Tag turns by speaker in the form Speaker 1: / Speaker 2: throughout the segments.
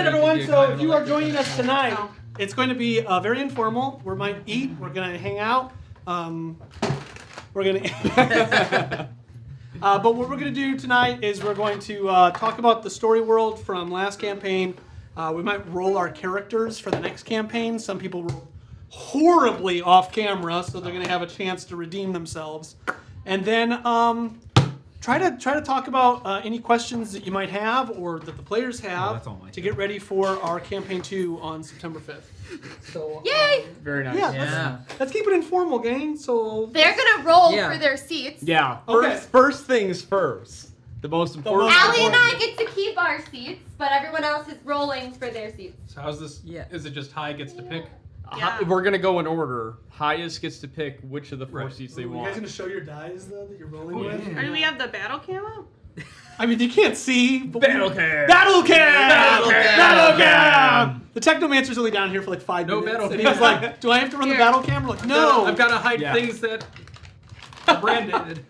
Speaker 1: right, everyone. So if you are joining us tonight, it's going to be very informal. We might eat. We're going to hang out. We're going to. But what we're going to do tonight is we're going to talk about the story world from last campaign. We might roll our characters for the next campaign. Some people roll horribly off camera, so they're going to have a chance to redeem themselves. And then try to talk about any questions that you might have or that the players have to get ready for our campaign 2 on September 5th. So
Speaker 2: yay!
Speaker 3: Very nice.
Speaker 1: Yeah. Let's keep it informal, gang. So
Speaker 2: they're gonna roll for their seats.
Speaker 3: Yeah.
Speaker 1: Okay.
Speaker 3: First things first. The most important.
Speaker 2: Allie and I get to keep our seats, but everyone else is rolling for their seats.
Speaker 4: So how's this?
Speaker 5: Yeah.
Speaker 4: Is it just High gets to pick?
Speaker 5: Yeah.
Speaker 3: We're gonna go in order. Highest gets to pick which of the 4 seats they
Speaker 1: you guys
Speaker 3: want.
Speaker 1: going to show your dice though that you're rolling with?
Speaker 6: Or do we have the battle cam up?
Speaker 1: I mean, you can't see. But
Speaker 3: Battle cam!
Speaker 1: Battle cam!
Speaker 3: Battle cam!
Speaker 1: Battle cam! The Technomancer's only down here for like 5 minutes.
Speaker 4: No battle
Speaker 1: And he was
Speaker 4: cam.
Speaker 1: like, do I have to run the
Speaker 6: Here.
Speaker 1: battle cam? We're like, no.
Speaker 4: I've got to hide
Speaker 3: Yeah.
Speaker 4: things that are branded.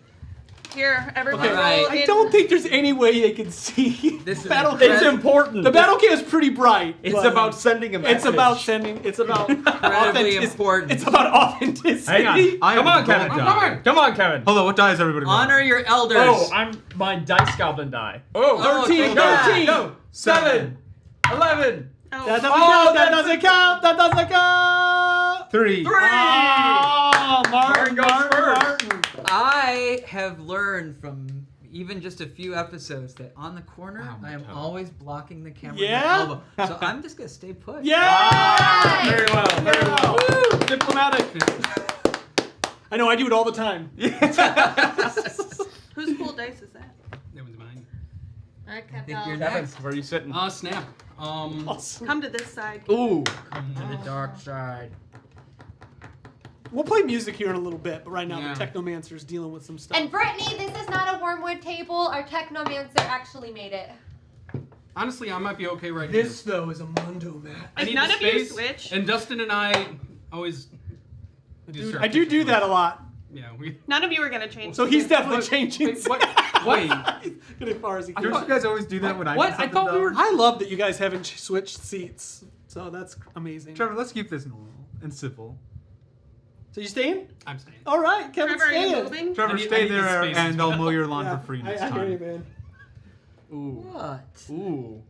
Speaker 6: Here, everyone
Speaker 1: Okay,
Speaker 6: roll
Speaker 1: I
Speaker 6: in.
Speaker 1: don't think there's any way they can see.
Speaker 5: This is
Speaker 1: battle
Speaker 3: It's
Speaker 1: cam.
Speaker 3: important.
Speaker 1: The battle cam is pretty bright.
Speaker 3: It's
Speaker 1: but
Speaker 3: about sending a message.
Speaker 1: It's about sending. It's about
Speaker 5: Incredibly important.
Speaker 1: It's about authenticity.
Speaker 3: Hang on. Come on, Kevin. Come on, Kevin.
Speaker 7: Hold on, what die is everybody rolling?
Speaker 5: Honor your elders.
Speaker 3: Oh, I'm my dice goblin die.
Speaker 5: Oh,
Speaker 1: 13.
Speaker 5: take that.
Speaker 1: 13.
Speaker 3: No. 7. 11.
Speaker 6: Oh.
Speaker 1: That doesn't count. That doesn't count.
Speaker 7: 3.
Speaker 3: 3.
Speaker 1: Oh, Martin
Speaker 3: goes first.
Speaker 1: Martin.
Speaker 5: I have learned from even just a few episodes that on the corner,
Speaker 7: Wow,
Speaker 5: I am
Speaker 7: toe.
Speaker 5: always blocking the camera
Speaker 1: Yeah?
Speaker 5: with my elbow. So I'm just gonna stay put.
Speaker 1: Yeah.
Speaker 3: Very well. Very well.
Speaker 1: Woo, diplomatic. I know. I do it all the time.
Speaker 6: Whose cool dice is that?
Speaker 4: That was mine.
Speaker 2: I kept
Speaker 5: think
Speaker 2: all
Speaker 5: you're
Speaker 2: of
Speaker 5: next.
Speaker 2: them.
Speaker 3: Kevin, where are you sitting?
Speaker 4: Snap.
Speaker 1: Awesome.
Speaker 6: Come to this side.
Speaker 3: Ooh.
Speaker 5: Come to the dark side.
Speaker 1: We'll play music here in a little bit, but right now
Speaker 4: Yeah.
Speaker 1: the Technomancer's dealing with some stuff.
Speaker 2: And Brittany, this is not a wormwood table. Our Technomancer actually made it.
Speaker 4: Honestly, I might be okay right
Speaker 1: This though is a Mondo map.
Speaker 4: I
Speaker 6: If
Speaker 4: need
Speaker 6: none
Speaker 4: the
Speaker 6: of you
Speaker 4: space,
Speaker 6: switch,
Speaker 4: And Dustin and I always.
Speaker 1: Dude, I do that a lot.
Speaker 4: Yeah, we.
Speaker 6: none of you are gonna change.
Speaker 1: So he's definitely
Speaker 4: What-
Speaker 1: changing.
Speaker 4: wait, what- wait.
Speaker 1: Get as far as he can.
Speaker 7: Don't you guys always do that when I
Speaker 4: What?
Speaker 7: do
Speaker 4: I
Speaker 7: something
Speaker 4: thought we
Speaker 7: dumb?
Speaker 4: were.
Speaker 1: I love that you guys haven't switched seats. So that's amazing.
Speaker 7: Trevor, let's keep this normal and simple.
Speaker 1: So you staying?
Speaker 4: I'm staying.
Speaker 1: All right, Kevin's
Speaker 6: Trevor, are you
Speaker 1: staying.
Speaker 6: moving?
Speaker 7: Trevor,
Speaker 4: I need
Speaker 7: stay
Speaker 4: the
Speaker 7: there
Speaker 4: space
Speaker 7: and
Speaker 4: as
Speaker 7: I'll
Speaker 4: well.
Speaker 7: mow your lawn
Speaker 1: Yeah,
Speaker 7: for free next
Speaker 1: I hear you,
Speaker 7: time.
Speaker 1: man.
Speaker 3: Ooh.
Speaker 5: What?
Speaker 3: Ooh.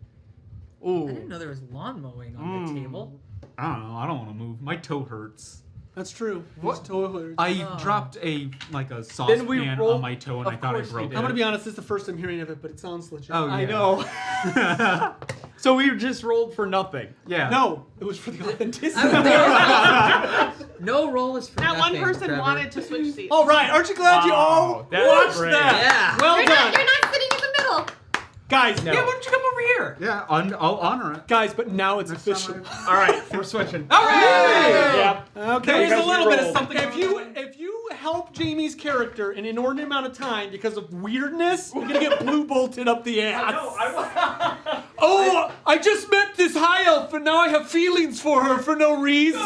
Speaker 5: I
Speaker 3: Ooh.
Speaker 5: didn't know there was lawn mowing on the table.
Speaker 7: I don't know. I don't want to move. My toe hurts.
Speaker 1: That's true.
Speaker 7: What?
Speaker 1: He's totally-
Speaker 7: I
Speaker 5: Oh.
Speaker 7: dropped a
Speaker 3: Then
Speaker 7: saucepan
Speaker 3: we rolled-
Speaker 7: on my toe and I
Speaker 3: of
Speaker 7: thought I
Speaker 3: course you
Speaker 7: broke
Speaker 3: did.
Speaker 7: it.
Speaker 1: I'm gonna be honest. This is the first I'm hearing of it, but it sounds legit.
Speaker 7: Oh,
Speaker 1: I
Speaker 7: yeah.
Speaker 1: know.
Speaker 3: So we just rolled for nothing.
Speaker 7: Yeah.
Speaker 1: No, it was for the authenticity.
Speaker 5: No roll is for
Speaker 6: That one
Speaker 5: nothing,
Speaker 6: person
Speaker 5: Trevor.
Speaker 6: wanted to switch seats.
Speaker 1: All right, aren't you glad you all
Speaker 3: Wow, that's
Speaker 1: watched
Speaker 3: great.
Speaker 1: that?
Speaker 5: Yeah.
Speaker 1: Well
Speaker 2: You're
Speaker 1: done,
Speaker 2: not sitting in the middle.
Speaker 1: guys.
Speaker 3: No.
Speaker 4: Yeah, why don't you come over here?
Speaker 7: Yeah, I'll honor it.
Speaker 1: Guys, but now it's
Speaker 7: Next time
Speaker 1: official.
Speaker 3: All right, we're switching.
Speaker 4: All right.
Speaker 3: Yep.
Speaker 1: Okay.
Speaker 4: There is a
Speaker 3: because we
Speaker 4: little bit of
Speaker 3: rolled.
Speaker 4: something.
Speaker 1: If you help Jamie's character in an inordinate amount of time because of weirdness, you're gonna get blue bolted up the ass. Oh, I just met this high elf and now I have feelings for her for no reason.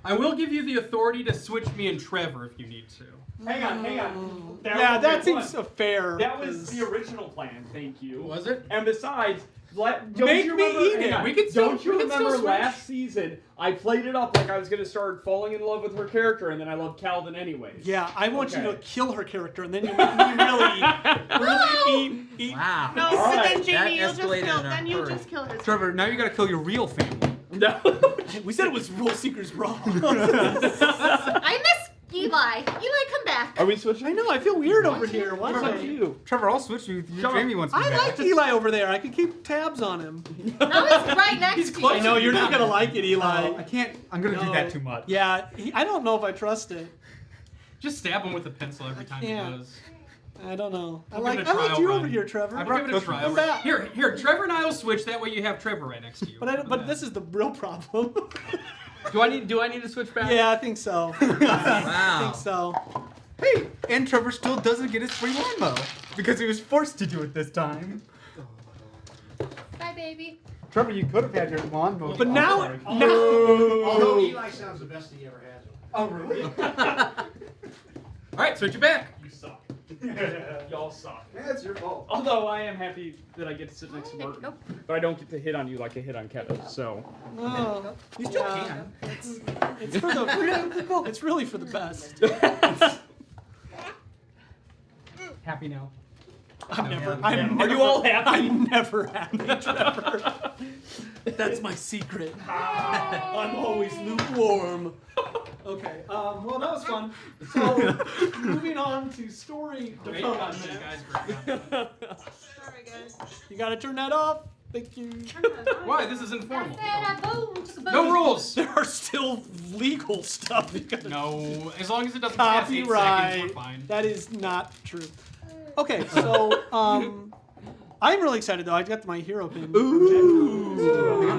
Speaker 4: I will give you the authority to switch me and Trevor if you need to.
Speaker 3: Hang on.
Speaker 1: Yeah, that seems fair.
Speaker 3: That was the original plan. Thank you.
Speaker 4: Was it?
Speaker 3: And besides, don't
Speaker 1: Make
Speaker 3: you
Speaker 1: me
Speaker 3: remember,
Speaker 1: eat
Speaker 3: hang
Speaker 1: it.
Speaker 3: on,
Speaker 4: We could still-
Speaker 3: don't you
Speaker 4: we could still
Speaker 3: remember
Speaker 4: switch.
Speaker 3: last season? I played it up like I was gonna start falling in love with her character, and then I loved Calvin anyways.
Speaker 1: Yeah, I want you to
Speaker 3: Okay.
Speaker 1: kill her character and then you make me really eat.
Speaker 5: Wow.
Speaker 6: No,
Speaker 3: All
Speaker 6: but
Speaker 3: right,
Speaker 6: then Jamie, you'll
Speaker 5: that
Speaker 6: just
Speaker 5: escalated
Speaker 6: kill.
Speaker 5: in a
Speaker 6: Then you
Speaker 5: hurry.
Speaker 6: just kill his.
Speaker 7: Trevor, now you gotta kill your real family.
Speaker 3: No.
Speaker 1: We said it was rule seekers wrong.
Speaker 2: I miss Eli. Eli, come back.
Speaker 3: Are we switching?
Speaker 1: I know, I feel weird over here. Why
Speaker 3: What
Speaker 1: don't
Speaker 3: about
Speaker 1: I?
Speaker 3: you?
Speaker 7: Trevor, I'll switch you.
Speaker 3: Shut up.
Speaker 7: Jamie wants me
Speaker 1: I
Speaker 7: back.
Speaker 1: like Eli over there. I can keep tabs on him.
Speaker 2: No, he's right next
Speaker 4: He's
Speaker 2: to
Speaker 4: close.
Speaker 2: you.
Speaker 1: I know you're not gonna like it, Eli.
Speaker 7: I can't. I'm gonna do
Speaker 1: No.
Speaker 7: that too much.
Speaker 1: Yeah, I don't know if I trust it.
Speaker 4: Just stab him with a pencil every time he
Speaker 1: can't.
Speaker 4: does.
Speaker 1: I don't know. I
Speaker 4: We'll give
Speaker 1: like
Speaker 4: it a trial
Speaker 1: you
Speaker 4: run.
Speaker 1: over here, Trevor.
Speaker 4: We'll give it a trial.
Speaker 1: Come back.
Speaker 4: Here, Trevor and I will switch. That way you have Trevor right next to you.
Speaker 1: But this is the real problem.
Speaker 3: Do I need to switch back?
Speaker 1: Yeah, I think so. I
Speaker 5: Wow.
Speaker 1: think so.
Speaker 7: Hey, and Trevor still doesn't get his free lawn mow because he was forced to do it this time.
Speaker 2: Bye, baby.
Speaker 7: Trevor, you could have had your lawn mowed.
Speaker 1: But now,
Speaker 8: Although Eli sounds the best he ever has.
Speaker 7: Oh really?
Speaker 4: All right, switch it back.
Speaker 8: You suck.
Speaker 3: Y'all suck.
Speaker 8: Yeah, it's your fault.
Speaker 3: Although I am happy that I get to sit next to Martin, but I don't get to hit on you like I hit on Kevin. So
Speaker 1: Oh,
Speaker 7: You still
Speaker 1: yeah.
Speaker 7: can.
Speaker 1: It's for the. It's really for the best.
Speaker 7: Happy now.
Speaker 1: I'm never.
Speaker 5: yeah.
Speaker 1: I'm
Speaker 3: Are
Speaker 1: never,
Speaker 3: you all happy?
Speaker 1: I'm never happy, Trevor. That's my secret. I'm always lukewarm. Okay. Well, that was fun. So, moving on to story
Speaker 4: Great job,
Speaker 1: development.
Speaker 4: you guys. Great job.
Speaker 6: Sorry, guys.
Speaker 1: You gotta turn that off. Thank you.
Speaker 4: Why? This is informal.
Speaker 2: Boom.
Speaker 4: No rules.
Speaker 1: There are still legal stuff. You gotta
Speaker 4: No, as long as it doesn't pass 8 seconds,
Speaker 1: copyright.
Speaker 4: we're fine.
Speaker 1: That is not true. Okay, so I'm really excited though. I got my hero pin.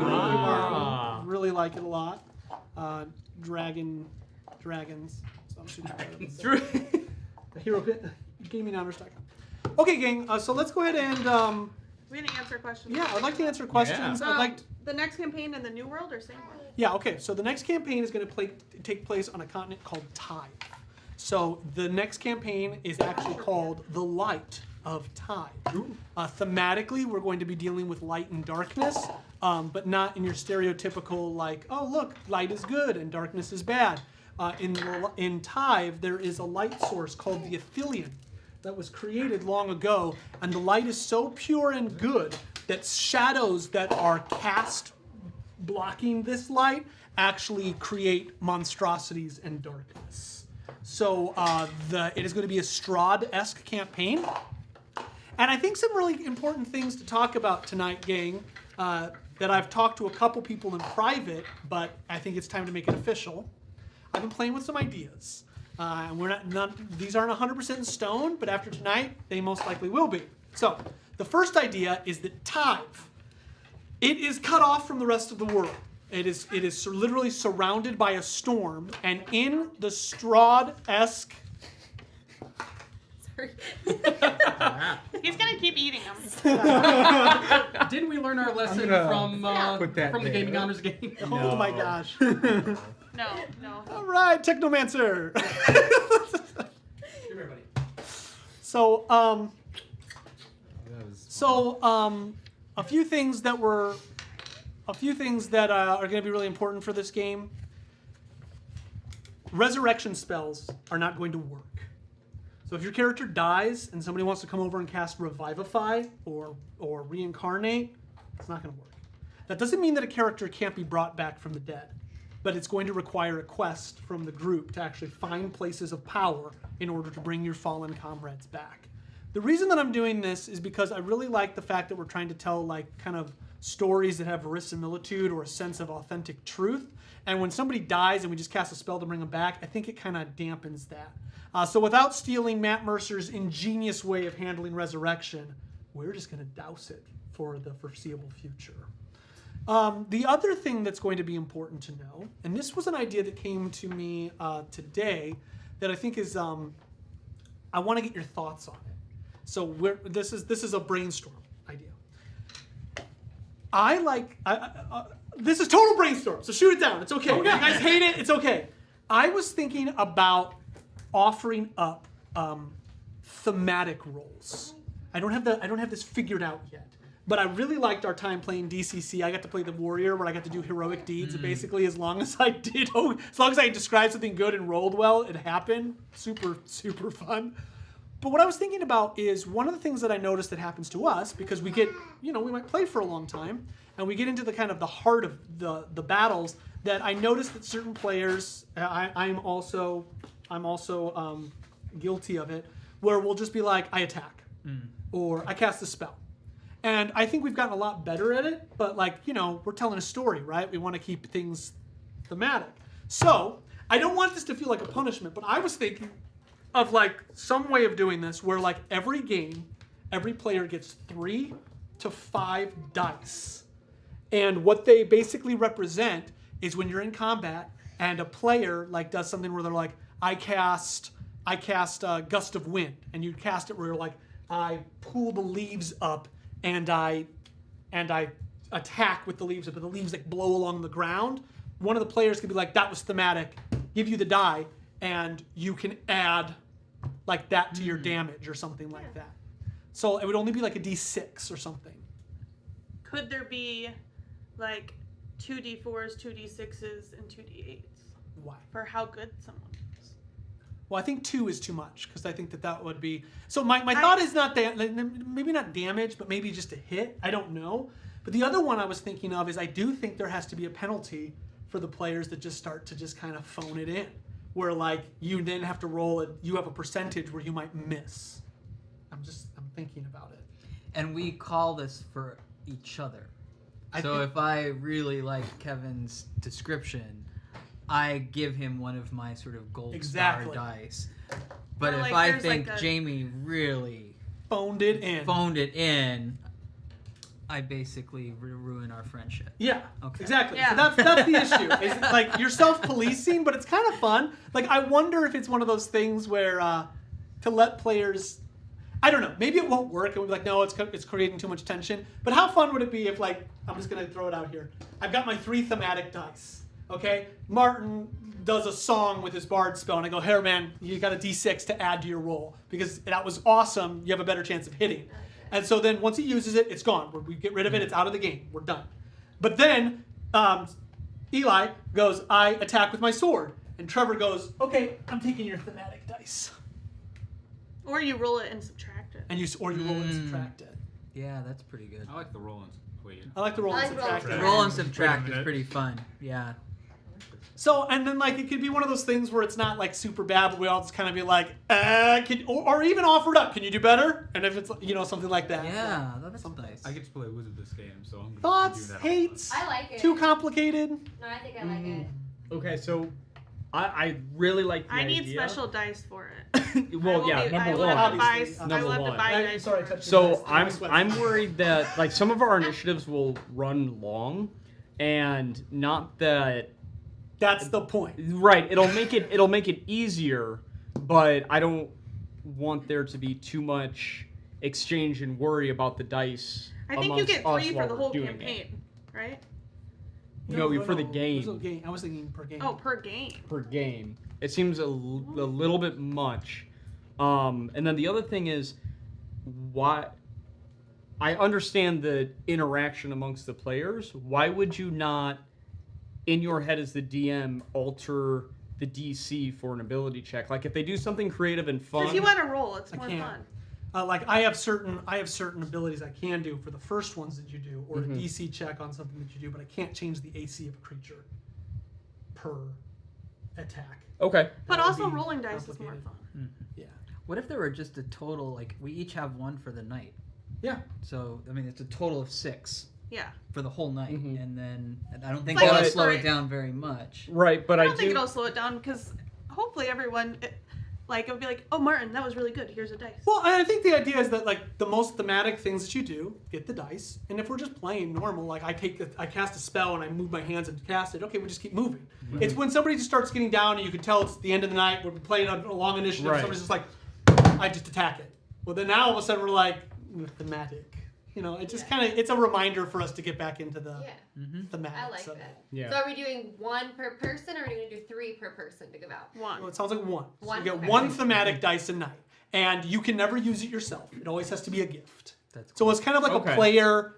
Speaker 3: Ah.
Speaker 1: Really like it a lot. Dragons. So I'm super excited about that. The hero pin. GamingHonors.com. Okay, gang. So let's go ahead and
Speaker 6: We didn't answer questions.
Speaker 1: yeah, I'd like to answer questions. I'd like.
Speaker 6: The next campaign in the New World or same world?
Speaker 1: Yeah, okay. So the next campaign is going to take place on a continent called Tyve. So the next campaign is actually called The Light of Tyve. Thematically, we're going to be dealing with light and darkness, but not in your stereotypical like, oh look, light is good and darkness is bad. In Tyve, there is a light source called the Athelion that was created long ago, and the light is so pure and good that shadows that are cast blocking this light actually create monstrosities and darkness. So it is going to be a Strahd-esque campaign. And I think some really important things to talk about tonight, gang, that I've talked to a couple people in private, but I think it's time to make it official. I've been playing with some ideas. And these aren't 100% in stone, but after tonight, they most likely will be. So the first idea is that Tyve, it is cut off from the rest of the world. It is literally surrounded by a storm, and in the Strahd-esque.
Speaker 6: Sorry. He's gonna keep eating them.
Speaker 4: Didn't we learn our lesson
Speaker 7: gonna
Speaker 4: from
Speaker 7: put that
Speaker 4: the
Speaker 7: there.
Speaker 4: Gaming Honors game?
Speaker 1: Oh my gosh.
Speaker 6: No.
Speaker 1: All right, Technomancer.
Speaker 8: Come here, buddy.
Speaker 1: So, a few things that are going to be really important for this game. Resurrection spells are not going to work. So if your character dies and somebody wants to come over and cast Revivify or Reincarnate, it's not going to work. That doesn't mean that a character can't be brought back from the dead, but it's going to require a quest from the group to actually find places of power in order to bring your fallen comrades back. The reason that I'm doing this is because I really like the fact that we're trying to tell like kind of stories that have verisimilitude or a sense of authentic truth. And when somebody dies and we just cast a spell to bring them back, I think it kind of dampens that. So without stealing Matt Mercer's ingenious way of handling resurrection, we're just going to douse it for the foreseeable future. The other thing that's going to be important to know, and this was an idea that came to me today that I think is, I want to get your thoughts on it. So this is a brainstorm idea. This is total brainstorm, so shoot it down. It's okay. If you guys hate it, it's okay. I was thinking about offering up thematic roles. I don't have this figured out yet. But I really liked our time playing DCC. I got to play the warrior where I got to do heroic deeds. And basically, as long as I described something good and rolled well, it happened. Super, super fun. But what I was thinking about is one of the things that I noticed that happens to us, because we get, we might play for a long time, and we get into the kind of the heart of the battles, that I noticed that certain players, I'm also guilty of it, where we'll just be like, I attack, or I cast a spell. And I think we've gotten a lot better at it, but we're telling a story, right? We want to keep things thematic. So I don't want this to feel like a punishment, but I was thinking of some way of doing this where every game, every player gets 3 to 5 dice. And what they basically represent is when you're in combat and a player does something where they're like, I cast Gust of Wind, and you cast it where you're like, I pull the leaves up and I attack with the leaves, but the leaves blow along the ground. One of the players could be like, that was thematic, give you the die, and you can add like that to your damage or something like that. So it would only be like a D6 or something.
Speaker 6: Could there be like 2d4s, 2d6s, and 2d8s
Speaker 1: Why?
Speaker 6: for how good someone is?
Speaker 1: Well, I think 2 is too much because I think that would be. So my thought is not that maybe not damage, but maybe just a hit. I don't know. But the other one I was thinking of is I do think there has to be a penalty for the players that just start to just kind of phone it in, where like you then have to roll it. You have a percentage where you might miss. I'm thinking about it.
Speaker 5: And we call this for each other.
Speaker 1: I
Speaker 5: So
Speaker 1: think-
Speaker 5: if I really like Kevin's description, I give him one of my sort of gold
Speaker 1: Exactly.
Speaker 5: star dice. But
Speaker 6: Or
Speaker 5: if
Speaker 6: like
Speaker 5: I
Speaker 6: there's
Speaker 5: think
Speaker 6: like a-
Speaker 5: Jamie really
Speaker 1: Phoned it in.
Speaker 5: phoned it in, I basically ruin our friendship.
Speaker 1: Yeah,
Speaker 5: Okay.
Speaker 1: exactly.
Speaker 6: Yeah.
Speaker 1: So that's the issue. Is like you're self-policing, but it's kind of fun. Like I wonder if it's one of those things where to let players, I don't know, maybe it won't work, and we'll be like, no, it's creating too much tension. But how fun would it be if like I'm just gonna throw it out here. I've got my 3 thematic dice. Okay, Martin does a song with his bard spell, and I go, here, man, you got a D6 to add to your roll because that was awesome. You have a better chance of hitting. And so then once he uses it, it's gone. We get rid of it. It's out of the game. We're done. But then Eli goes, I attack with my sword. And Trevor goes, okay, I'm taking your thematic dice.
Speaker 6: Or you roll it and subtract it.
Speaker 1: And you roll and subtract it.
Speaker 5: Yeah, that's pretty good.
Speaker 9: I like the roll and wait.
Speaker 1: I like the roll
Speaker 2: I
Speaker 1: and
Speaker 2: like roll and
Speaker 1: subtract it.
Speaker 5: Roll and
Speaker 9: Wait a
Speaker 5: subtract is
Speaker 9: minute.
Speaker 5: pretty fun. Yeah.
Speaker 1: So, and then like it could be one of those things where it's not like super bad, but we all just kind of be like, or even offer it up. Can you do better? And if it's something like that.
Speaker 5: Yeah, that's nice.
Speaker 9: I get to play Wizard this game, so I'm gonna be
Speaker 1: Thoughts,
Speaker 9: doing that.
Speaker 1: hates,
Speaker 2: I like it.
Speaker 1: too complicated.
Speaker 2: No, I think I like it.
Speaker 3: Okay, so I really like the
Speaker 6: I need
Speaker 3: idea.
Speaker 6: special dice for it.
Speaker 3: Well, yeah,
Speaker 6: I
Speaker 3: number
Speaker 6: will have to
Speaker 3: one.
Speaker 6: buy,
Speaker 1: obviously.
Speaker 6: I
Speaker 3: Number
Speaker 6: will have to
Speaker 3: one.
Speaker 6: buy
Speaker 1: I-
Speaker 6: dice
Speaker 1: sorry,
Speaker 6: for
Speaker 1: touch
Speaker 6: it.
Speaker 1: your
Speaker 3: So
Speaker 1: dice.
Speaker 3: I'm worried that like some of our initiatives will run long, and not that.
Speaker 1: That's the point.
Speaker 3: Right, it'll make it easier, but I don't want there to be too much exchange and worry about the dice.
Speaker 6: I think you
Speaker 3: amongst
Speaker 6: get
Speaker 3: us
Speaker 6: 3 for
Speaker 3: while
Speaker 6: the
Speaker 3: we're
Speaker 6: whole
Speaker 3: doing
Speaker 6: campaign, right?
Speaker 3: No, for the
Speaker 1: There's no
Speaker 3: game.
Speaker 1: game. I was thinking per game.
Speaker 6: Oh, per game.
Speaker 3: Per game. It seems a little bit much. And then the other thing is, why? I understand the interaction amongst the players. Why would you not, in your head as the DM, alter the DC for an ability check? Like if they do something creative and fun.
Speaker 6: Because you want to roll, it's
Speaker 1: I
Speaker 6: more
Speaker 1: can't.
Speaker 6: fun.
Speaker 1: Like I have certain abilities I can do for the first ones that you do, or
Speaker 3: Mhm.
Speaker 1: a DC check on something that you do, but I can't change the AC of a creature per attack.
Speaker 3: Okay.
Speaker 6: But
Speaker 1: That would
Speaker 6: also
Speaker 1: be
Speaker 6: rolling dice is more
Speaker 1: complicated.
Speaker 6: fun.
Speaker 1: Yeah.
Speaker 5: What if there were just a total, like, we each have 1 for the night?
Speaker 1: Yeah.
Speaker 5: So, I mean, it's a total of 6
Speaker 6: Yeah.
Speaker 5: for the whole night.
Speaker 3: Mhm.
Speaker 5: And then, I don't think
Speaker 6: like
Speaker 5: that'll
Speaker 6: a
Speaker 5: slow it
Speaker 6: sprite.
Speaker 5: down very much.
Speaker 3: Right, but
Speaker 6: I
Speaker 3: I
Speaker 6: don't think
Speaker 3: do.
Speaker 6: it'll slow it down because hopefully everyone, it'll be like, oh, Martin, that was really good. Here's a dice.
Speaker 1: Well, and I think the idea is that like the most thematic things that you do, get the dice, and if we're just playing normal, like I cast a spell and I move my hands and cast it. Okay, we just keep moving. It's when somebody just starts getting down and you can tell it's the end of the night. We're playing a long initiative.
Speaker 3: Right.
Speaker 1: Somebody's just like, I just attack it. Well, then now all of a sudden we're like thematic. It just kind of it's a reminder for us to get back into the
Speaker 2: Yeah,
Speaker 1: thematic.
Speaker 2: I like
Speaker 1: so.
Speaker 2: that.
Speaker 3: Yeah.
Speaker 2: So are we doing 1 per person, or are we going to do 3 per person to give out?
Speaker 6: One.
Speaker 1: Well, it sounds like one. So
Speaker 2: One,
Speaker 1: you get
Speaker 2: okay.
Speaker 1: one thematic dice a night, and you can never use it yourself. It always has to be a gift.
Speaker 5: That's
Speaker 1: So it's kind of like
Speaker 3: Okay.
Speaker 1: a player.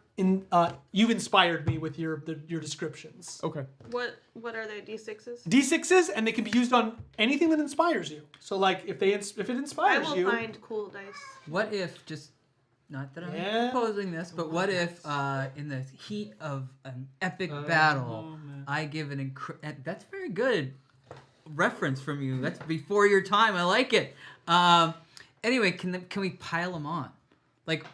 Speaker 1: You've inspired me with your descriptions.
Speaker 3: Okay.
Speaker 6: What are they? D6s?
Speaker 1: D6s, and they can be used on anything that inspires you. So like if it
Speaker 6: I
Speaker 1: inspires
Speaker 6: will
Speaker 1: you,
Speaker 6: find cool dice.
Speaker 5: What if, just, not that I'm
Speaker 1: Yeah.
Speaker 5: proposing this, but what if in the heat of an epic battle, I give an that's very good reference from you. That's before your time. I like it. Anyway, can we pile them on? Like,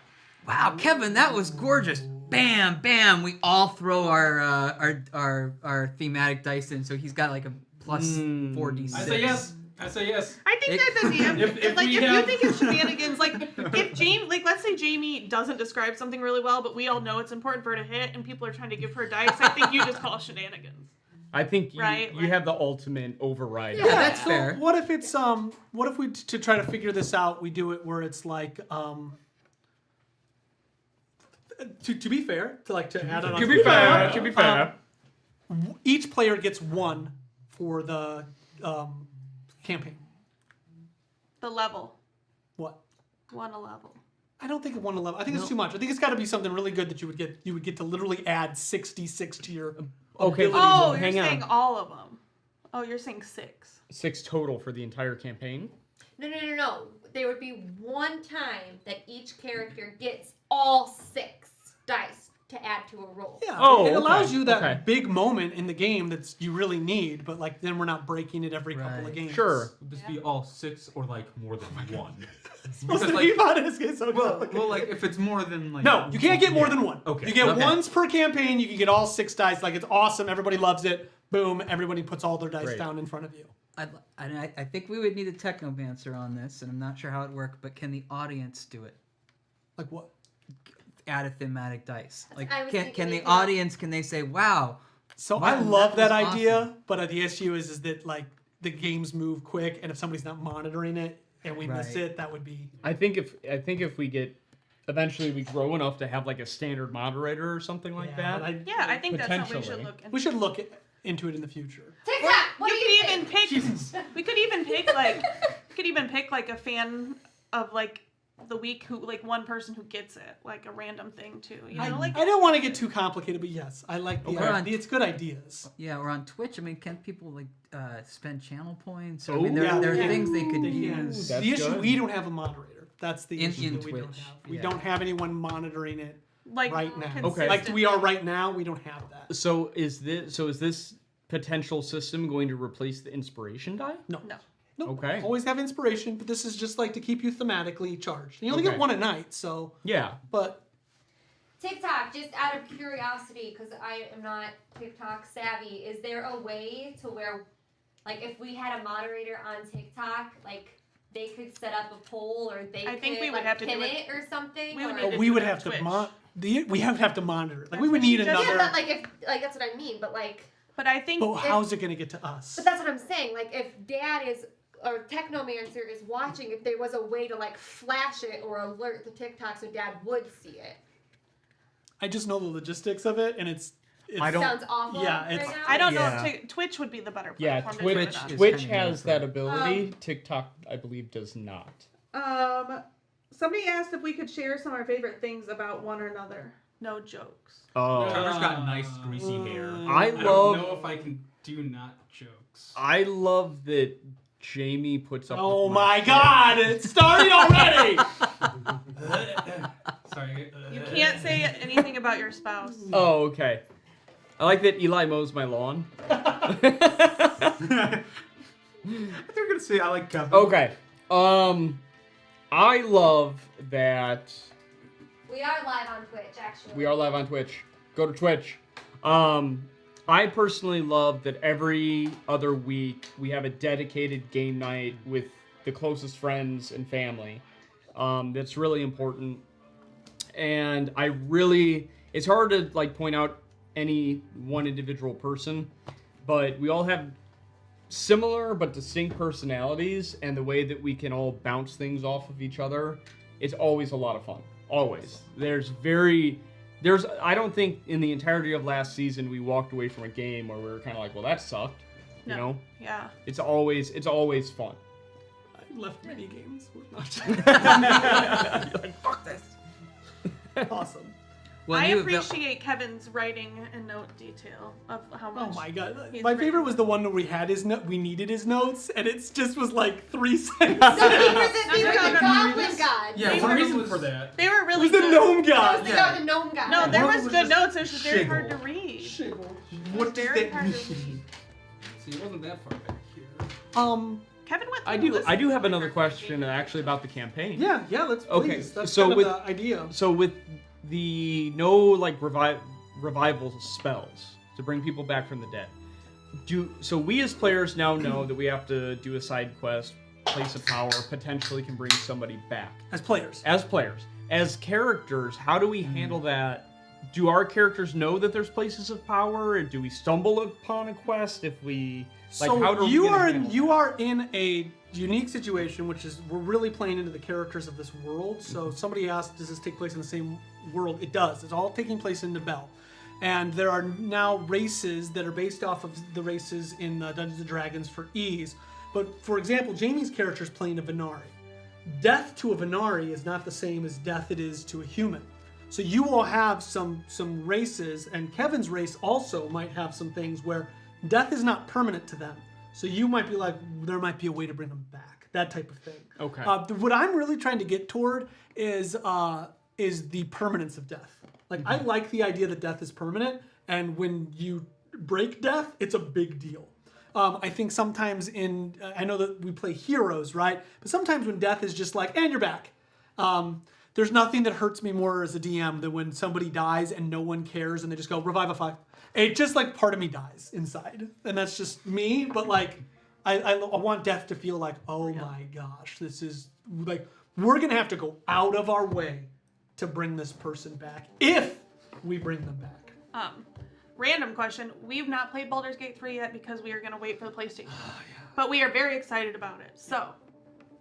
Speaker 5: wow, Kevin, that was gorgeous. Bam, bam. We all throw our thematic dice in, so he's got like a plus 4d6.
Speaker 4: I say yes. I say yes.
Speaker 6: I think
Speaker 5: It-
Speaker 6: that the DM,
Speaker 4: If
Speaker 6: like
Speaker 4: we
Speaker 6: if you
Speaker 4: have-
Speaker 6: think it's shenanigans, like if Jamie, like let's say Jamie doesn't describe something really well, but we all know it's important for her to hit, and people are trying to give her dice. I think you just call shenanigans.
Speaker 3: I think you,
Speaker 6: Right,
Speaker 3: you
Speaker 6: like-
Speaker 3: have the ultimate override.
Speaker 5: Yeah, that's
Speaker 1: so
Speaker 5: fair.
Speaker 1: What if it's what if we to try to figure this out, we do it where it's like to be fair, to add on.
Speaker 3: To be fair, to be fair.
Speaker 1: Each player gets 1 for the campaign.
Speaker 6: The level.
Speaker 1: What?
Speaker 6: 1 a level.
Speaker 1: I don't think it 1 to 11. I think it's too much. I think it's got to be something really good that you would get to literally add 66 to your
Speaker 3: Okay.
Speaker 1: ability.
Speaker 6: Oh,
Speaker 3: well,
Speaker 6: you're
Speaker 3: hang on.
Speaker 6: saying all of them. Oh, you're saying 6.
Speaker 3: 6 total for the entire campaign.
Speaker 2: No. There would be one time that each character gets all 6 dice to add to a roll.
Speaker 1: Yeah,
Speaker 3: Oh,
Speaker 1: it allows
Speaker 3: okay,
Speaker 1: you that
Speaker 3: okay.
Speaker 1: big moment in the game that you really need, but like then we're not breaking it every couple of
Speaker 5: Right.
Speaker 1: games.
Speaker 3: Sure.
Speaker 9: Would this be all 6 or like more than one?
Speaker 1: Supposed to
Speaker 9: Because,
Speaker 1: be about it. It's so
Speaker 9: well,
Speaker 1: complicated.
Speaker 9: well, like if it's more than like
Speaker 1: No, you can't get more
Speaker 9: Yeah.
Speaker 1: than one.
Speaker 9: Okay.
Speaker 1: You get
Speaker 5: Okay.
Speaker 1: once per campaign. You can get all 6 dice. Like it's awesome. Everybody loves it. Boom. Everybody puts all their dice
Speaker 3: Great.
Speaker 1: down in front of you.
Speaker 5: I think we would need a technomancer on this, and I'm not sure how it worked, but can the audience do it?
Speaker 1: Like what?
Speaker 5: Add a thematic dice. Like,
Speaker 2: I was
Speaker 5: can
Speaker 2: thinking
Speaker 5: the
Speaker 2: as well.
Speaker 5: audience, can they say, wow,
Speaker 1: So
Speaker 5: Wow,
Speaker 1: I love
Speaker 5: that
Speaker 1: that
Speaker 5: was
Speaker 1: idea,
Speaker 5: awesome.
Speaker 1: but the issue is that like the games move quick, and if somebody's not monitoring it and we miss
Speaker 5: Right.
Speaker 1: it, that would be.
Speaker 3: I think if we get eventually we grow enough to have like a standard moderator or something like
Speaker 1: Yeah,
Speaker 3: that.
Speaker 1: but
Speaker 6: Yeah, I think that's something we
Speaker 3: Potentially.
Speaker 6: should look into.
Speaker 1: we should look into it in the future.
Speaker 2: TikTok, what do
Speaker 6: You
Speaker 2: you
Speaker 6: could even
Speaker 2: think?
Speaker 6: pick. We could even pick like a fan of like the week who like one person who gets it, like a random thing too. You know, like
Speaker 1: I don't want to get too complicated, but yes, I like the
Speaker 5: Okay.
Speaker 1: idea. It's good ideas.
Speaker 5: yeah, or on Twitch, I mean, can't people like spend channel points? Or,
Speaker 3: Oh,
Speaker 5: I mean, there
Speaker 1: yeah,
Speaker 5: are
Speaker 1: they can.
Speaker 5: things they could
Speaker 1: They can.
Speaker 5: use.
Speaker 3: That's
Speaker 1: The issue,
Speaker 3: good.
Speaker 1: we don't have a moderator. That's the
Speaker 5: In-
Speaker 1: issue
Speaker 5: in
Speaker 1: that we don't
Speaker 5: Twitch,
Speaker 1: have. We
Speaker 5: yeah.
Speaker 1: don't have anyone monitoring it
Speaker 6: like
Speaker 1: right now.
Speaker 3: Okay.
Speaker 1: Like we are right now, we don't have that.
Speaker 3: So is this potential system going to replace the inspiration die?
Speaker 1: No.
Speaker 6: No.
Speaker 1: Nope.
Speaker 3: Okay.
Speaker 1: Always have inspiration, but this is just like to keep you thematically charged. You only
Speaker 3: Okay.
Speaker 1: get one a night, so.
Speaker 3: Yeah.
Speaker 1: But
Speaker 2: TikTok, just out of curiosity, because I am not TikTok savvy, is there a way to where, like, if we had a moderator on TikTok, like, they could set up a poll or they
Speaker 6: I
Speaker 2: could
Speaker 6: think we would
Speaker 2: like,
Speaker 6: have to
Speaker 2: pin
Speaker 6: do
Speaker 2: it or something?
Speaker 6: we would
Speaker 2: or-
Speaker 6: need to
Speaker 1: we
Speaker 6: do
Speaker 1: would
Speaker 6: it on
Speaker 1: have to
Speaker 6: Twitch.
Speaker 1: we have to monitor it. Like
Speaker 6: That's
Speaker 1: we would
Speaker 6: what she
Speaker 1: need
Speaker 6: just
Speaker 1: another.
Speaker 2: Yeah, but like if like that's what I mean. But like,
Speaker 6: But I think
Speaker 1: But how's it gonna get to us?
Speaker 2: but that's what I'm saying. Like if Dad is or Technomancer is watching, if there was a way to like flash it or alert the TikTok so Dad would see it.
Speaker 1: I just know the logistics of it, and it's
Speaker 3: I don't-
Speaker 2: Sounds awful.
Speaker 1: Yeah,
Speaker 2: right
Speaker 1: it's-
Speaker 2: now.
Speaker 6: I don't
Speaker 3: Yeah.
Speaker 6: know. Twitch would be the better
Speaker 3: Yeah,
Speaker 6: platform to do it
Speaker 3: Twitch
Speaker 6: on.
Speaker 5: is
Speaker 3: Twitch
Speaker 5: kinda
Speaker 3: has that
Speaker 5: different.
Speaker 3: ability. TikTok, I believe, does not.
Speaker 6: Somebody asked if we could share some of our favorite things about one another. No jokes.
Speaker 3: Oh,
Speaker 9: Trevor's got nice greasy hair.
Speaker 3: I
Speaker 9: don't
Speaker 3: love-
Speaker 9: know if I can do not jokes.
Speaker 3: I love that Jamie puts up.
Speaker 1: Oh
Speaker 3: with
Speaker 1: my
Speaker 3: shit.
Speaker 1: God! It's starting already.
Speaker 9: Sorry.
Speaker 6: You can't say anything about your spouse.
Speaker 3: Oh, okay. I like that Eli mows my lawn.
Speaker 7: They're gonna say I like Kevin.
Speaker 3: Okay. I love that
Speaker 2: We are live on Twitch, actually.
Speaker 3: we are live on Twitch. Go to Twitch. I personally love that every other week we have a dedicated game night with the closest friends and family. That's really important. And it's hard to like point out any one individual person, but we all have similar but distinct personalities, and the way that we can all bounce things off of each other, it's always a lot of fun. Always. I don't think in the entirety of last season we walked away from a game where we were kind of like, well, that sucked. You
Speaker 6: No.
Speaker 3: know?
Speaker 6: Yeah.
Speaker 3: It's always fun.
Speaker 1: I left many games. With not.
Speaker 3: You're like, fuck this.
Speaker 1: Awesome.
Speaker 5: Well,
Speaker 6: I
Speaker 5: you-
Speaker 6: appreciate Kevin's writing and note detail of how much.
Speaker 1: Oh my God!
Speaker 6: He's
Speaker 1: My
Speaker 6: written.
Speaker 1: favorite was the one where we had his note. We needed his notes, and it just was like 3 sentences.
Speaker 2: No, these were
Speaker 6: No,
Speaker 2: the
Speaker 6: no,
Speaker 2: Goblin Gods.
Speaker 9: Yeah,
Speaker 6: They
Speaker 9: one
Speaker 6: were-
Speaker 9: reason for that.
Speaker 6: They were
Speaker 1: It
Speaker 6: really
Speaker 1: was the
Speaker 6: good.
Speaker 1: gnome
Speaker 2: That
Speaker 1: god.
Speaker 2: was the gnome god.
Speaker 6: No, there
Speaker 9: One
Speaker 6: was
Speaker 9: was
Speaker 6: good
Speaker 9: just
Speaker 6: notes. It was just very
Speaker 9: shiggle.
Speaker 6: hard to read.
Speaker 7: What does
Speaker 6: Very
Speaker 7: that
Speaker 6: hard to
Speaker 7: mean?
Speaker 9: See, it wasn't that far back here.
Speaker 6: Kevin went.
Speaker 3: I
Speaker 6: through
Speaker 3: do
Speaker 6: this
Speaker 3: have another
Speaker 6: record.
Speaker 3: question actually about the campaign.
Speaker 1: Yeah, let's
Speaker 3: Okay,
Speaker 1: please. That's
Speaker 3: so
Speaker 1: kind
Speaker 3: with-
Speaker 1: of the idea.
Speaker 3: So with the no like revival spells to bring people back from the dead, so we as players now know that we have to do a side quest, place of power, potentially can bring somebody back.
Speaker 1: As players,
Speaker 3: As players, as characters, how do we handle that? Do our characters know that there's places of power? Or do we stumble upon a quest if we like?
Speaker 1: so
Speaker 3: how do
Speaker 1: you
Speaker 3: we
Speaker 1: are
Speaker 3: handle
Speaker 1: you
Speaker 3: that?
Speaker 1: are in a unique situation, which is we're really playing into the characters of this world. So somebody asked, does this take place in the same world? It does. It's all taking place in Nabell. And there are now races that are based off of the races in Dungeons & Dragons for ease. But for example, Jamie's character is playing a Venari. death to a Venari is not the same as death it is to a human. So you will have some races, and Kevin's race also might have some things where death is not permanent to them. So you might be like, there might be a way to bring them back, that type of thing.
Speaker 3: Okay.
Speaker 1: What I'm really trying to get toward is the permanence of death. Like, I like the idea that death is permanent, and when you break death, it's a big deal. I think sometimes I know that we play heroes, right? But sometimes when death is just like, and you're back. There's nothing that hurts me more as a DM than when somebody dies and no one cares and they just go, revivify. It just like part of me dies inside. And that's just me, but like, I want death to feel like, oh my gosh, this is like, we're gonna have to go out of our way to bring this person back, if we bring them back.
Speaker 6: Random question. We've not played Baldur's Gate 3 yet because we are going to wait for the PlayStation. But we are very excited about it. So,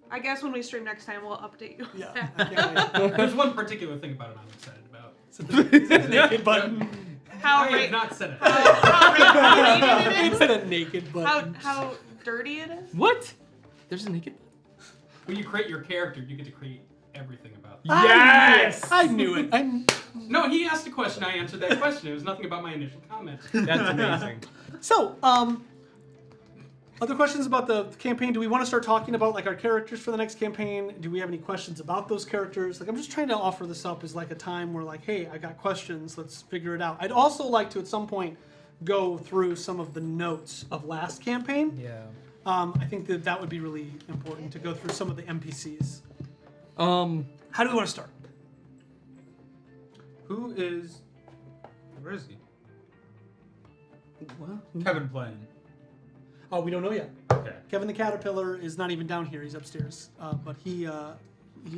Speaker 6: I guess when we stream next time, we'll update you.
Speaker 1: Yeah, I can't wait.
Speaker 9: There's one particular thing about it I'm excited about.
Speaker 1: Is it the naked button?
Speaker 6: How
Speaker 9: I have not said it.
Speaker 6: how rated it
Speaker 1: It's a naked
Speaker 6: is?
Speaker 1: button.
Speaker 6: How dirty it is?
Speaker 3: What? There's a naked.
Speaker 9: When you create your character, you get to create everything about it.
Speaker 3: Yes!
Speaker 1: I knew it.
Speaker 9: No, he asked a question, I answered that question. It was nothing about my initial comment.
Speaker 3: That's amazing.
Speaker 1: So, other questions about the campaign? Do we want to start talking about like our characters for the next campaign? Do we have any questions about those characters? Like, I'm just trying to offer this up as like a time where like, hey, I got questions. Let's figure it out. I'd also like to at some point go through some of the notes of last campaign.
Speaker 5: Yeah.
Speaker 1: I think that would be really important to go through some of the NPCs. How do we want to start?
Speaker 7: Where is he?
Speaker 1: Well,
Speaker 7: Kevin playing.
Speaker 1: oh, we don't know yet.
Speaker 7: Okay.
Speaker 1: Kevin the Caterpillar is not even down here. He's upstairs. But he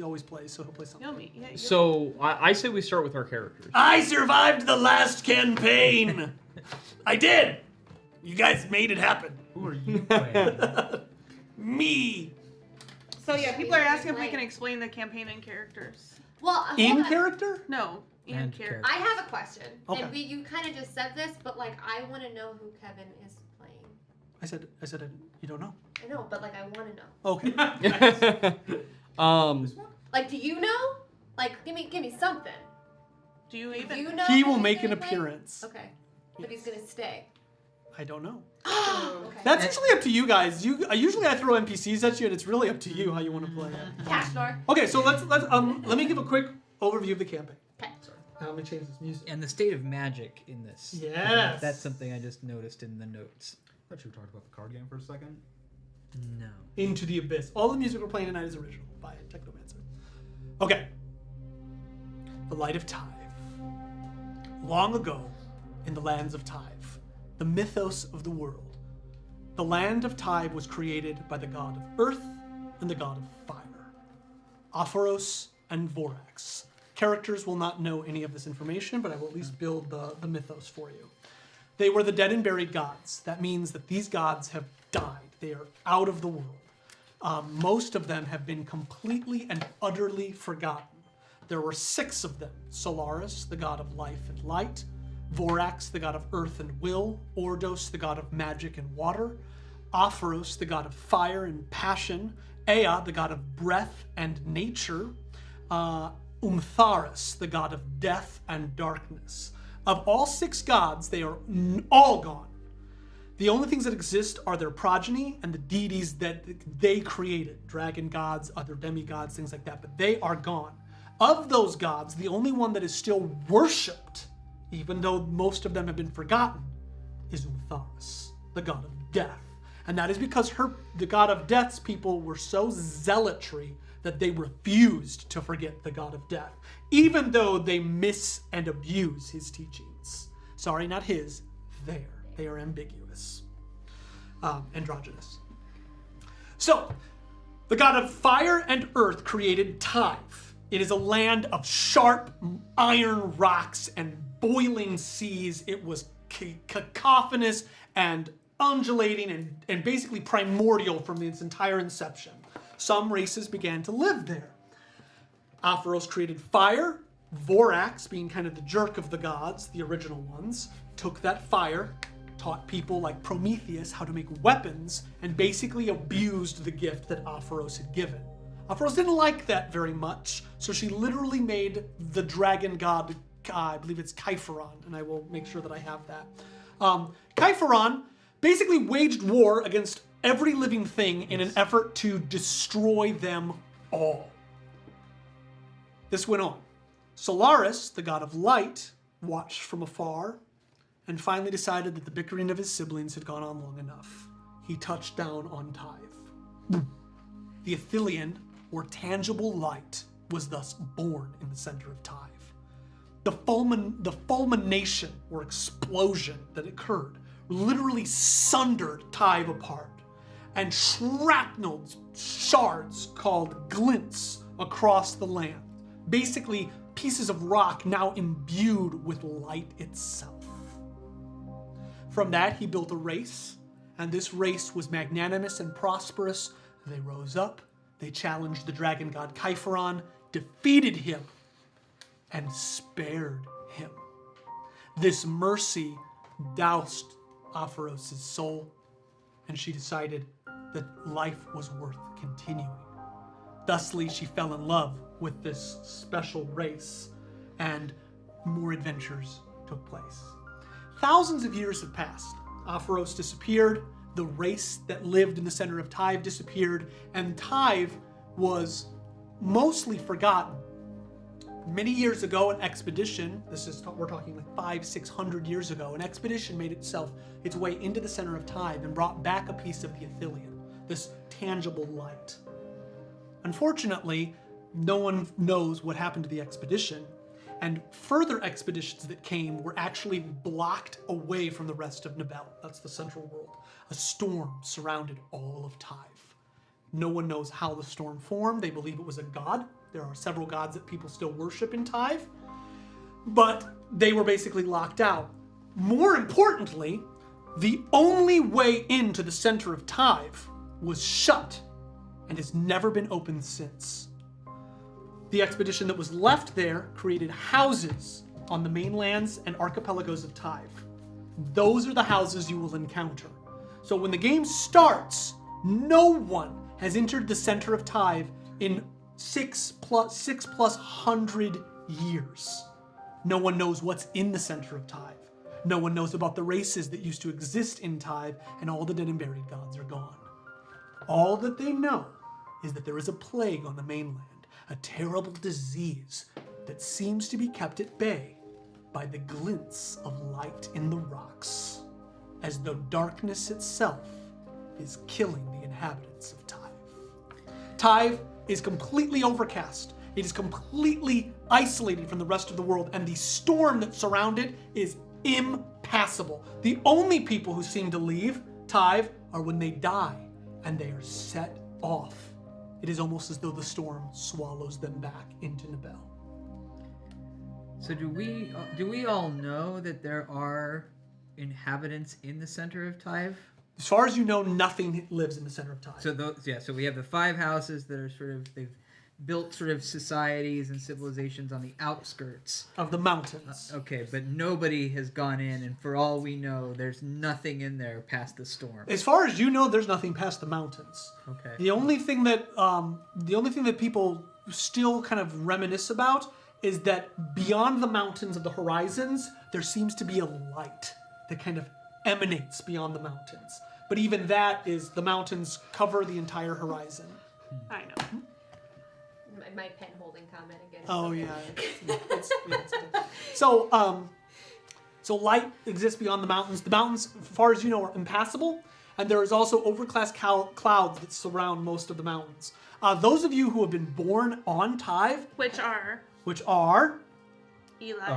Speaker 1: always plays, so he'll play something.
Speaker 6: You'll meet. Yeah, you'll
Speaker 3: So I say we start with our characters.
Speaker 1: I survived the last campaign. I did. You guys made it happen.
Speaker 7: Who are you playing?
Speaker 1: Me.
Speaker 6: So yeah, people are asking if we can explain the campaign and characters.
Speaker 2: Well, hold
Speaker 1: In
Speaker 2: on.
Speaker 1: character?
Speaker 6: No, in
Speaker 5: And
Speaker 6: character.
Speaker 2: I have a question.
Speaker 1: Okay.
Speaker 2: And you kind of just said this, but like I want to know who Kevin is playing.
Speaker 1: I said you don't know.
Speaker 2: I know, but like I want to know.
Speaker 1: Okay.
Speaker 2: Like, do you know? Like, give me something.
Speaker 6: Do you
Speaker 2: Do
Speaker 6: even?
Speaker 2: you know?
Speaker 1: He
Speaker 2: who
Speaker 1: will
Speaker 2: he's
Speaker 1: make an
Speaker 2: gonna play?
Speaker 1: appearance.
Speaker 2: Okay, but he's gonna stay.
Speaker 1: I don't know.
Speaker 2: Okay.
Speaker 1: That's usually up to you guys. Usually I throw NPCs at you, and it's really up to you how you want to play it.
Speaker 2: Cashnor.
Speaker 1: Okay, so let me give a quick overview of the campaign.
Speaker 2: Okay.
Speaker 1: Let me change this music.
Speaker 5: And the state of magic in this.
Speaker 1: Yes.
Speaker 5: That's something I just noticed in the notes.
Speaker 7: I thought you were talking about the card game for a second.
Speaker 5: No.
Speaker 1: Into the Abyss. All the music we're playing tonight is original by Technomancer. Okay. The Light of Tyve. Long ago, in the lands of Tyve, the mythos of the world, the land of Tyve was created by the god of earth and the god of fire, Aphoros and Vorax. Characters will not know any of this information, but I will at least build the mythos for you. They were the dead and buried gods. That means that these gods have died. They are out of the world. Most of them have been completely and utterly forgotten. There were 6 of them. Solaris, the god of life and light. Vorax, the god of earth and will. Ordos, the god of magic and water. Aphoros, the god of fire and passion. Ea, the god of breath and nature. Umtharis, the god of death and darkness. Of all 6 gods, they are all gone. The only things that exist are their progeny and the deities that they created. Dragon gods, other demigods, things like that, but they are gone. Of those gods, the only one that is still worshipped, even though most of them have been forgotten, is Umtharis, the god of death. And that is because the god of death's people were so zealotry that they refused to forget the god of death, even though they miss and abuse his teachings. Sorry, not his, theirs. They are ambiguous. Androgynous. So, the god of fire and earth created Tyve. It is a land of sharp iron rocks and boiling seas. It was cacophonous and undulating and basically primordial from its entire inception. Some races began to live there. Aphoros created fire. Vorax, being kind of the jerk of the gods, the original ones, took that fire, taught people like Prometheus how to make weapons, and basically abused the gift that Aphoros had given. Aphros didn't like that very much, so she literally made the dragon god, I believe it's Kaiferon, and I will make sure that I have that. Kaiferon basically waged war against every living thing in an effort to destroy them all. This went on. Solaris, the god of light, watched from afar and finally decided that the bickering of his siblings had gone on long enough. He touched down on Tyve. The Athelian, or tangible light, was thus born in the center of Tyve. The fulmination, or explosion, that occurred literally sundered Tyve apart, and shrapnelled shards called glints across the land. Basically, pieces of rock now imbued with light itself. From that, he built a race, and this race was magnanimous and prosperous. They rose up, they challenged the dragon god Kaiferon, defeated him, and spared him. This mercy doused Aphros' soul, and she decided that life was worth continuing. Thusly, she fell in love with this special race, and more adventures took place. Thousands of years have passed. Aphros disappeared, the race that lived in the center of Tyve disappeared, and Tyve was mostly forgotten. Many years ago, an expedition, we're talking like 500-600 years ago, an expedition made its way into the center of Tyve and brought back a piece of the Athelian, this tangible light. Unfortunately, no one knows what happened to the expedition, and further expeditions that came were actually blocked away from the rest of Nabell. That's the central world. A storm surrounded all of Tyve. No one knows how the storm formed. They believe it was a god. There are several gods that people still worship in Tyve, but they were basically locked out. More importantly, the only way into the center of Tyve was shut and has never been opened since. The expedition that was left there created houses on the mainlands and archipelagos of Tyve. Those are the houses you will encounter. So when the game starts, no one has entered the center of Tyve in 6+ hundred years. No one knows what's in the center of Tyve. No one knows about the races that used to exist in Tyve, and all the dead and buried gods are gone. All that they know is that there is a plague on the mainland, a terrible disease that seems to be kept at bay by the glints of light in the rocks, as though darkness itself is killing the inhabitants of Tyve. Tyve is completely overcast. It is completely isolated from the rest of the world, and the storm that surrounds it is impassable. The only people who seem to leave Tyve are when they die, and they are set off. It is almost as though the storm swallows them back into Nabell.
Speaker 5: So do we all know that there are inhabitants in the center of Tyve?
Speaker 1: As far as you know, nothing lives in the center of Tyve.
Speaker 5: So we have the 5 houses that are they've built sort of societies and civilizations on the outskirts
Speaker 1: of the mountains.
Speaker 5: Okay, but nobody has gone in, and for all we know, there's nothing in there past the storm.
Speaker 1: As far as you know, there's nothing past the mountains.
Speaker 5: Okay.
Speaker 1: The only thing that people still kind of reminisce about is that beyond the mountains of the horizons, there seems to be a light that kind of emanates beyond the mountains. But even that is, the mountains cover the entire horizon.
Speaker 6: I know.
Speaker 2: My pen holding comment again.
Speaker 1: Oh yeah. So light exists beyond the mountains. The mountains, as far as you know, are impassable, and there is also overcast clouds that surround most of the mountains. Those of you who have been born on Tyve,
Speaker 6: Which are Eli,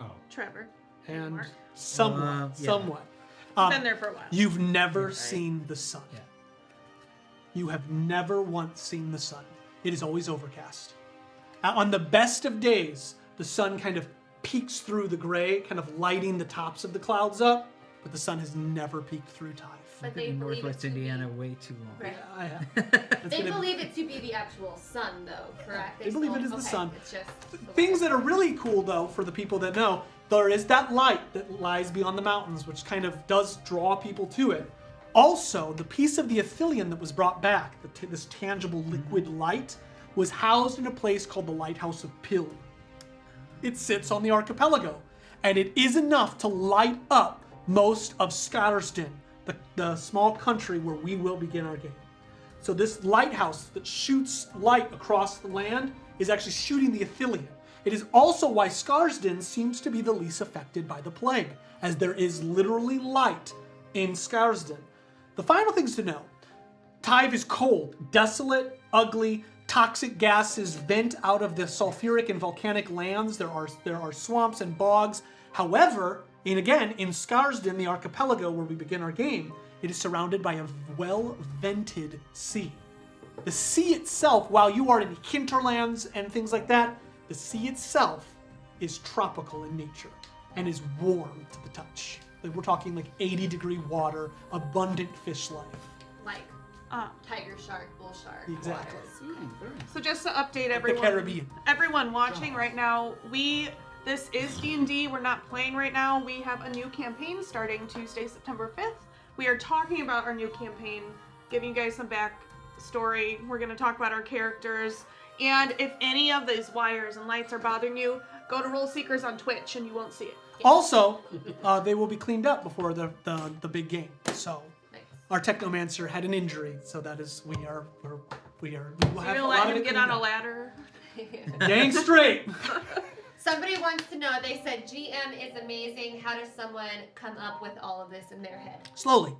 Speaker 4: Oh.
Speaker 6: Trevor,
Speaker 1: and
Speaker 6: Mark.
Speaker 1: somewhat.
Speaker 6: Been there for a while.
Speaker 1: You've never seen the sun.
Speaker 5: Yeah.
Speaker 1: You have never once seen the sun. It is always overcast. On the best of days, the sun kind of peeks through the gray, kind of lighting the tops of the clouds up, but the sun has never peeked through Tyve.
Speaker 2: But they
Speaker 5: in
Speaker 2: believe it
Speaker 5: Northwest
Speaker 2: to
Speaker 5: Indiana
Speaker 2: be,
Speaker 5: way too long.
Speaker 2: right. They believe it to be the actual sun, though, correct?
Speaker 1: They believe it is the sun.
Speaker 2: It's just
Speaker 1: Things that are really cool, though, for the people that know, there is that light that lies beyond the mountains, which kind of does draw people to it. Also, the piece of the Athelion that was brought back, this tangible liquid light, was housed in a place called the Lighthouse of Pil. It sits on the archipelago, and it is enough to light up most of Scarsden, the small country where we will begin our game. So this lighthouse that shoots light across the land is actually shooting the Athelion. It is also why Scarsden seems to be the least affected by the plague, as there is literally light in Scarsden. The final things to know: Tyve is cold, desolate, ugly. Toxic gases vent out of the sulfuric and volcanic lands. There are swamps and bogs. However, in Scarsden, the archipelago where we begin our game, it is surrounded by a well-vented sea. The sea itself, while you are in hinterlands and things like that, the sea itself is tropical in nature and is warm to the touch. Like, we're talking like 80-degree water, abundant fish life.
Speaker 2: Like tiger shark, bull shark.
Speaker 1: Exactly.
Speaker 2: waters.
Speaker 6: So just to update everyone,
Speaker 1: The Caribbean.
Speaker 6: everyone watching right now, this is D&D. We're not playing right now. We have a new campaign starting Tuesday, September 5th. We are talking about our new campaign, giving you guys some backstory. We're going to talk about our characters. And if any of these wires and lights are bothering you, go to Roll Seekers on Twitch and you won't see it.
Speaker 1: Also, they will be cleaned up before the big game. So
Speaker 2: Nice.
Speaker 1: our Technomancer had an injury, so that is we will have
Speaker 6: You're
Speaker 1: a
Speaker 6: going to
Speaker 1: lot
Speaker 6: let
Speaker 1: of
Speaker 6: him
Speaker 1: it
Speaker 6: get
Speaker 1: cleaned
Speaker 6: on a
Speaker 1: up.
Speaker 6: ladder?
Speaker 1: Dang straight.
Speaker 2: Somebody wants to know, they said GM is amazing. How does someone come up with all of this in their head?
Speaker 1: Slowly.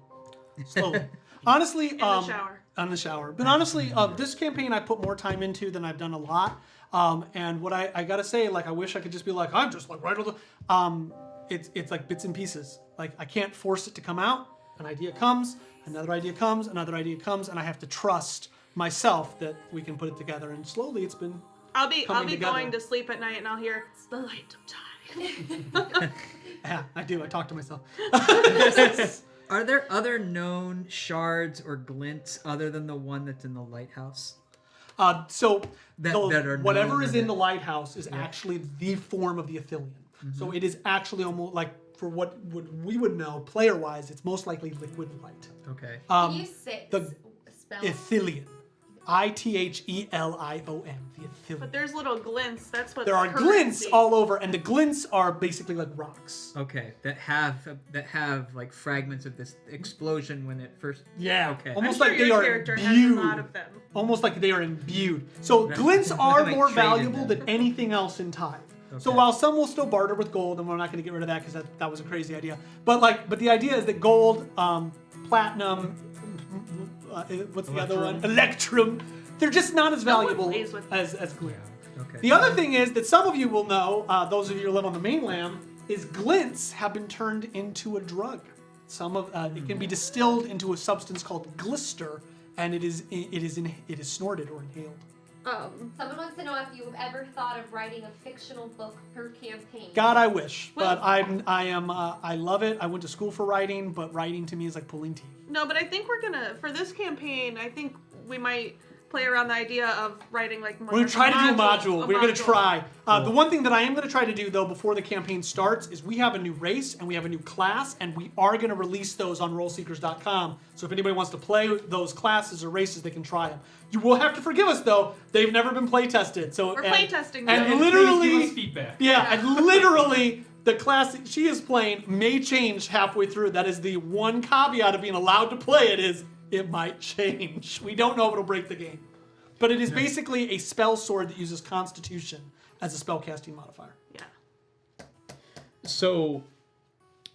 Speaker 1: Honestly,
Speaker 6: In the shower.
Speaker 1: On the shower. But honestly, this campaign I put more time into than I've done a lot. And what I gotta say, like, I wish I could just be like, I'm just like right on the. It's like bits and pieces. Like, I can't force it to come out. An idea comes, another idea comes, another idea comes, and I have to trust myself that we can put it together. And slowly, it's been.
Speaker 6: I'll be
Speaker 1: together.
Speaker 6: going to sleep at night and I'll hear the light of time.
Speaker 1: Yeah, I do. I talk to myself.
Speaker 5: Are there other known shards or glints other than the one that's in the lighthouse?
Speaker 1: So
Speaker 5: That are
Speaker 1: whatever
Speaker 5: known
Speaker 1: is
Speaker 5: or
Speaker 1: in the
Speaker 5: that-
Speaker 1: lighthouse is actually the form of the Athelion. So it is actually almost like, for what we would know player-wise, it's most likely liquid light.
Speaker 5: Okay.
Speaker 2: Can you say
Speaker 1: the
Speaker 2: spell?
Speaker 1: Athelion. Ithelion. The Athelion.
Speaker 6: But there's little glints. That's what
Speaker 1: There are glints all over, and the glints are basically like rocks.
Speaker 5: Okay. That have like fragments of this explosion when it first.
Speaker 1: Yeah.
Speaker 5: Okay.
Speaker 1: Almost
Speaker 6: I'm sure
Speaker 1: like they
Speaker 6: your
Speaker 1: are
Speaker 6: character has a lot
Speaker 1: imbued.
Speaker 6: of them.
Speaker 1: Almost like they are imbued. So
Speaker 5: That-
Speaker 1: glints are
Speaker 5: like
Speaker 1: more
Speaker 5: traded
Speaker 1: valuable
Speaker 5: them.
Speaker 1: than anything else in Tyve. So
Speaker 5: Okay.
Speaker 1: while some will still barter with gold, and we're not going to get rid of that because that was a crazy idea. But the idea is that gold, platinum, what's the other one? Electrum. They're just not as
Speaker 6: No one
Speaker 1: valuable
Speaker 6: plays with
Speaker 1: as glint.
Speaker 5: Okay.
Speaker 1: The other thing is that some of you will know, those of you who live on the mainland, is glints have been turned into a drug. It can be distilled into a substance called glister, and it is snorted or inhaled.
Speaker 2: Someone wants to know if you've ever thought of writing a fictional book per campaign.
Speaker 1: God, I wish, but
Speaker 6: Well-
Speaker 1: I love it. I went to school for writing, but writing to me is like pulling teeth.
Speaker 6: No, but I think we're gonna, for this campaign, I think we might play around the idea of writing like more.
Speaker 1: We're gonna try to do a module. We're gonna
Speaker 6: module.
Speaker 1: try. The one thing that I am gonna try to do though before the campaign starts is we have a new race and we have a new class, and we are gonna release those on rollseekers.com. So if anybody wants to play those classes or races, they can try them. You will have to forgive us though; they've never been play tested. So
Speaker 6: We're play testing
Speaker 1: and
Speaker 6: them.
Speaker 9: Please
Speaker 1: literally,
Speaker 9: give us feedback.
Speaker 1: yeah, and literally. The class that she is playing may change halfway through. That is the one caveat of being allowed to play it, is it might change. We don't know if it'll break the game. But it is basically a spell sword that uses Constitution as a spellcasting modifier.
Speaker 6: Yeah.
Speaker 3: So,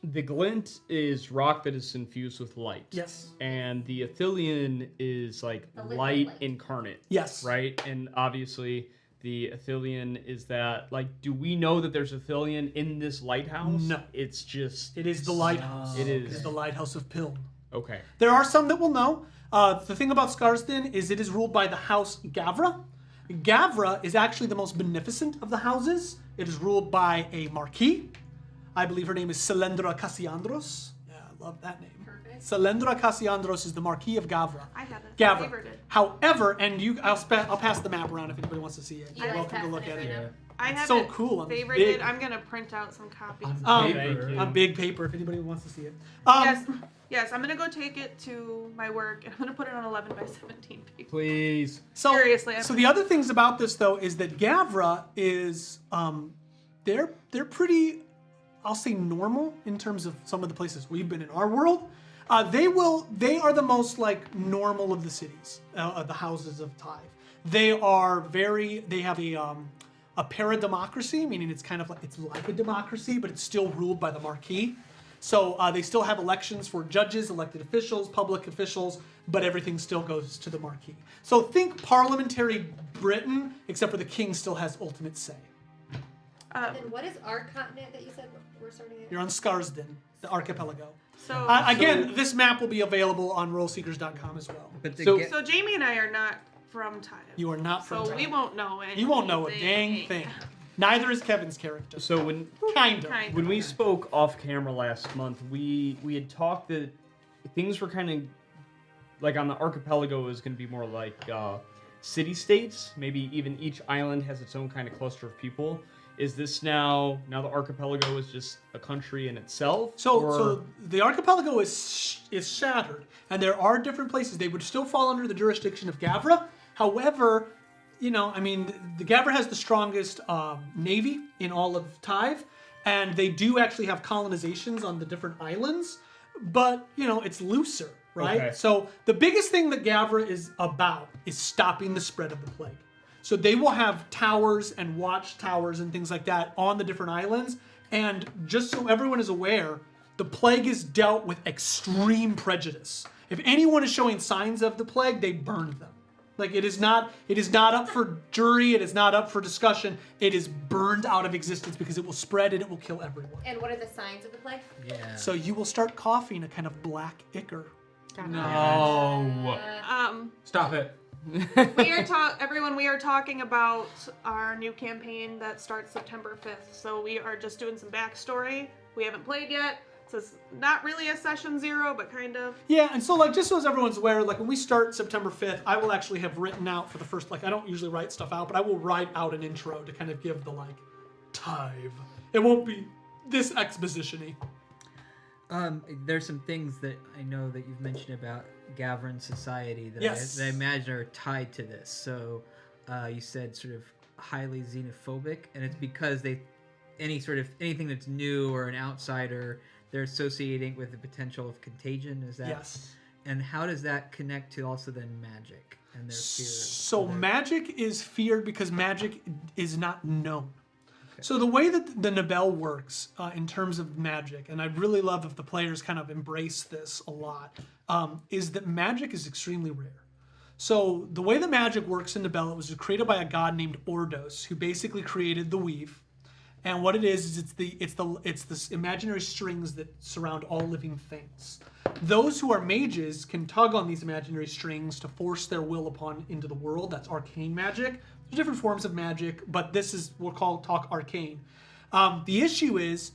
Speaker 3: the glint is rock that is infused with light.
Speaker 1: Yes.
Speaker 3: And the Athelion is like
Speaker 2: The liquid
Speaker 3: light
Speaker 2: light.
Speaker 3: incarnate.
Speaker 1: Yes.
Speaker 3: Right? And obviously, the Athelion is that, like, do we know that there's Athelion in this lighthouse?
Speaker 1: No.
Speaker 3: It's just.
Speaker 1: It is the lighthouse.
Speaker 3: It
Speaker 1: It
Speaker 3: is.
Speaker 1: is the lighthouse of Piln.
Speaker 3: Okay.
Speaker 1: There are some that will know. The thing about Scarsden is it is ruled by the house Gavra. Gavra is actually the most beneficent of the houses. It is ruled by a marquis. I believe her name is Selendra Cassiandros. I love that name.
Speaker 2: Perfect.
Speaker 1: Salendra Cassiandros is the Marquis of Gavra.
Speaker 6: I have it.
Speaker 1: Gavra.
Speaker 6: Favored it.
Speaker 1: However, and I'll pass the map around if anybody wants to see it.
Speaker 2: You
Speaker 1: You're
Speaker 2: guys
Speaker 1: welcome to
Speaker 2: passing
Speaker 1: look
Speaker 2: it
Speaker 1: at
Speaker 2: right
Speaker 1: it.
Speaker 2: now?
Speaker 6: I
Speaker 1: It's
Speaker 6: have
Speaker 1: so
Speaker 6: it
Speaker 1: cool on this
Speaker 6: favorited.
Speaker 1: big-
Speaker 6: I'm gonna print out some copies.
Speaker 1: On big paper if anybody wants to see it.
Speaker 6: Yes, I'm gonna go take it to my work and I'm gonna put it on 11 by 17 paper.
Speaker 3: Please.
Speaker 1: So,
Speaker 6: Seriously,
Speaker 1: so the other things about this though is that Gavra is they're pretty, I'll say, normal in terms of some of the places we've been in our world. They are the most like normal of the cities, of the houses of Tyve. They have a parademocracy, meaning it's like a democracy, but it's still ruled by the Marquis. So they still have elections for judges, elected officials, public officials, but everything still goes to the Marquis. So think parliamentary Britain, except for the king still has ultimate say.
Speaker 2: And then what is our continent that you said we're starting at?
Speaker 1: You're on Scarsden, the archipelago.
Speaker 6: So,
Speaker 1: Again, this map will be available on rollseekers.com as well.
Speaker 5: But
Speaker 6: so Jamie and I are not from Tyve.
Speaker 1: You are not from
Speaker 6: So
Speaker 1: Tyve.
Speaker 6: we won't know anything.
Speaker 1: You won't know a dang thing. Neither is Kevin's character.
Speaker 3: So when
Speaker 1: When
Speaker 3: we spoke off camera last month, we had talked that things were kind of like on the archipelago it was going to be more like city-states. Maybe even each island has its own kind of cluster of people. Is this now the archipelago is just a country in itself?
Speaker 1: So the archipelago is shattered, and there are different places. They would still fall under the jurisdiction of Gavra. However, the Gavra has the strongest navy in all of Tyve, and they do actually have colonizations on the different islands, but it's looser, right?
Speaker 3: Okay.
Speaker 1: So the biggest thing that Gavra is about is stopping the spread of the plague. So they will have towers and watchtowers and things like that on the different islands. And just so everyone is aware, the plague is dealt with extreme prejudice. If anyone is showing signs of the plague, they burn them. Like it is not up for jury, it is not up for discussion. It is burned out of existence because it will spread and it will kill everyone.
Speaker 2: And what are the signs of the plague?
Speaker 5: Yeah.
Speaker 1: So you will start coughing a kind of black ichor.
Speaker 9: No. Stop it.
Speaker 6: We are talking about our new campaign that starts September 5th. So we are just doing some backstory. We haven't played yet. So it's not really a session 0, but kind of.
Speaker 1: Yeah, and so just so as everyone's aware, when we start September 5th, I will actually have written out for the first, I don't usually write stuff out, but I will write out an intro to kind of give the Tyve. It won't be this exposition-y.
Speaker 5: There's some things that I know that you've mentioned about Gavran society that,
Speaker 1: Yes.
Speaker 5: I imagine are tied to this. So you said sort of highly xenophobic, and it's because anything that's new or an outsider, they're associating with the potential of contagion. Is that?
Speaker 1: Yes.
Speaker 5: And how does that connect to also then magic and their fear?
Speaker 1: So magic is feared because magic is not known. So the way that the Nabell works in terms of magic, and I'd really love if the players kind of embrace this a lot, is that magic is extremely rare. So the way that magic works in Nabell, it was created by a god named Ordos, who basically created the weave. And what it is it's the imaginary strings that surround all living things. Those who are mages can tug on these imaginary strings to force their will into the world. That's arcane magic. There's different forms of magic, but this is we'll talk arcane. The issue is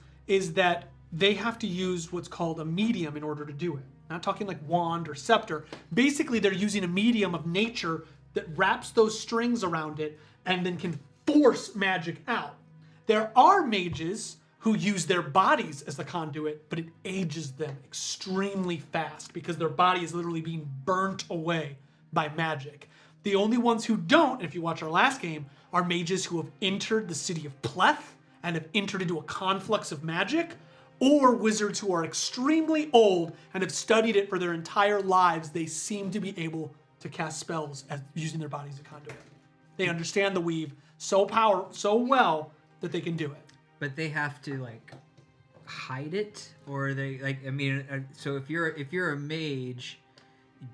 Speaker 1: that they have to use what's called a medium in order to do it. Not talking like wand or scepter. Basically, they're using a medium of nature that wraps those strings around it and then can force magic out. There are mages who use their bodies as the conduit, but it ages them extremely fast because their body is literally being burnt away by magic. The only ones who don't, if you watch our last game, are mages who have entered the city of Pleth and have entered into a conflux of magic, or wizards who are extremely old and have studied it for their entire lives. They seem to be able to cast spells as using their bodies as a conduit. They understand the weave so well that they can do it.
Speaker 5: But they have to hide it, or are they so if you're a mage,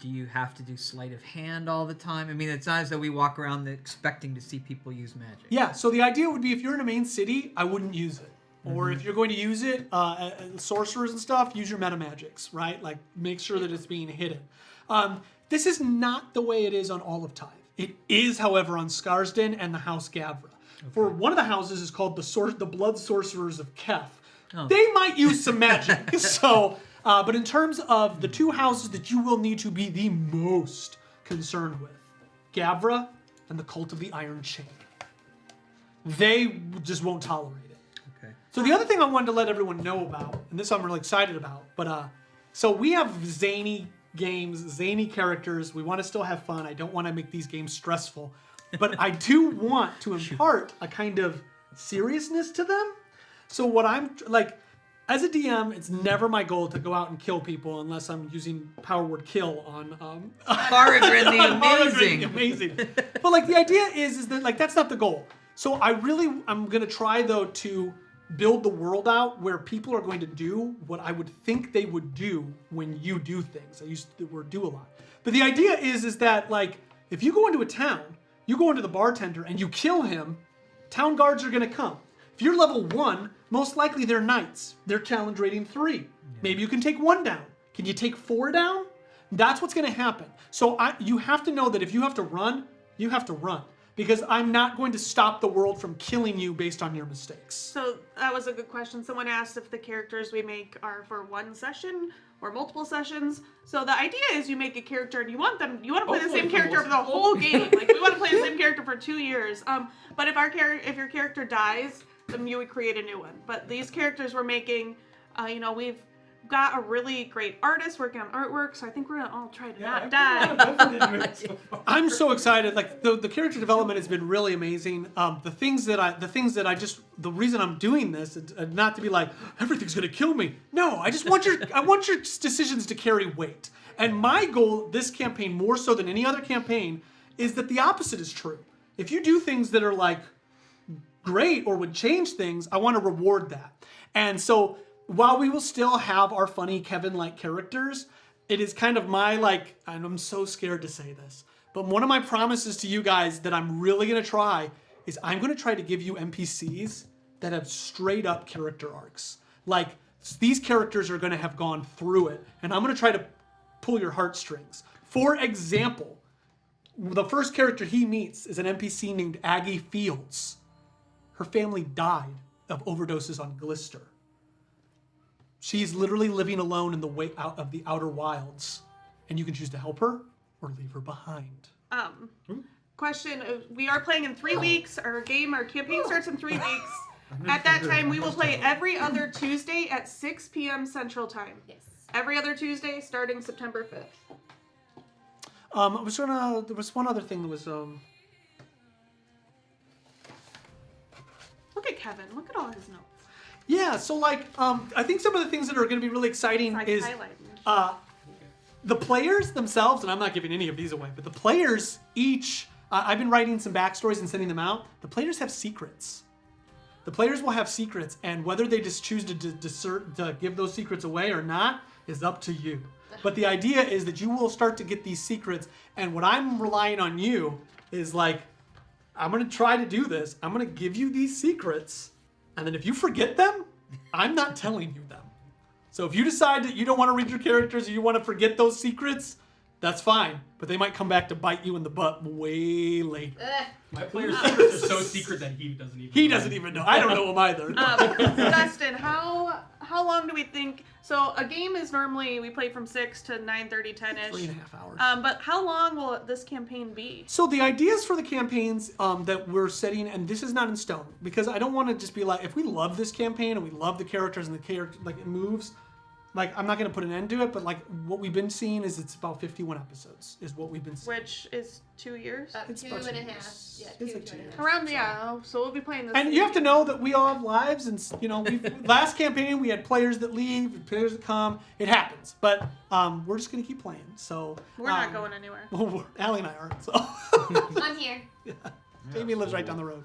Speaker 5: do you have to do sleight of hand all the time? I mean, it's not as though we walk around expecting to see people use magic.
Speaker 1: Yeah, so the idea would be if you're in a main city, I wouldn't use it. Or if you're going to use it, sorcerers and stuff, use your meta magics, right? Make sure that it's being hidden. This is not the way it is on all of Tyve. It is, however, on Scarsden and the House Gavra. Okay. For one of the houses is called the Blood Sorcerers of Kef. Oh. They might use some magic. So But in terms of the two houses that you will need to be the most concerned with, Gavra and the Cult of the Iron Chain. They just won't tolerate it.
Speaker 5: Okay.
Speaker 1: So the other thing I wanted to let everyone know about, and this I'm really excited about, but so we have zany games, zany characters. We want to still have fun. I don't want to make these games stressful, but I do want to impart a kind of seriousness to them. So what I'm like, as a DM, it's never my goal to go out and kill people unless I'm using power word kill on
Speaker 5: Haragrin the
Speaker 1: Haragrin
Speaker 5: Amazing.
Speaker 1: the Amazing. But like the idea is that like that's not the goal. So I'm gonna try though to build the world out where people are going to do what I would think they would do when you do things. I use the word do a lot. But the idea is that like if you go into a town, you go into the bartender and you kill him, town guards are gonna come. If you're level 1, most likely they're knights. They're challenge rating 3. Maybe you can take 1 down. Can you take 4 down? That's what's gonna happen. So you have to know that if you have to run, you have to run. Because I'm not going to stop the world from killing you based on your mistakes.
Speaker 6: So that was a good question. Someone asked if the characters we make are for 1 session or multiple sessions. So the idea is you make a character and you want to play the
Speaker 9: Hopefully
Speaker 6: same
Speaker 9: for
Speaker 6: character for the
Speaker 9: multiple.
Speaker 6: whole game. Like we want to play the same character for 2 years. But if your character dies, then you would create a new one. But these characters we're making, we've got a really great artist working on artwork, so I think we're gonna all try to not die.
Speaker 1: I'm so excited. Like the character development has been really amazing. The reason I'm doing this is not to be like everything's gonna kill me. No, I just want your decisions to carry weight. And my goal this campaign, more so than any other campaign, is that the opposite is true. If you do things that are like great or would change things, I want to reward that. And so while we will still have our funny Kevin-like characters, it is kind of my like, and I'm so scared to say this, but one of my promises to you guys that I'm really gonna try is I'm gonna try to give you NPCs that have straight up character arcs. Like these characters are gonna have gone through it, and I'm gonna try to pull your heartstrings. For example, the first character he meets is an NPC named Aggie Fields. Her family died of overdoses on Glister. She's literally living alone in the way out of the outer wilds, and you can choose to help her or leave her behind.
Speaker 6: Question, we are playing in 3 weeks. Our campaign starts in 3 weeks. At that time, we will play every other Tuesday at 6 p.m. Central Time.
Speaker 2: Yes.
Speaker 6: Every other Tuesday starting September 5th.
Speaker 1: There was one other thing that was,
Speaker 6: Look at Kevin. Look at all his notes.
Speaker 1: yeah, so like, I think some of the things that are going to be really exciting
Speaker 6: Like
Speaker 1: is
Speaker 6: highlighting.
Speaker 1: the players themselves, and I'm not giving any of these away, but the players each, I've been writing some backstories and sending them out. The players have secrets. The players will have secrets, and whether they just choose to give those secrets away or not is up to you. But the idea is that you will start to get these secrets, and what I'm relying on you is like, I'm going to try to do this. I'm going to give you these secrets, and then if you forget them, I'm not telling you them. So if you decide that you don't want to read your characters or you want to forget those secrets, that's fine. But they might come back to bite you in the butt way later.
Speaker 9: My player's secrets are so secret that he doesn't even.
Speaker 1: He doesn't even know. I don't know him either.
Speaker 6: Dustin, how long do we think? So a game is normally we play from 6 to 9:30, 10ish.
Speaker 1: 3.5 hours.
Speaker 6: But how long will this campaign be?
Speaker 1: So the ideas for the campaigns that we're setting, and this is not in stone, because I don't want to just be like, if we love this campaign and we love the characters and the character like it moves, like I'm not gonna put an end to it, but like what we've been seeing is it's about 51 episodes is what we've been seeing.
Speaker 6: Which is 2 years?
Speaker 1: It's
Speaker 2: Two
Speaker 1: about
Speaker 2: and a
Speaker 1: 2
Speaker 2: half.
Speaker 1: years.
Speaker 2: Yeah,
Speaker 1: It's
Speaker 2: two,
Speaker 1: like 2
Speaker 2: 2.5.
Speaker 1: years.
Speaker 6: Around, yeah. So we'll be playing this.
Speaker 1: And you have to know that we all have lives, and last campaign we had players that leave, players that come. It happens, but we're just gonna keep playing. So
Speaker 6: We're not going anywhere.
Speaker 1: Well, Allie and I aren't. So
Speaker 2: I'm here.
Speaker 1: Jamie lives right down the road.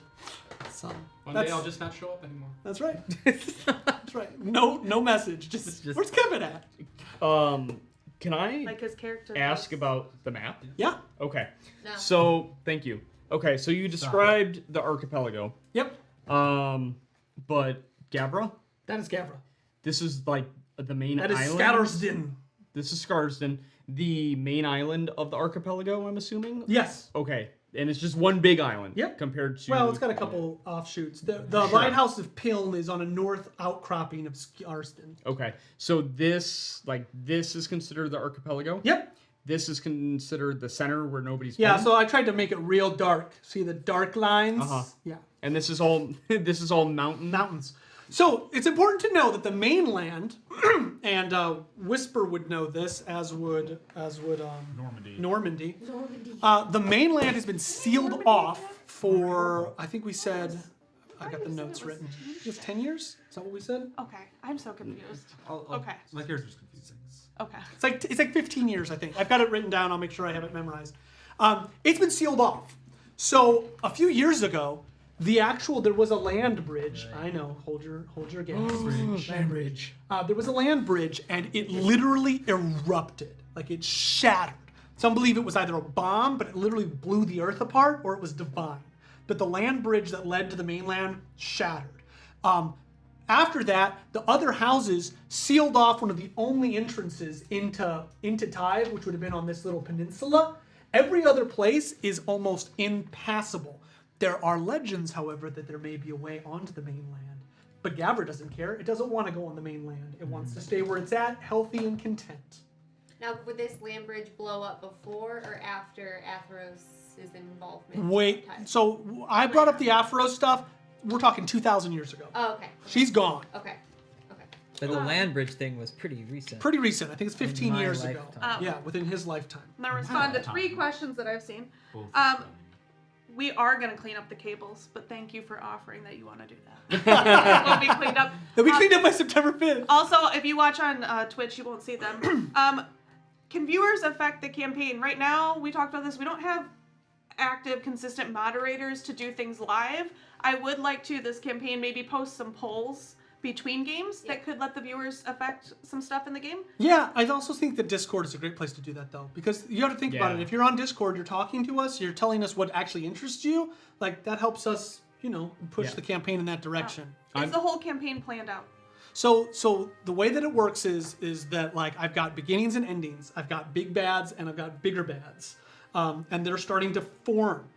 Speaker 1: So
Speaker 9: One day I'll just not show up anymore.
Speaker 1: that's right. That's right. No message. Just where's Kevin at?
Speaker 3: Can I
Speaker 6: Like his character.
Speaker 3: ask about the map?
Speaker 1: Yeah.
Speaker 3: Okay.
Speaker 2: No.
Speaker 3: So, thank you. Okay, so you described the archipelago.
Speaker 1: Yep.
Speaker 3: But Gavra,
Speaker 1: That is Gavra.
Speaker 3: this is like the main
Speaker 1: That is
Speaker 3: island.
Speaker 1: Scattersden.
Speaker 3: This is Scarsden, the main island of the archipelago, I'm assuming?
Speaker 1: Yes.
Speaker 3: Okay. And it's just one big island.
Speaker 1: Yep.
Speaker 3: Compared to.
Speaker 1: Well, it's got a couple offshoots. The Lighthouse of Piln is on a north outcropping of Skjarston.
Speaker 3: Okay, so this is considered the archipelago.
Speaker 1: Yep.
Speaker 3: This is considered the center where nobody's
Speaker 1: Yeah,
Speaker 3: been.
Speaker 1: so I tried to make it real dark. See the dark lines?
Speaker 3: Uh-huh.
Speaker 1: Yeah.
Speaker 3: And this is all mountain.
Speaker 1: Mountains. So it's important to know that the mainland, and Whisper would know this, as would Normandy. The mainland has been sealed off for, I think we said, I got the notes written. It's 10 years? Is that what we said?
Speaker 6: Okay, I'm so confused. Okay.
Speaker 7: My character's confusing.
Speaker 6: Okay.
Speaker 1: It's like 15 years, I think. I've got it written down. I'll make sure I have it memorized. It's been sealed off. So a few years ago, there was a land bridge. I know. Hold your gas.
Speaker 3: Land bridge.
Speaker 1: There was a land bridge, and it literally erupted. Like it shattered. Some believe it was either a bomb, but it literally blew the earth apart, or it was divine. But the land bridge that led to the mainland shattered. After that, the other houses sealed off one of the only entrances into Tyve, which would have been on this little peninsula. Every other place is almost impassable. There are legends, however, that there may be a way onto the mainland. But Gavra doesn't care. It doesn't want to go on the mainland. It wants to stay where it's at, healthy and content.
Speaker 2: Now, would this land bridge blow up before or after Atheros' involvement?
Speaker 1: Wait, so I brought up the Afro stuff. We're talking 2,000 years ago.
Speaker 2: Oh, okay.
Speaker 1: She's gone.
Speaker 2: Okay.
Speaker 5: But the land bridge thing was pretty recent.
Speaker 1: Pretty recent. I think it's 15
Speaker 5: my
Speaker 1: years ago.
Speaker 5: lifetime.
Speaker 1: Yeah, within his lifetime.
Speaker 6: I'm gonna respond to 3 questions that I've seen. We are gonna clean up the cables, but thank you for offering that you want to do that. They'll be cleaned up.
Speaker 1: They'll be cleaned up by September 5th.
Speaker 6: Also, if you watch on Twitch, you won't see them. Can viewers affect the campaign? Right now, we talked about this. We don't have active, consistent moderators to do things live. I would like to, this campaign, maybe post some polls between games that could let the viewers affect some stuff in the game.
Speaker 1: Yeah, I also think that Discord is a great place to do that, though, because you have to think about it. If you're on Discord, you're talking to us, you're telling us what actually interests you. Like that helps us, push the campaign in that direction.
Speaker 6: Is the whole campaign planned out?
Speaker 1: So the way that it works is that like I've got beginnings and endings. I've got big bads and I've got bigger bads, and they're starting to form.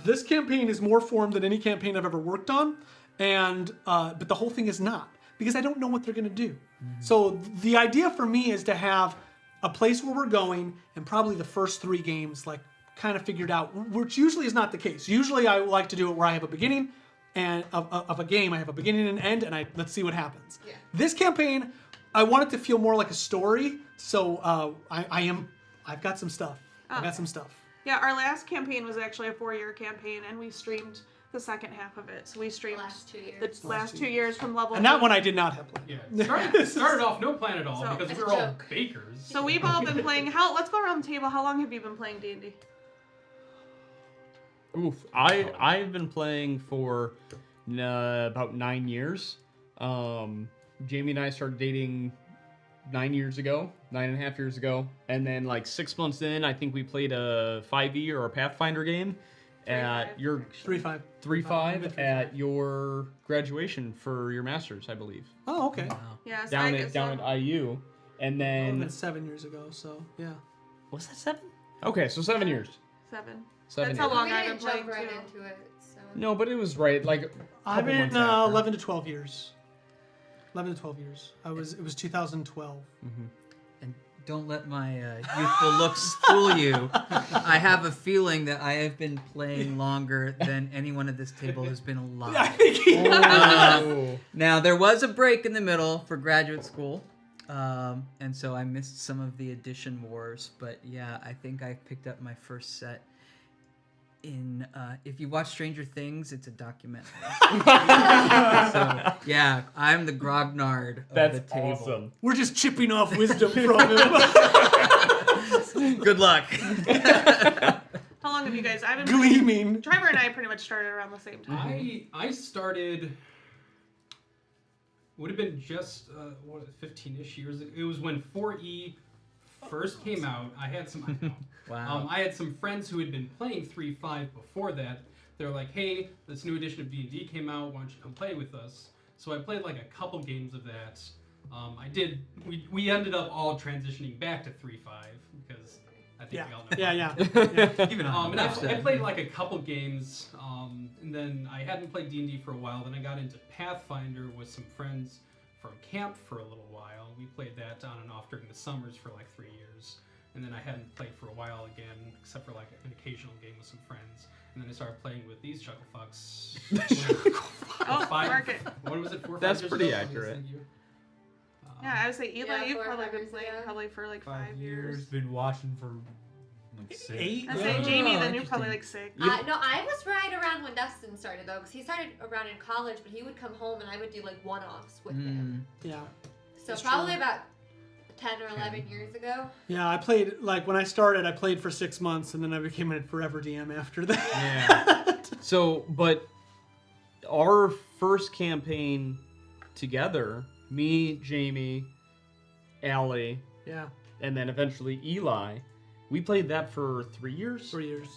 Speaker 1: This campaign is more formed than any campaign I've ever worked on. And but the whole thing is not, because I don't know what they're going to do. So the idea for me is to have a place where we're going, and probably the first 3 games like kind of figured out, which usually is not the case. Usually I like to do it where I have a beginning and of a game, I have a beginning and an end, and let's see what happens. Yeah. This campaign, I want it to feel more like a story. So I've got some stuff. I've got some stuff.
Speaker 6: Yeah, our last campaign was actually a 4-year campaign, and we streamed the second half of it. So we streamed the last 2 years from level.
Speaker 1: And that one I did not have planned.
Speaker 9: Yeah, started off no plan at all because we were all bakers.
Speaker 6: So we've all been playing. Let's go around the table. How long have you been playing D&D?
Speaker 3: Oof, I've been playing for about 9 years. Jamie and I started dating 9.5 years ago, and then like 6 months in, I think we played a 5e or a Pathfinder game at your 3.5 at your graduation for your master's, I believe.
Speaker 1: Oh, okay.
Speaker 5: Wow.
Speaker 6: Yeah, so
Speaker 3: Down at IU, and then
Speaker 1: that's 7 years ago. So yeah.
Speaker 3: Was that 7? Okay, so 7 years.
Speaker 6: 7.
Speaker 3: 7
Speaker 6: That's
Speaker 3: years.
Speaker 6: how long
Speaker 2: We
Speaker 6: I've
Speaker 2: didn't
Speaker 6: been playing
Speaker 2: jump right
Speaker 6: too.
Speaker 2: into it. So.
Speaker 3: No, but it was right. Like
Speaker 1: I've been
Speaker 3: months after.
Speaker 1: 11 to 12 years. 11 to 12 years. It was 2012.
Speaker 5: And don't let my youthful looks fool you. I have a feeling that I have been playing longer than anyone at this table has been alive.
Speaker 1: I think he
Speaker 5: Now, there was a break in the middle for graduate school, and so I missed some of the edition wars. But yeah, I think I picked up my first set in, if you watch Stranger Things, it's a documentary. So, yeah, I'm the grognard of the table.
Speaker 3: Awesome.
Speaker 1: We're just chipping off wisdom from him.
Speaker 5: Good luck.
Speaker 6: How long have you guys? I've been
Speaker 1: Gleaming.
Speaker 6: Trevor and I pretty much started around the same time.
Speaker 9: I started. Would have been just 15-ish years ago. It was when 4E first came out. I had some.
Speaker 5: Wow.
Speaker 9: I had some friends who had been playing 3.5 before that. They're like, "Hey, this new edition of D&D came out. Why don't you come play with us?" So I played like a couple games of that. I did. We ended up all transitioning back to 3.5 because I think
Speaker 1: Yeah.
Speaker 9: we all know.
Speaker 1: Yeah.
Speaker 7: Even
Speaker 9: And I played like a couple games, and then I hadn't played D&D for a while. Then I got into Pathfinder with some friends from camp for a little while. We played that on and off during the summers for like 3 years. And then I hadn't played for a while again, except for like an occasional game with some friends. And then I started playing with these chuckle fucks.
Speaker 6: Oh, mark it.
Speaker 9: What was it? 4 or 5
Speaker 3: That's
Speaker 9: years
Speaker 3: pretty
Speaker 9: ago?
Speaker 3: accurate.
Speaker 9: Thank you.
Speaker 6: Yeah, I would say Eli,
Speaker 2: Yeah,
Speaker 6: you've
Speaker 2: 4 or
Speaker 6: probably
Speaker 2: 5
Speaker 6: been
Speaker 2: years
Speaker 6: playing
Speaker 2: ago.
Speaker 6: probably for like 5 years.
Speaker 7: Been watching for like 6.
Speaker 1: 8.
Speaker 6: I say Jamie, then you're
Speaker 5: interesting.
Speaker 6: probably like 6.
Speaker 2: No, I was right around when Dustin started though, because he started around in college, but he would come home and I would do like one-offs with him.
Speaker 1: Yeah.
Speaker 2: So
Speaker 1: That's
Speaker 2: probably
Speaker 1: true.
Speaker 2: about 10 or 11 years ago.
Speaker 1: Yeah, I played, like, when I started, I played for 6 months, and then I became a forever DM after that.
Speaker 3: Yeah. So, but our first campaign together, me, Jamie, Allie,
Speaker 1: Yeah,
Speaker 3: and then eventually Eli, we played that for 3 years.
Speaker 1: 3 years.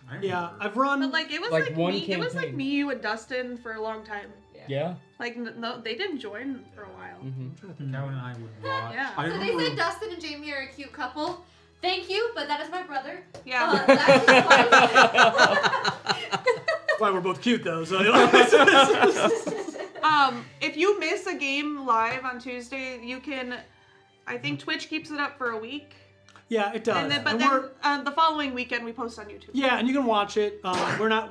Speaker 7: I
Speaker 1: Yeah,
Speaker 7: remember.
Speaker 1: I've run...
Speaker 6: But like it was
Speaker 3: Like
Speaker 6: like,
Speaker 3: one
Speaker 6: me. It was like
Speaker 3: campaign.
Speaker 6: me, you, and Dustin for a long time.
Speaker 3: Yeah.
Speaker 6: Like no, they didn't join for a while.
Speaker 3: Mm-hmm.
Speaker 7: I'm trying to think Calvin and I would watch.
Speaker 6: Yeah.
Speaker 7: I
Speaker 2: So
Speaker 7: remember
Speaker 2: they said Dustin and Jamie are a cute couple. Thank you, but that is my brother.
Speaker 6: Yeah.
Speaker 2: That's his wife.
Speaker 1: That's why we're both cute, though. So
Speaker 6: If you miss a game live on Tuesday, you can. I think Twitch keeps it up for a week,
Speaker 1: yeah, it does.
Speaker 6: and then
Speaker 1: And
Speaker 6: then
Speaker 1: we're-
Speaker 6: the following weekend we post on YouTube.
Speaker 1: yeah, and you can watch it.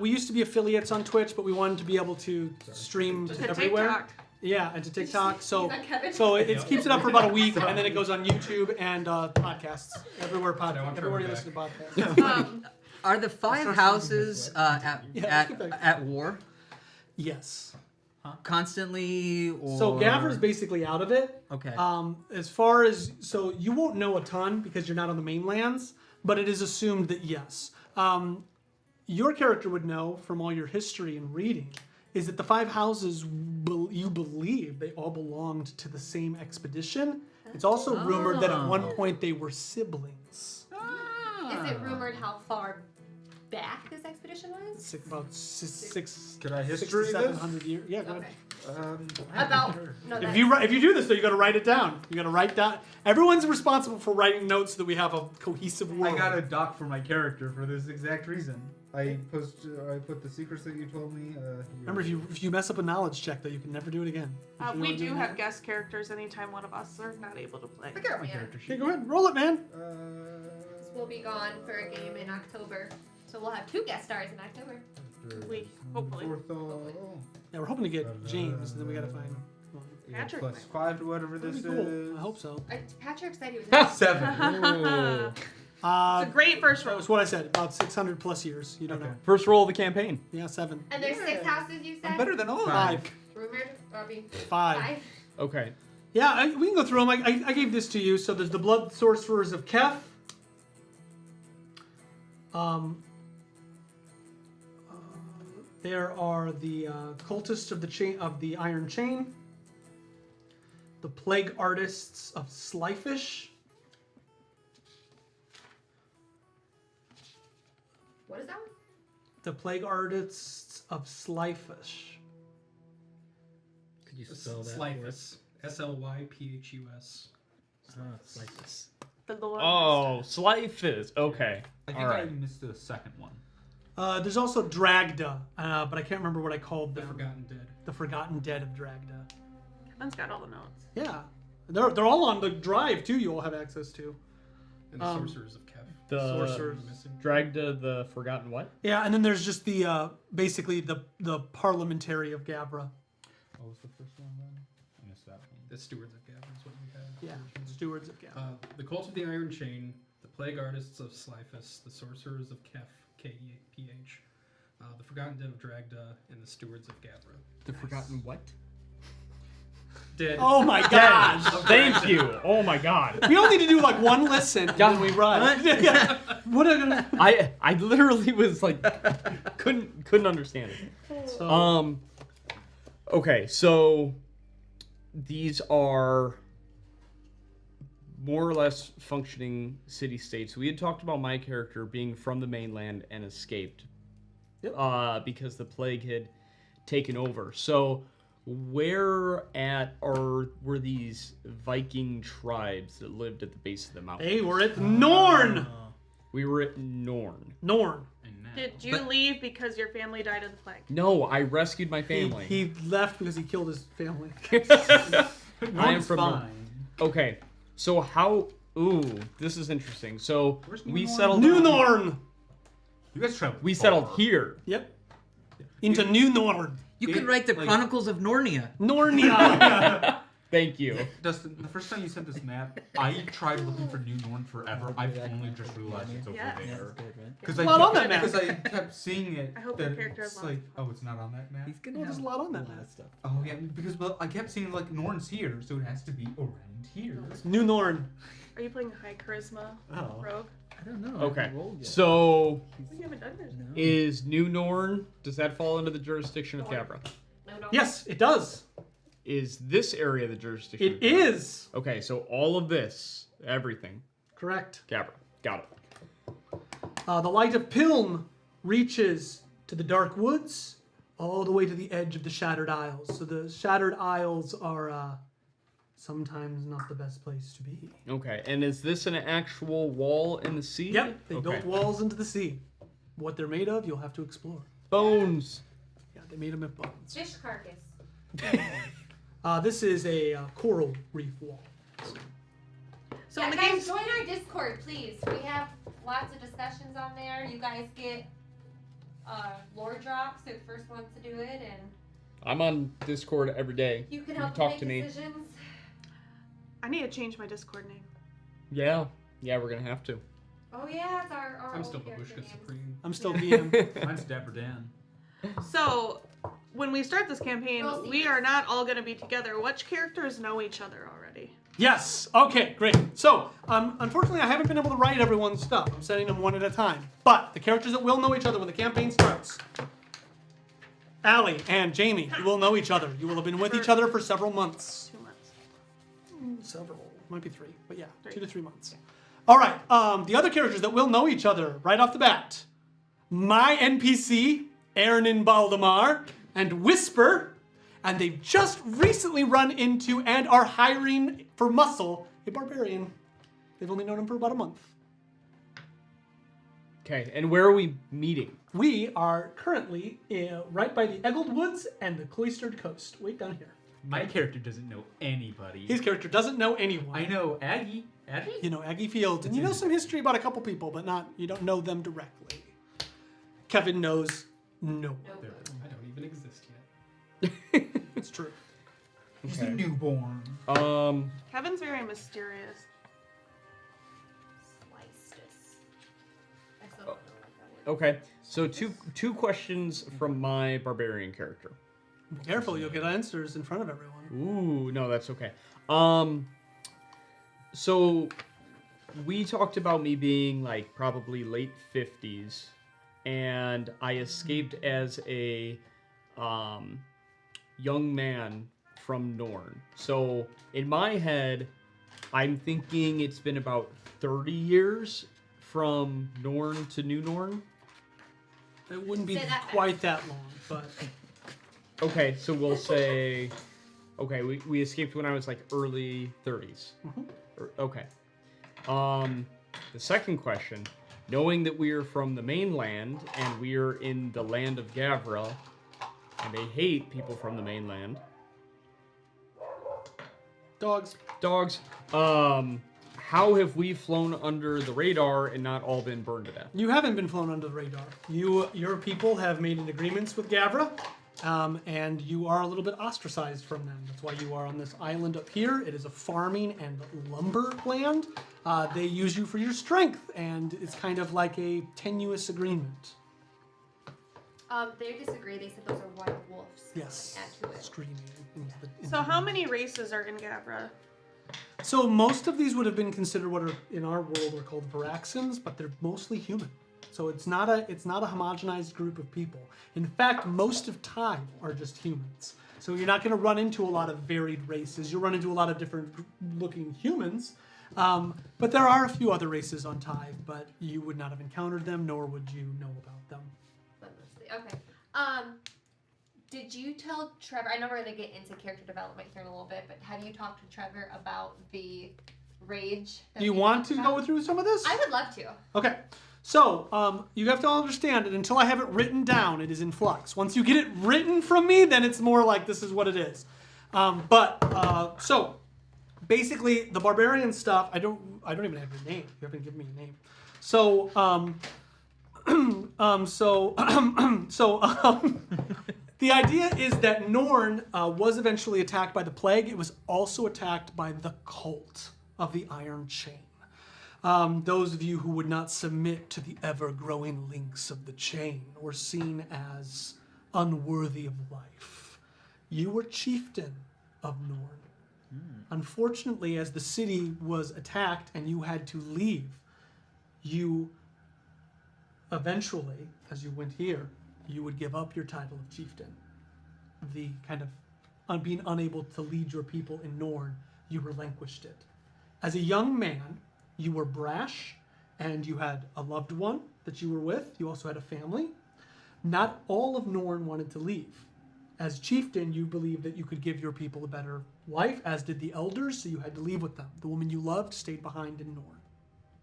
Speaker 1: We used to be affiliates on Twitch, but we wanted to be able to stream
Speaker 6: To
Speaker 1: everywhere.
Speaker 6: TikTok.
Speaker 1: Yeah, and to TikTok. So,
Speaker 2: Is that Kevin?
Speaker 1: so it keeps it up for about a week, and then it goes on YouTube and podcasts everywhere.
Speaker 9: I want
Speaker 1: Everywhere you
Speaker 9: Trevor
Speaker 1: listen to podcasts.
Speaker 5: Are the 5 houses
Speaker 1: Yeah, let's get back.
Speaker 5: at war
Speaker 1: Yes.
Speaker 5: constantly? Or...
Speaker 1: So Gavra's basically out of it.
Speaker 5: Okay.
Speaker 1: As far as so you won't know a ton because you're not on the mainlands, but it is assumed that yes. Your character would know from all your history and reading is that the 5 houses you believe they all belonged to the same expedition. It's also rumored that at one point they were siblings.
Speaker 2: Is it rumored how far back this expedition was?
Speaker 1: About six
Speaker 7: Could I
Speaker 1: 6 to
Speaker 7: history this?
Speaker 1: 700 years. Yeah, go
Speaker 2: Okay.
Speaker 1: ahead.
Speaker 2: About no.
Speaker 1: If you do this though, you got to write it down. You got to write down. Everyone's responsible for writing notes so that we have a cohesive world.
Speaker 7: I got a doc for my character for this exact reason. I put the secrets that you told me.
Speaker 1: Remember, if you mess up a knowledge check, though, you can never do it again. If you
Speaker 6: We
Speaker 1: wanna
Speaker 6: do
Speaker 1: it
Speaker 6: have
Speaker 1: again.
Speaker 6: guest characters anytime one of us are not able to play.
Speaker 7: I got my
Speaker 2: Yeah.
Speaker 7: character
Speaker 1: Okay,
Speaker 7: sheet.
Speaker 1: go ahead, roll it, man.
Speaker 2: We'll be gone for a game in October, so we'll have 2 guest stars in October.
Speaker 6: We- hopefully.
Speaker 1: Yeah, we're hoping to get James, and then we gotta find one.
Speaker 6: Patrick
Speaker 7: Plus
Speaker 6: might
Speaker 7: 5 to whatever this
Speaker 1: That'd be
Speaker 7: is.
Speaker 1: cool. I hope so.
Speaker 2: Patrick said he was. in
Speaker 7: 7.
Speaker 6: It's a great first
Speaker 1: that
Speaker 6: roll.
Speaker 1: was what I said. About 600 plus years. You don't
Speaker 7: Okay.
Speaker 1: know.
Speaker 3: First roll of the campaign.
Speaker 1: Yeah, 7.
Speaker 2: And there's 6 houses you said.
Speaker 7: I'm better than all of them.
Speaker 1: 5.
Speaker 2: Rumored, Robbie.
Speaker 1: 5.
Speaker 2: 5.
Speaker 3: Okay.
Speaker 1: Yeah, we can go through them. I gave this to you. So there's the Blood Sorcerers of Kef. There are the Cultists of the Iron Chain. The Plague Artists of Slyfish.
Speaker 2: What is that one?
Speaker 1: The Plague Artists of Slyfish.
Speaker 5: Could you spell that?
Speaker 9: Slyphus. Slyphus.
Speaker 5: Slyphus.
Speaker 6: The Lord.
Speaker 3: Oh, Slyphus. Okay.
Speaker 7: I think
Speaker 3: All right.
Speaker 7: I missed the second one.
Speaker 1: There's also Dragda, but I can't remember what I called
Speaker 9: The
Speaker 1: them.
Speaker 9: Forgotten Dead.
Speaker 1: The Forgotten Dead of Dragda.
Speaker 6: Kevin's got all the notes.
Speaker 1: Yeah, they're all on the drive too. You all have access to.
Speaker 9: And the Sorcerers of Kef.
Speaker 3: The
Speaker 1: Sorcerers.
Speaker 3: Dragda the Forgotten what?
Speaker 1: Yeah, and then there's just the basically the Parliamentary of Gabra.
Speaker 7: What was the first one then? I missed that one.
Speaker 9: The Stewards of Gavin is what we had.
Speaker 1: Yeah, Stewards of Gabra.
Speaker 9: The Cult of the Iron Chain, the Plague Artists of Slyphus, the Sorcerers of Kef, K-E-P-H, the Forgotten Dead of Dragda, and the Stewards of Gabra.
Speaker 3: The Forgotten what?
Speaker 9: Dead.
Speaker 1: Oh my gosh!
Speaker 3: Thank you. Oh my god.
Speaker 1: We all need to do like one listen and then we run. Yeah. What are
Speaker 3: I literally was like couldn't understand it.
Speaker 1: so,
Speaker 3: Okay, so these are more or less functioning city-states. We had talked about my character being from the mainland and escaped because the plague had taken over. So where were these Viking tribes that lived at the base of the mountain?
Speaker 1: hey, we're at Norn.
Speaker 3: We were at Norn.
Speaker 1: Norn.
Speaker 6: Did you leave because your family died of the plague?
Speaker 3: No, I rescued my family.
Speaker 1: He left because he killed his family.
Speaker 3: I am from
Speaker 7: fine.
Speaker 3: Okay, so how? Ooh, this is interesting. So
Speaker 7: Where's
Speaker 3: we
Speaker 7: Norn?
Speaker 3: settled.
Speaker 1: New Norn.
Speaker 7: You guys travel.
Speaker 3: We settled here.
Speaker 1: Yep. Into New Norn.
Speaker 5: You could write the Chronicles of Narnia.
Speaker 1: Nornia.
Speaker 3: Thank you.
Speaker 7: Dustin, the first time you sent this map, I tried looking for New Norn forever. I've only just realized it's over
Speaker 6: Yes.
Speaker 7: there.
Speaker 1: It's not on that map.
Speaker 7: Because I kept seeing it.
Speaker 6: I hope
Speaker 7: that
Speaker 6: your character has
Speaker 7: it's
Speaker 6: lots
Speaker 7: like,
Speaker 6: of
Speaker 7: oh, it's not on that map.
Speaker 5: He's gonna
Speaker 1: Well,
Speaker 5: have
Speaker 1: there's a lot on that
Speaker 5: a lot
Speaker 1: map.
Speaker 5: of stuff.
Speaker 7: Oh yeah, because I kept seeing like Norn's here, so it has to be around here.
Speaker 1: New Norn.
Speaker 6: Are you playing high charisma
Speaker 7: Oh.
Speaker 6: rogue?
Speaker 5: I don't know. I
Speaker 3: Okay,
Speaker 5: haven't rolled yet.
Speaker 3: so
Speaker 6: We haven't done this.
Speaker 5: No.
Speaker 3: is New Norn? Does that fall under the jurisdiction of Cabra?
Speaker 2: No, don't.
Speaker 1: Yes, it does.
Speaker 3: Is this area the jurisdiction?
Speaker 1: It
Speaker 3: of Cabra?
Speaker 1: is.
Speaker 3: Okay, so all of this, everything,
Speaker 1: Correct.
Speaker 3: Cabra. Got it.
Speaker 1: The light of Pilm reaches to the dark woods, all the way to the edge of the Shattered Isles. So the Shattered Isles are sometimes not the best place to be.
Speaker 3: Okay, and is this an actual wall in the sea?
Speaker 1: Yep, they
Speaker 3: Okay.
Speaker 1: built walls into the sea. What they're made of, you'll have to explore.
Speaker 3: Bones.
Speaker 1: Yeah, they made them of bones.
Speaker 2: Fish carcass.
Speaker 1: This is a coral reef wall.
Speaker 6: So
Speaker 2: yeah,
Speaker 6: in the
Speaker 2: guys,
Speaker 6: game's
Speaker 2: join our Discord, please. We have lots of discussions on there. You guys get lore drops. You're the first ones to do it, and
Speaker 3: I'm on Discord every day.
Speaker 2: you can help
Speaker 3: talk
Speaker 2: make
Speaker 3: to me.
Speaker 2: decisions.
Speaker 6: I need to change my Discord name.
Speaker 3: Yeah, we're gonna have to.
Speaker 2: Oh yeah, it's our
Speaker 9: I'm
Speaker 2: old
Speaker 9: still
Speaker 2: character
Speaker 9: Babushka
Speaker 2: names.
Speaker 9: Supreme.
Speaker 1: I'm still DM.
Speaker 7: Mine's Dapper Dan.
Speaker 6: So when we start this campaign,
Speaker 2: Roll
Speaker 6: we are not all going to be together. Which characters know each other already?
Speaker 1: Yes. Okay, great. So, unfortunately, I haven't been able to write everyone's stuff. I'm sending them one at a time. But the characters that will know each other when the campaign starts. Allie and Jamie, you will know each other. You will have been with each other for several months.
Speaker 6: 2 months.
Speaker 1: Several. Might be 3. But yeah,
Speaker 6: 3.
Speaker 1: 2 to 3 months. All right. The other characters that will know each other right off the bat. My NPC, Aaron Baldemar, and Whisper. And they've just recently run into and are hiring for muscle a barbarian. They've only known him for about a month.
Speaker 3: Okay, and where are we meeting?
Speaker 1: We are currently right by the Eggled Woods and the Cloistered Coast, way down here.
Speaker 7: My character doesn't know anybody.
Speaker 1: His character doesn't know anyone.
Speaker 7: I know Aggie. Aggie?
Speaker 1: You know Aggie Fields, and you know some history about a couple people, but you don't know them directly. Kevin knows no one.
Speaker 2: Nope.
Speaker 9: I don't even exist yet.
Speaker 1: It's true.
Speaker 7: He's the newborn.
Speaker 6: Kevin's very mysterious.
Speaker 2: Sliced. I still don't know what that word
Speaker 3: Okay, so two questions from my barbarian character.
Speaker 1: Be careful, you'll get answers in front of everyone.
Speaker 3: Ooh, no, that's okay. So we talked about me being like probably late 50s, and I escaped as a young man from Norn. So in my head, I'm thinking it's been about 30 years from Norn to New Norn.
Speaker 1: It wouldn't be
Speaker 2: Say that
Speaker 1: quite that long, but
Speaker 3: Okay, so we'll say, okay, we escaped when I was like early 30s. Okay. The second question, knowing that we are from the mainland and we are in the land of Gavra, and they hate people from the mainland.
Speaker 1: dogs.
Speaker 3: Dogs. How have we flown under the radar and not all been burned to death?
Speaker 1: You haven't been flown under the radar. Your people have made an agreements with Gavra, and you are a little bit ostracized from them. That's why you are on this island up here. It is a farming and lumber land. They use you for your strength, and it's kind of like a tenuous agreement.
Speaker 2: They disagree. They said those are wild wolves.
Speaker 1: Yes.
Speaker 2: Add to it.
Speaker 1: Screaming.
Speaker 6: So how many races are in Gavra?
Speaker 1: So most of these would have been considered what are in our world are called Varaxans, but they're mostly human. So it's not a homogenized group of people. In fact, most of time are just humans. So you're not going to run into a lot of varied races. You'll run into a lot of different looking humans. But there are a few other races on Tyve, but you would not have encountered them, nor would you know about them.
Speaker 2: But mostly. Okay. Did you tell Trevor? I know we're gonna get into character development here in a little bit, but have you talked to Trevor about the rage. that
Speaker 1: Do you
Speaker 2: we
Speaker 1: want
Speaker 2: talked
Speaker 1: to
Speaker 2: about?
Speaker 1: go through some of this?
Speaker 2: I would love to.
Speaker 1: Okay. So, you have to understand that until I have it written down, it is in flux. Once you get it written from me, then it's more like this is what it is. So basically, the barbarian stuff. I don't even have your name. You haven't given me a name. So, the idea is that Norn was eventually attacked by the plague. It was also attacked by the cult of the Iron Chain. Those of you who would not submit to the ever-growing links of the chain were seen as unworthy of life. You were chieftain of Norn. Unfortunately, as the city was attacked and you had to leave, you eventually, as you went here, you would give up your title of chieftain. The kind of being unable to lead your people in Norn, you relinquished it. As a young man, you were brash, and you had a loved one that you were with. You also had a family. Not all of Norn wanted to leave. As chieftain, you believed that you could give your people a better life, as did the elders, so you had to leave with them. The woman you loved stayed behind in Norn.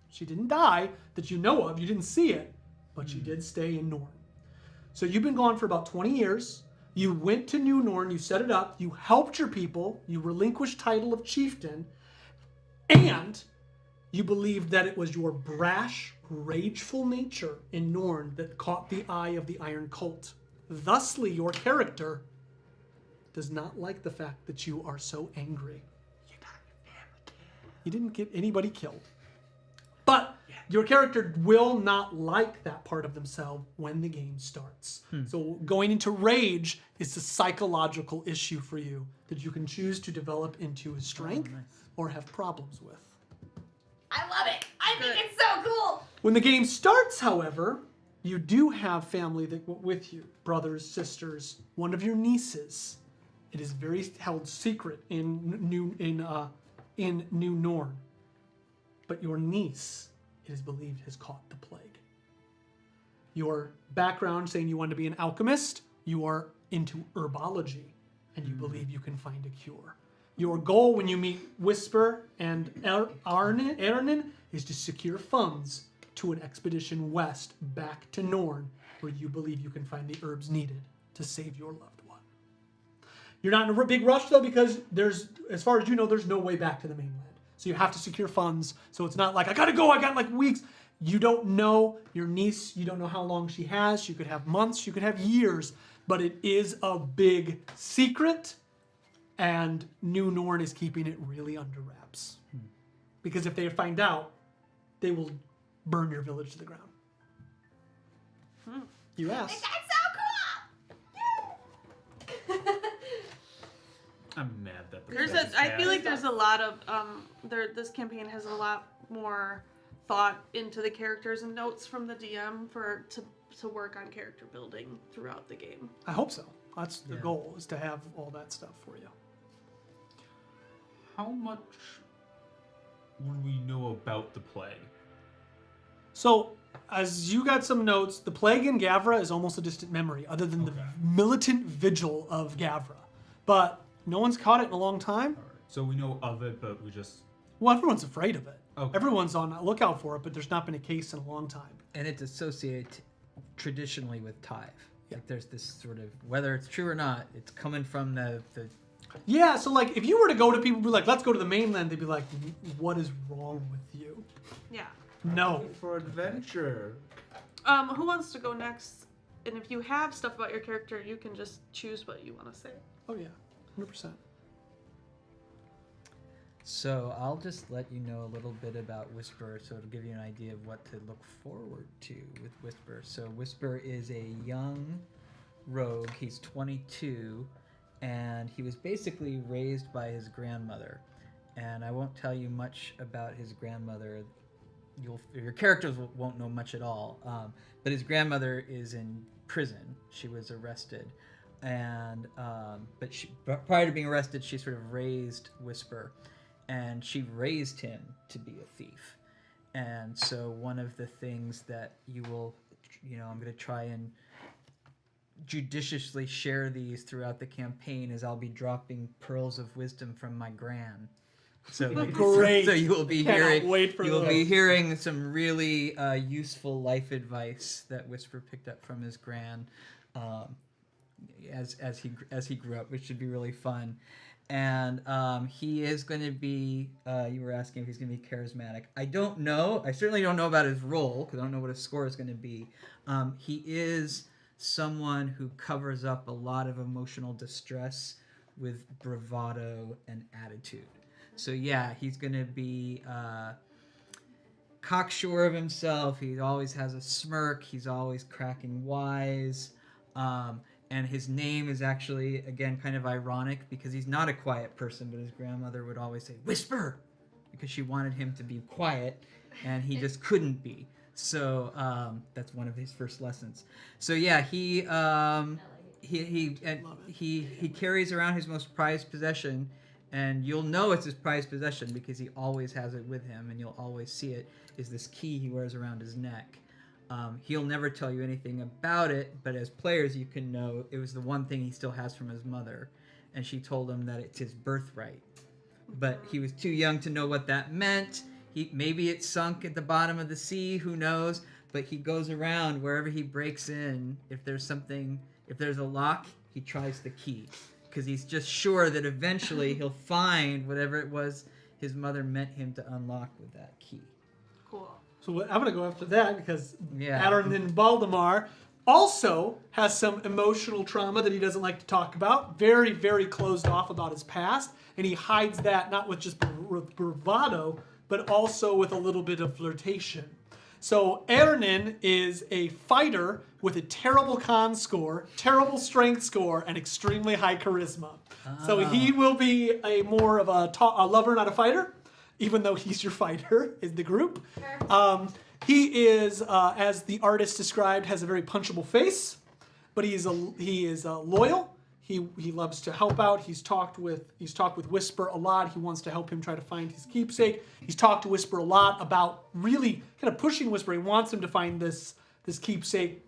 Speaker 1: She didn't die that you know of. You didn't see it, but she did stay in Norn. So you've been gone for about 20 years. You went to New Norn, you set it up, you helped your people, you relinquished title of chieftain, and you believed that it was your brash, rageful nature in Norn that caught the eye of the Iron Cult. Thusly, your character does not like the fact that you are so angry. You got your family killed. You didn't get anybody killed. But your character will not like that part of themselves when the game starts. So going into rage is a psychological issue for you that you can choose to develop into a strength or have problems with.
Speaker 2: I love it. I think it's so cool.
Speaker 1: When the game starts, however, you do have family that went with you, brothers, sisters, one of your nieces. It is very held secret in New Norn. But your niece, it is believed, has caught the plague. Your background saying you want to be an alchemist, you are into herbology, and you believe you can find a cure. Your goal when you meet Whisper and Ernin is to secure funds to an expedition west back to Norn, where you believe you can find the herbs needed to save your loved one. You're not in a big rush, though, because as far as you know, there's no way back to the mainland. So you have to secure funds. So it's not like, I gotta go, I got like weeks. You don't know your niece, you don't know how long she has. She could have months, she could have years, but it is a big secret, and New Norn is keeping it really under wraps. Because if they find out, they will burn your village to the ground. You asked.
Speaker 2: That's so cool.
Speaker 10: I'm mad that the
Speaker 6: I feel like there's a lot of this campaign has a lot more thought into the characters and notes from the DM to work on character building throughout the game.
Speaker 1: I hope so. That's the goal, is to have all that stuff for you.
Speaker 10: How much would we know about the plague?
Speaker 1: So, as you got some notes, the plague in Gavra is almost a distant memory, other than the militant vigil of Gavra. But no one's caught it in a long time.
Speaker 10: All right. So we know of it, but we just...
Speaker 1: Well, everyone's afraid of it.
Speaker 10: Okay.
Speaker 1: Everyone's on the lookout for it, but there's not been a case in a long time.
Speaker 5: And it's associated traditionally with Tyve. Like there's this sort of, whether it's true or not, it's coming from the
Speaker 1: Yeah, so like if you were to go to people and be like, let's go to the mainland, they'd be like, what is wrong with you?
Speaker 6: Yeah.
Speaker 1: No.
Speaker 10: For adventure.
Speaker 6: Who wants to go next? And if you have stuff about your character, you can just choose what you want to say.
Speaker 1: Oh yeah, 100%.
Speaker 5: So I'll just let you know a little bit about Whisper, so it'll give you an idea of what to look forward to with Whisper. So Whisper is a young rogue. He's 22, and he was basically raised by his grandmother. And I won't tell you much about his grandmother. Your characters won't know much at all. But his grandmother is in prison. She was arrested. And but prior to being arrested, she sort of raised Whisper. And she raised him to be a thief. And so one of the things that you will, I'm going to try and judiciously share these throughout the campaign is I'll be dropping pearls of wisdom from my gran So
Speaker 1: Great.
Speaker 5: So you will be
Speaker 1: Cannot
Speaker 5: hearing.
Speaker 1: wait for
Speaker 5: You will be
Speaker 1: those.
Speaker 5: hearing some really useful life advice that Whisper picked up from his gran, as he grew up, which should be really fun. And he is going to be. You were asking if he's going to be charismatic. I don't know. I certainly don't know about his role because I don't know what his score is going to be. He is someone who covers up a lot of emotional distress with bravado and attitude. So yeah, he's going to be cocksure of himself. He always has a smirk. He's always cracking wise. And his name is actually, again, kind of ironic because he's not a quiet person, but his grandmother would always say, "Whisper!" because she wanted him to be quiet, and he just couldn't be. So that's one of his first lessons. So yeah, he carries around his most prized possession, and you'll know it's his prized possession because he always has it with him, and you'll always see it, is this key he wears around his neck. He'll never tell you anything about it, but as players you can know it was the one thing he still has from his mother, and she told him that it's his birthright. But he was too young to know what that meant. Maybe it sunk at the bottom of the sea, who knows? But he goes around wherever he breaks in. If there's a lock, he tries the key. Because he's just sure that eventually he'll find whatever it was his mother meant him to unlock with that key.
Speaker 6: Cool.
Speaker 1: So I'm going to go after that because
Speaker 5: Yeah.
Speaker 1: Adornin Baldemar also has some emotional trauma that he doesn't like to talk about. Very, very closed off about his past. And he hides that not with just bravado, but also with a little bit of flirtation. So Ernin is a fighter with a terrible con score, terrible strength score, and extremely high charisma. So he will be a more of a lover, not a fighter, even though he's your fighter, is the group. He is, as the artist described, has a very punchable face, but he is loyal. He loves to help out. He's talked with Whisper a lot. He wants to help him try to find his keepsake. He's talked to Whisper a lot about really kind of pushing Whisper. He wants him to find this keepsake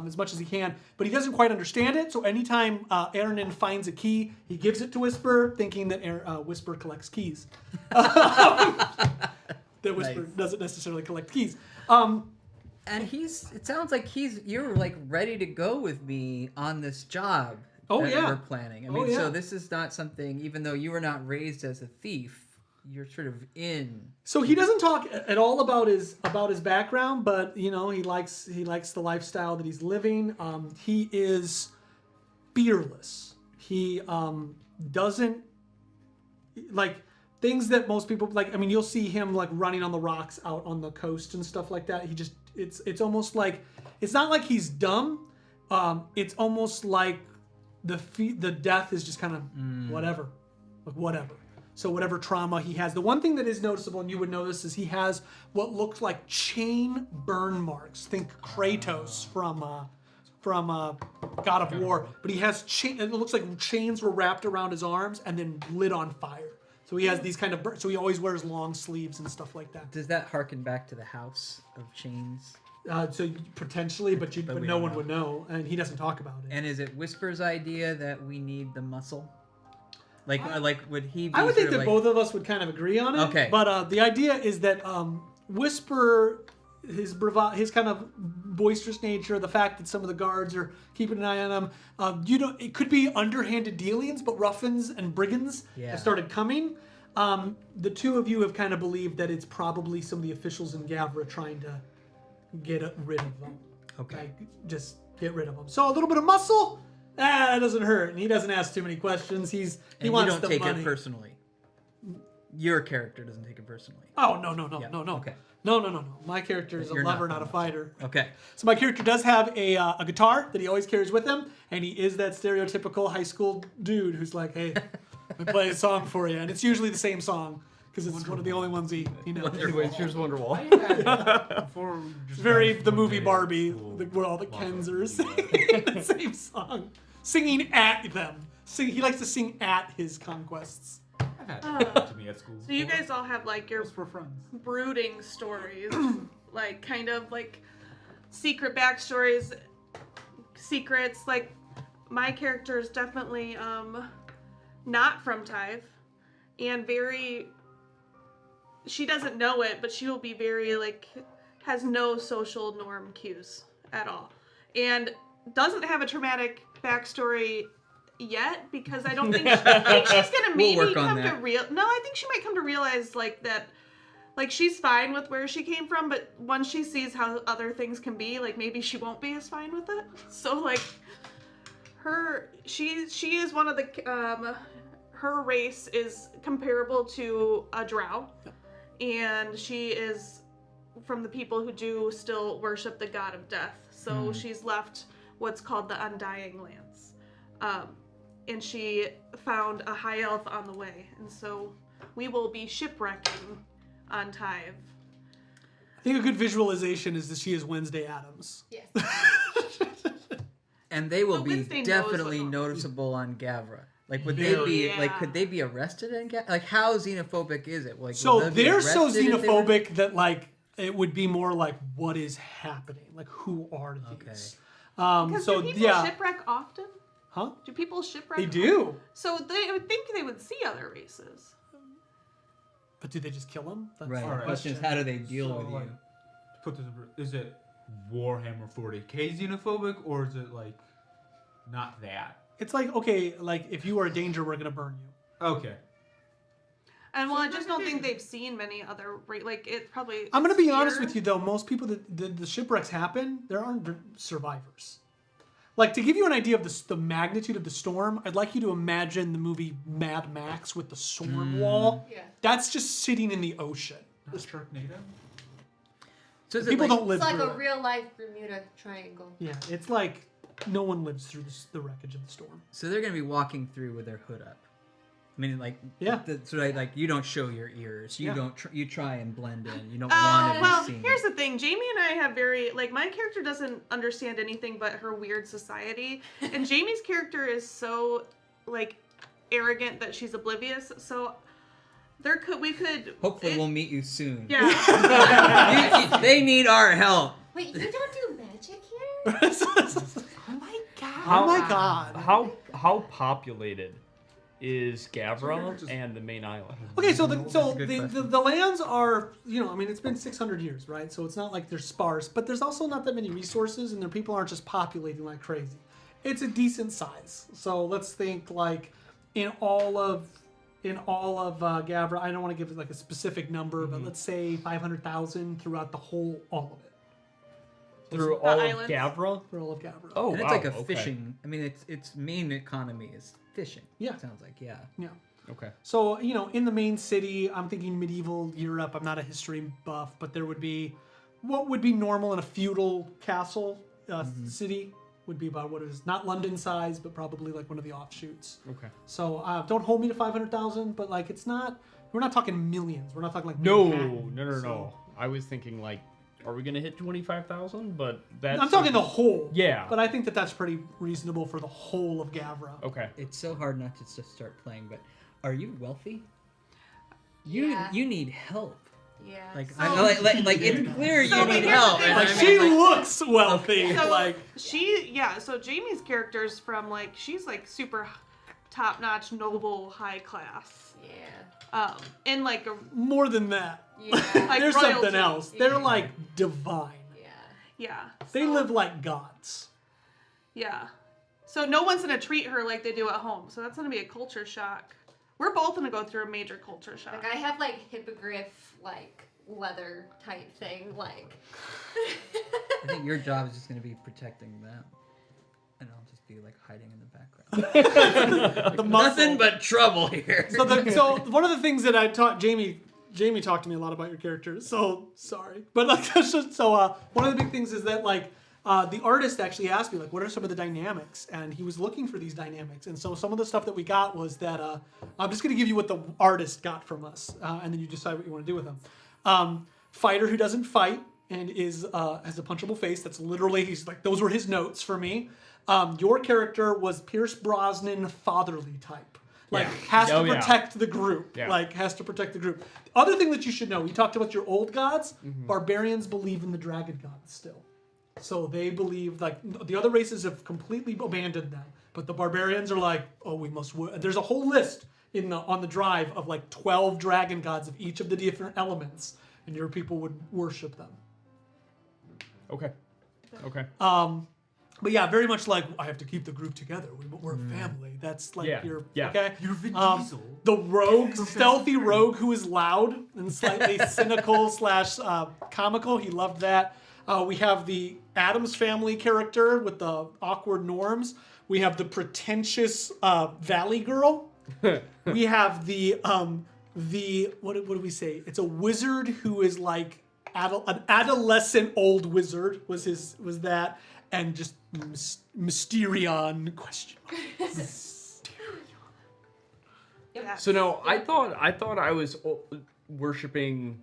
Speaker 1: as much as he can, but he doesn't quite understand it. So anytime Ernin finds a key, he gives it to Whisper, thinking that Whisper collects keys. That Whisper doesn't necessarily collect keys.
Speaker 5: And it sounds like you're like ready to go with me on this job. We're planning. I mean, so this is not something, even though you were not raised as a thief, you're sort of in.
Speaker 1: So he doesn't talk at all about his background, but he likes the lifestyle that he's living. He is fearless. He doesn't like things that most people like. I mean, you'll see him like running on the rocks out on the coast and stuff like that. It's almost like, it's not like he's dumb. It's almost like the death is just kind of whatever. So whatever trauma he has. The one thing that is noticeable, and you would notice, is he has what looks like chain burn marks. Think Kratos from God of War. But he has it looks like chains were wrapped around his arms and then lit on fire. So he has these kind of so he always wears long sleeves and stuff like that.
Speaker 5: Does that harken back to the House of Chains?
Speaker 1: So potentially, but no one would know, and he doesn't talk about it.
Speaker 5: And is it Whisper's idea that we need the muscle? Like would he be
Speaker 1: I would think that
Speaker 5: like,
Speaker 1: both of us would kind of agree on it.
Speaker 5: Okay.
Speaker 1: But the idea is that Whisper, his kind of boisterous nature, the fact that some of the guards are keeping an eye on him, it could be underhanded dealings, but ruffians and brigands have started coming. The two of you have kind of believed that it's probably some of the officials in Gavra trying to get rid of them.
Speaker 5: Okay.
Speaker 1: Like, just get rid of them. So a little bit of muscle, that doesn't hurt. And he doesn't ask too many questions. He wants the money.
Speaker 5: You don't take it personally. Your character doesn't take it personally.
Speaker 1: Oh, no.
Speaker 5: Okay.
Speaker 1: No. My character is a
Speaker 5: You're
Speaker 1: lover,
Speaker 5: not
Speaker 1: not a fighter.
Speaker 5: Okay.
Speaker 1: So my character does have a guitar that he always carries with him, and he is that stereotypical high school dude who's like, hey, let me play a song for you. And it's usually the same song, because it's one of the only ones he knows.
Speaker 3: Anyways, here's Wonderwall.
Speaker 1: It's very the movie Barbie, where all the Kens are singing the same song, singing at them. He likes to sing at his conquests.
Speaker 10: I've had that happen to me at school.
Speaker 6: So you guys all have like your
Speaker 7: For friends.
Speaker 6: brooding stories, like kind of like secret backstories, secrets. Like my character is definitely not from Tyve, and very she doesn't know it, but she will be very like has no social norm cues at all, and doesn't have a traumatic backstory yet because I don't think I think she's gonna maybe
Speaker 5: work on
Speaker 6: come to
Speaker 5: that.
Speaker 6: I think she might come to realize like that. Like, she's fine with where she came from, but once she sees how other things can be, like, maybe she won't be as fine with it. So, like, she is one of the, her race is comparable to a drow. And she is from the people who do still worship the god of death. So she's left what's called the Undying Lands. And she found a high elf on the way. And so we will be shipwrecking on Tyve.
Speaker 1: I think a good visualization is that she is Wednesday Addams.
Speaker 2: Yes.
Speaker 5: And they will
Speaker 6: But
Speaker 5: be
Speaker 6: Wednesday knows
Speaker 5: definitely
Speaker 6: what-
Speaker 5: noticeable on Gavra. Like, would they
Speaker 6: Very,
Speaker 5: be
Speaker 6: yeah.
Speaker 5: like? Could they be arrested in Gavra? Like, how xenophobic is it? Like,
Speaker 1: So
Speaker 5: will they be
Speaker 1: they're so
Speaker 5: arrested if they were-
Speaker 1: xenophobic that like it would be more like what is happening? Like who are these?
Speaker 6: Because
Speaker 1: So
Speaker 6: do people
Speaker 1: yeah,
Speaker 6: shipwreck often?
Speaker 1: huh?
Speaker 6: Do people shipwreck
Speaker 1: They do,
Speaker 6: So they would think they would see other races.
Speaker 1: but do they just kill them? That's
Speaker 5: Right.
Speaker 1: the
Speaker 10: Alright.
Speaker 5: The
Speaker 1: question.
Speaker 5: question is, how do they deal
Speaker 10: So,
Speaker 5: with you?
Speaker 10: like, to put this, is it Warhammer 40k xenophobic, or is it like not that?
Speaker 1: It's like okay, like if you are a danger, we're gonna burn you.
Speaker 10: Okay.
Speaker 6: And well, I just don't think they've seen many other like it probably.
Speaker 1: I'm gonna be honest
Speaker 6: fear.
Speaker 1: with you though. Most people that the shipwrecks happen, there aren't survivors. Like to give you an idea of the magnitude of the storm, I'd like you to imagine the movie Mad Max with the sword wall.
Speaker 2: Yeah.
Speaker 1: That's just sitting in the ocean.
Speaker 10: Not Sharknado?
Speaker 5: So is it
Speaker 1: People
Speaker 5: like,
Speaker 1: don't live
Speaker 2: It's like
Speaker 1: through
Speaker 2: a
Speaker 1: it.
Speaker 2: real life Bermuda Triangle.
Speaker 1: Yeah, it's like no one lives through the wreckage of the storm.
Speaker 5: so they're gonna be walking through with their hood up. I mean, like,
Speaker 1: Yeah.
Speaker 5: So like, you don't show your ears. You
Speaker 1: Yeah.
Speaker 5: don't. You try and blend in. You don't want to
Speaker 6: Well,
Speaker 5: be seen.
Speaker 6: here's the thing. Jamie and I have very like my character doesn't understand anything but her weird society, and Jamie's character is so like arrogant that she's oblivious. So we could.
Speaker 5: Hopefully, we'll meet you soon.
Speaker 6: Yeah.
Speaker 5: They need our help.
Speaker 2: Wait, you don't do magic here?
Speaker 1: Oh my god!
Speaker 3: How-
Speaker 1: Oh my god!
Speaker 3: How populated is Gavra and the main island?
Speaker 1: Okay, so
Speaker 5: That's a good question.
Speaker 1: the lands are, I mean, it's been 600 years, right? So it's not like they're sparse, but there's also not that many resources, and their people aren't just populating like crazy. It's a decent size. So let's think like in all of Gavra, I don't want to give like a specific number, but let's say 500,000 throughout all of it.
Speaker 3: Through all of
Speaker 6: islands.
Speaker 3: Gavra?
Speaker 1: For all of Gavra.
Speaker 3: Oh,
Speaker 5: And it's
Speaker 3: wow,
Speaker 5: like a
Speaker 3: okay.
Speaker 5: fishing. I mean, its main economy is fishing.
Speaker 1: Yeah.
Speaker 5: It sounds like yeah.
Speaker 1: Yeah.
Speaker 3: Okay.
Speaker 1: So, in the main city, I'm thinking medieval Europe. I'm not a history buff, but there would be what would be normal in a feudal castle city would be about what it is. Not London size, but probably like one of the offshoots.
Speaker 3: Okay.
Speaker 1: So don't hold me to 500,000, but like we're not talking millions. We're not talking like
Speaker 3: No.
Speaker 1: Manhattan. So-
Speaker 3: I was thinking like, are we gonna hit 25,000? But that's.
Speaker 1: I'm talking the whole.
Speaker 3: Yeah.
Speaker 1: But I think that's pretty reasonable for the whole of Gavra.
Speaker 3: Okay.
Speaker 5: It's so hard not to just start playing. But are you wealthy?
Speaker 2: Yeah.
Speaker 5: You need help.
Speaker 2: Yeah.
Speaker 5: Like
Speaker 6: So-
Speaker 5: like it's clear
Speaker 6: So,
Speaker 5: you
Speaker 6: I mean,
Speaker 5: need
Speaker 6: here's the
Speaker 5: help.
Speaker 6: thing,
Speaker 5: and
Speaker 1: Like
Speaker 5: I mean,
Speaker 1: she
Speaker 5: like-
Speaker 1: looks wealthy.
Speaker 6: So
Speaker 1: like
Speaker 6: so Jamie's character's from like she's like super top notch, noble, high class.
Speaker 2: Yeah.
Speaker 6: And like a
Speaker 1: more than that.
Speaker 2: Yeah.
Speaker 6: Like
Speaker 1: There's
Speaker 6: royalty.
Speaker 1: something else. They're
Speaker 2: Yeah.
Speaker 1: like divine.
Speaker 2: Yeah.
Speaker 6: yeah.
Speaker 1: They
Speaker 6: So-
Speaker 1: live like gods.
Speaker 6: Yeah. So no one's gonna treat her like they do at home. So that's gonna be a culture shock. We're both gonna go through a major culture shock.
Speaker 2: Like I have like hippogriff like leather type thing like.
Speaker 5: I think your job is just going to be protecting them, and I'll just be like hiding in the background.
Speaker 1: The muscle.
Speaker 5: Nothing but trouble here.
Speaker 1: So one of the things that I taught Jamie talked to me a lot about your character. So sorry, but like that's just so. One of the big things is that like the artist actually asked me like, what are some of the dynamics, and he was looking for these dynamics. And so some of the stuff that we got was that I'm just going to give you what the artist got from us, and then you decide what you want to do with them. Fighter who doesn't fight and has a punchable face. That's literally he's like those were his notes for me. Your character was Pierce Brosnan, fatherly type. Like has to protect the group.
Speaker 3: Yeah.
Speaker 1: Like has to protect the group. The other thing that you should know, we talked about your old gods. Barbarians believe in the dragon gods still. So they believe like the other races have completely abandoned them, but the barbarians are like, oh, we must. There's a whole list on the drive of like 12 dragon gods of each of the different elements, and your people would worship them.
Speaker 3: Okay. Okay.
Speaker 1: But yeah, very much like I have to keep the group together. We're a family. That's like
Speaker 3: Yeah,
Speaker 1: your
Speaker 3: yeah.
Speaker 1: okay.
Speaker 10: You're Vin Diesel.
Speaker 1: The rogue, stealthy rogue who is loud and slightly cynical / comical. He loved that. We have the Addams Family character with the awkward norms. We have the pretentious Valley Girl. We have the what do we say? It's a wizard who is like an adolescent old wizard was that, and just Mysterion question.
Speaker 6: Yeah.
Speaker 3: So no, I thought I was worshiping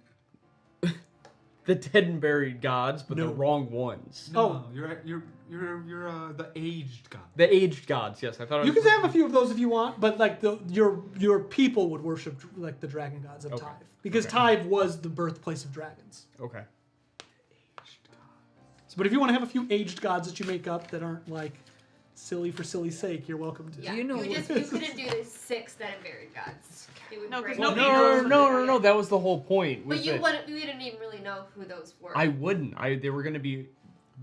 Speaker 3: the dead and buried gods, but
Speaker 1: No.
Speaker 3: the wrong ones.
Speaker 10: No, you're the aged god.
Speaker 3: The aged gods, yes. I thought
Speaker 1: You can have a few of those if you want, but like your people would worship like the dragon gods of
Speaker 3: Okay.
Speaker 1: Tyve, because
Speaker 3: Okay.
Speaker 1: Tyve was the birthplace of dragons.
Speaker 3: Okay.
Speaker 1: So, but if you want to have a few aged gods that you make up that aren't like silly for silly's sake, you're welcome to.
Speaker 2: Yeah.
Speaker 5: you know
Speaker 2: you
Speaker 5: what-
Speaker 2: couldn't do the 6 dead and buried gods. It would
Speaker 6: No,
Speaker 2: break
Speaker 6: 'cause
Speaker 2: the
Speaker 6: nobody
Speaker 2: rules.
Speaker 3: No. That was the whole point.
Speaker 2: But
Speaker 3: was
Speaker 2: you
Speaker 3: that
Speaker 2: didn't even really know who those were.
Speaker 3: I wouldn't. They were gonna be,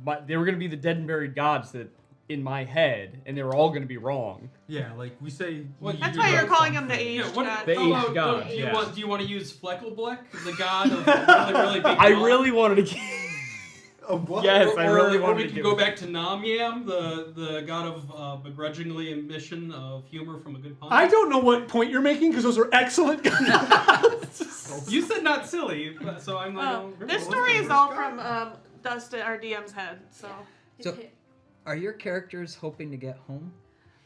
Speaker 3: but they were gonna be the dead and buried gods that in my head, and they were all gonna be wrong.
Speaker 10: Yeah, like we say.
Speaker 9: What-
Speaker 6: That's
Speaker 10: you
Speaker 6: why
Speaker 10: do
Speaker 6: you're
Speaker 10: that
Speaker 6: calling them the
Speaker 10: something.
Speaker 6: aged
Speaker 9: what,
Speaker 6: gods.
Speaker 3: The
Speaker 9: how
Speaker 3: aged
Speaker 9: about-
Speaker 3: gods,
Speaker 9: Do you
Speaker 3: yeah.
Speaker 9: want to use Fleckelbleck, the god of really big?
Speaker 3: I
Speaker 9: mouth?
Speaker 3: really wanted to.
Speaker 10: What?
Speaker 3: Yes,
Speaker 9: Or,
Speaker 3: I really
Speaker 9: or
Speaker 3: wanted
Speaker 9: we
Speaker 3: to
Speaker 9: could
Speaker 3: give
Speaker 9: go
Speaker 3: it-
Speaker 9: back to Namyam, the god of begrudgingly emission of humor from a good pun.
Speaker 1: I don't know what point you're making because those are excellent gods.
Speaker 9: You said not silly, so I'm like.
Speaker 6: Oh,
Speaker 9: oh,
Speaker 6: this
Speaker 9: well,
Speaker 6: story
Speaker 9: what's
Speaker 6: is
Speaker 9: the
Speaker 6: all
Speaker 9: worst
Speaker 6: from
Speaker 9: god?
Speaker 6: Dustin, our DM's head. So
Speaker 5: So, are your characters hoping to get home?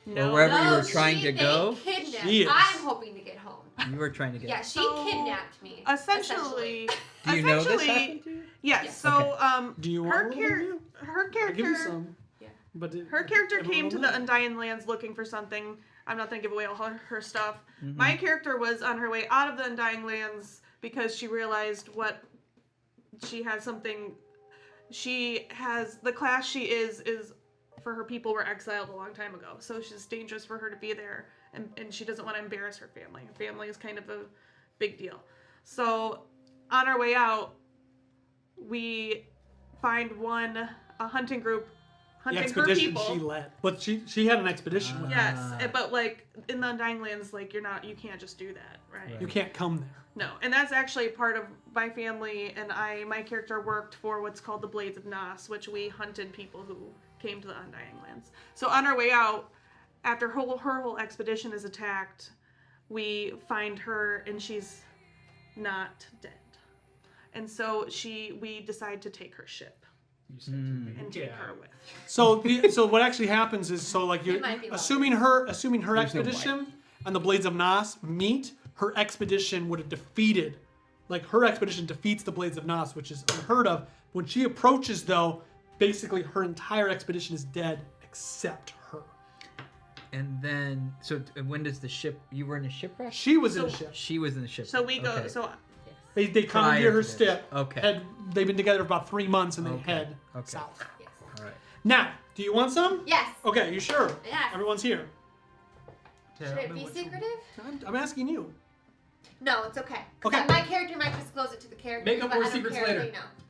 Speaker 6: no.
Speaker 5: wherever you
Speaker 2: No,
Speaker 5: were trying to go?
Speaker 2: They kidnapped.
Speaker 1: She is.
Speaker 2: I'm hoping to get home.
Speaker 5: You were trying to get.
Speaker 2: Yeah, she
Speaker 6: So,
Speaker 2: kidnapped me.
Speaker 6: Essentially,
Speaker 5: Do you know this
Speaker 6: essentially,
Speaker 5: happened to you?
Speaker 6: yes.
Speaker 2: Yeah.
Speaker 6: So
Speaker 1: Do you
Speaker 6: her
Speaker 1: want
Speaker 6: her
Speaker 1: I'll give you
Speaker 6: character
Speaker 1: some.
Speaker 2: Yeah.
Speaker 1: But
Speaker 6: her character
Speaker 1: everyone
Speaker 6: came
Speaker 1: will
Speaker 6: to
Speaker 1: know.
Speaker 6: the Undying Lands looking for something. I'm not gonna give away all her stuff.
Speaker 5: Mm-hmm.
Speaker 6: My character was on her way out of the Undying Lands because she realized what she has something. She has the class she is for her people were exiled a long time ago, so it's dangerous for her to be there, and she doesn't want to embarrass her family. Her family is kind of a big deal. So on our way out, we find a hunting group
Speaker 1: The
Speaker 6: hunting her
Speaker 1: expedition
Speaker 6: people.
Speaker 1: she led. But she had an expedition with her.
Speaker 6: Yes, but like in the Undying Lands, like you can't just do that, right?
Speaker 1: You can't come there.
Speaker 6: No, and that's actually part of my family and my character worked for what's called the Blades of Nas, which we hunted people who came to the Undying Lands. So on our way out, after her whole expedition is attacked, we find her and she's not dead. And so we decide to take her ship and take her away.
Speaker 1: So so what actually happens is like you're
Speaker 2: might be
Speaker 1: assuming her
Speaker 3: There's no
Speaker 1: expedition and the Blades of Nas meet, her expedition would have defeated, like her expedition defeats the Blades of Nas, which is unheard of. When she approaches though, basically her entire expedition is dead except her.
Speaker 5: And then, when does the ship? You were in a shipwreck.
Speaker 1: She was in a
Speaker 6: So-
Speaker 1: ship.
Speaker 5: She was in the ship.
Speaker 6: So we go.
Speaker 5: Okay.
Speaker 6: So
Speaker 1: They commandeer
Speaker 5: Prior
Speaker 1: her
Speaker 5: to this.
Speaker 1: ship.
Speaker 5: Okay.
Speaker 1: They've been together for about 3 months and they
Speaker 5: Okay.
Speaker 1: head
Speaker 5: Okay.
Speaker 1: south.
Speaker 2: Yes.
Speaker 5: All right.
Speaker 1: Now, do you want some?
Speaker 2: Yes.
Speaker 1: Okay, you sure?
Speaker 2: Yes.
Speaker 1: Everyone's here.
Speaker 2: Should it be secretive?
Speaker 1: I'm asking you.
Speaker 2: No, it's okay.
Speaker 1: Okay.
Speaker 2: My character might disclose it to the character.
Speaker 9: Make up
Speaker 2: but
Speaker 9: more
Speaker 2: I don't
Speaker 9: secrets
Speaker 2: care if
Speaker 9: later.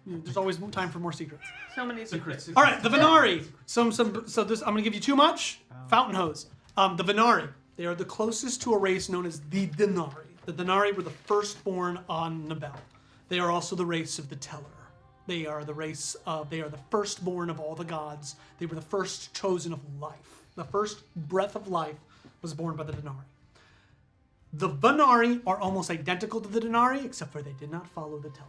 Speaker 2: they know.
Speaker 1: There's always time for more secrets.
Speaker 6: so many secrets.
Speaker 1: All right, the Venari. So this I'm gonna give you too much. Fountain hose. The Venari. They are the closest to a race known as the Denari. The Denari were the firstborn on Nabell. They are also the race of the Teller. They are the race of. They are the firstborn of all the gods. They were the first chosen of life. The first breath of life was born by the Denari. The Venari are almost identical to the Denari, except for they did not follow the Teller.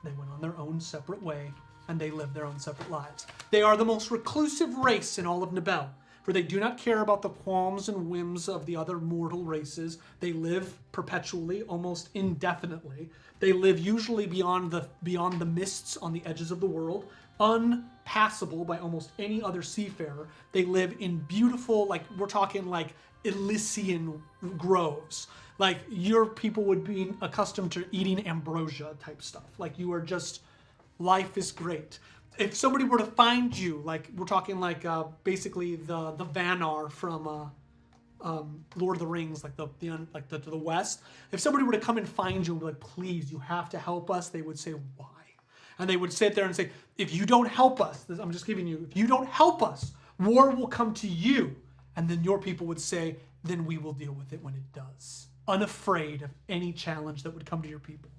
Speaker 1: They went on their own separate way, and they lived their own separate lives. They are the most reclusive race in all of Nabell, for they do not care about the qualms and whims of the other mortal races. They live perpetually, almost indefinitely. They live usually beyond the mists on the edges of the world, unpassable by almost any other seafarer. They live in beautiful, like we're talking like Elysian groves. Like your people would be accustomed to eating ambrosia type stuff. Like you are just, life is great. If somebody were to find you, like we're talking like basically the Vanar from Lord of the Rings, like to the west. If somebody were to come and find you and be like, please, you have to help us, they would say, why? And they would sit there and say, if you don't help us, I'm just giving you, if you don't help us, war will come to you. And then your people would say, then we will deal with it when it does. Unafraid of any challenge that would come to your people.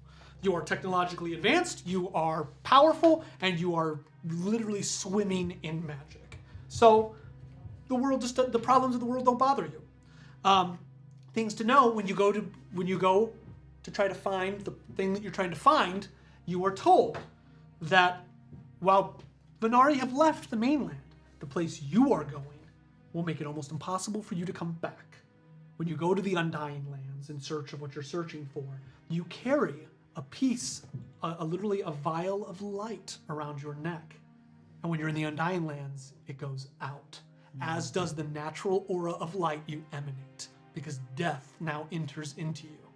Speaker 1: You are technologically advanced, you are powerful, and you are literally swimming in magic. So the problems of the world don't bother you. Things to know when you go to try to find the thing that you're trying to find, you are told that while Venari have left the mainland, the place you are going will make it almost impossible for you to come back. When you go to the Undying Lands in search of what you're searching for, you carry a piece, literally a vial of light around your neck. And when you're in the Undying Lands, it goes out, as does the natural aura of light you emanate, because death now enters into you.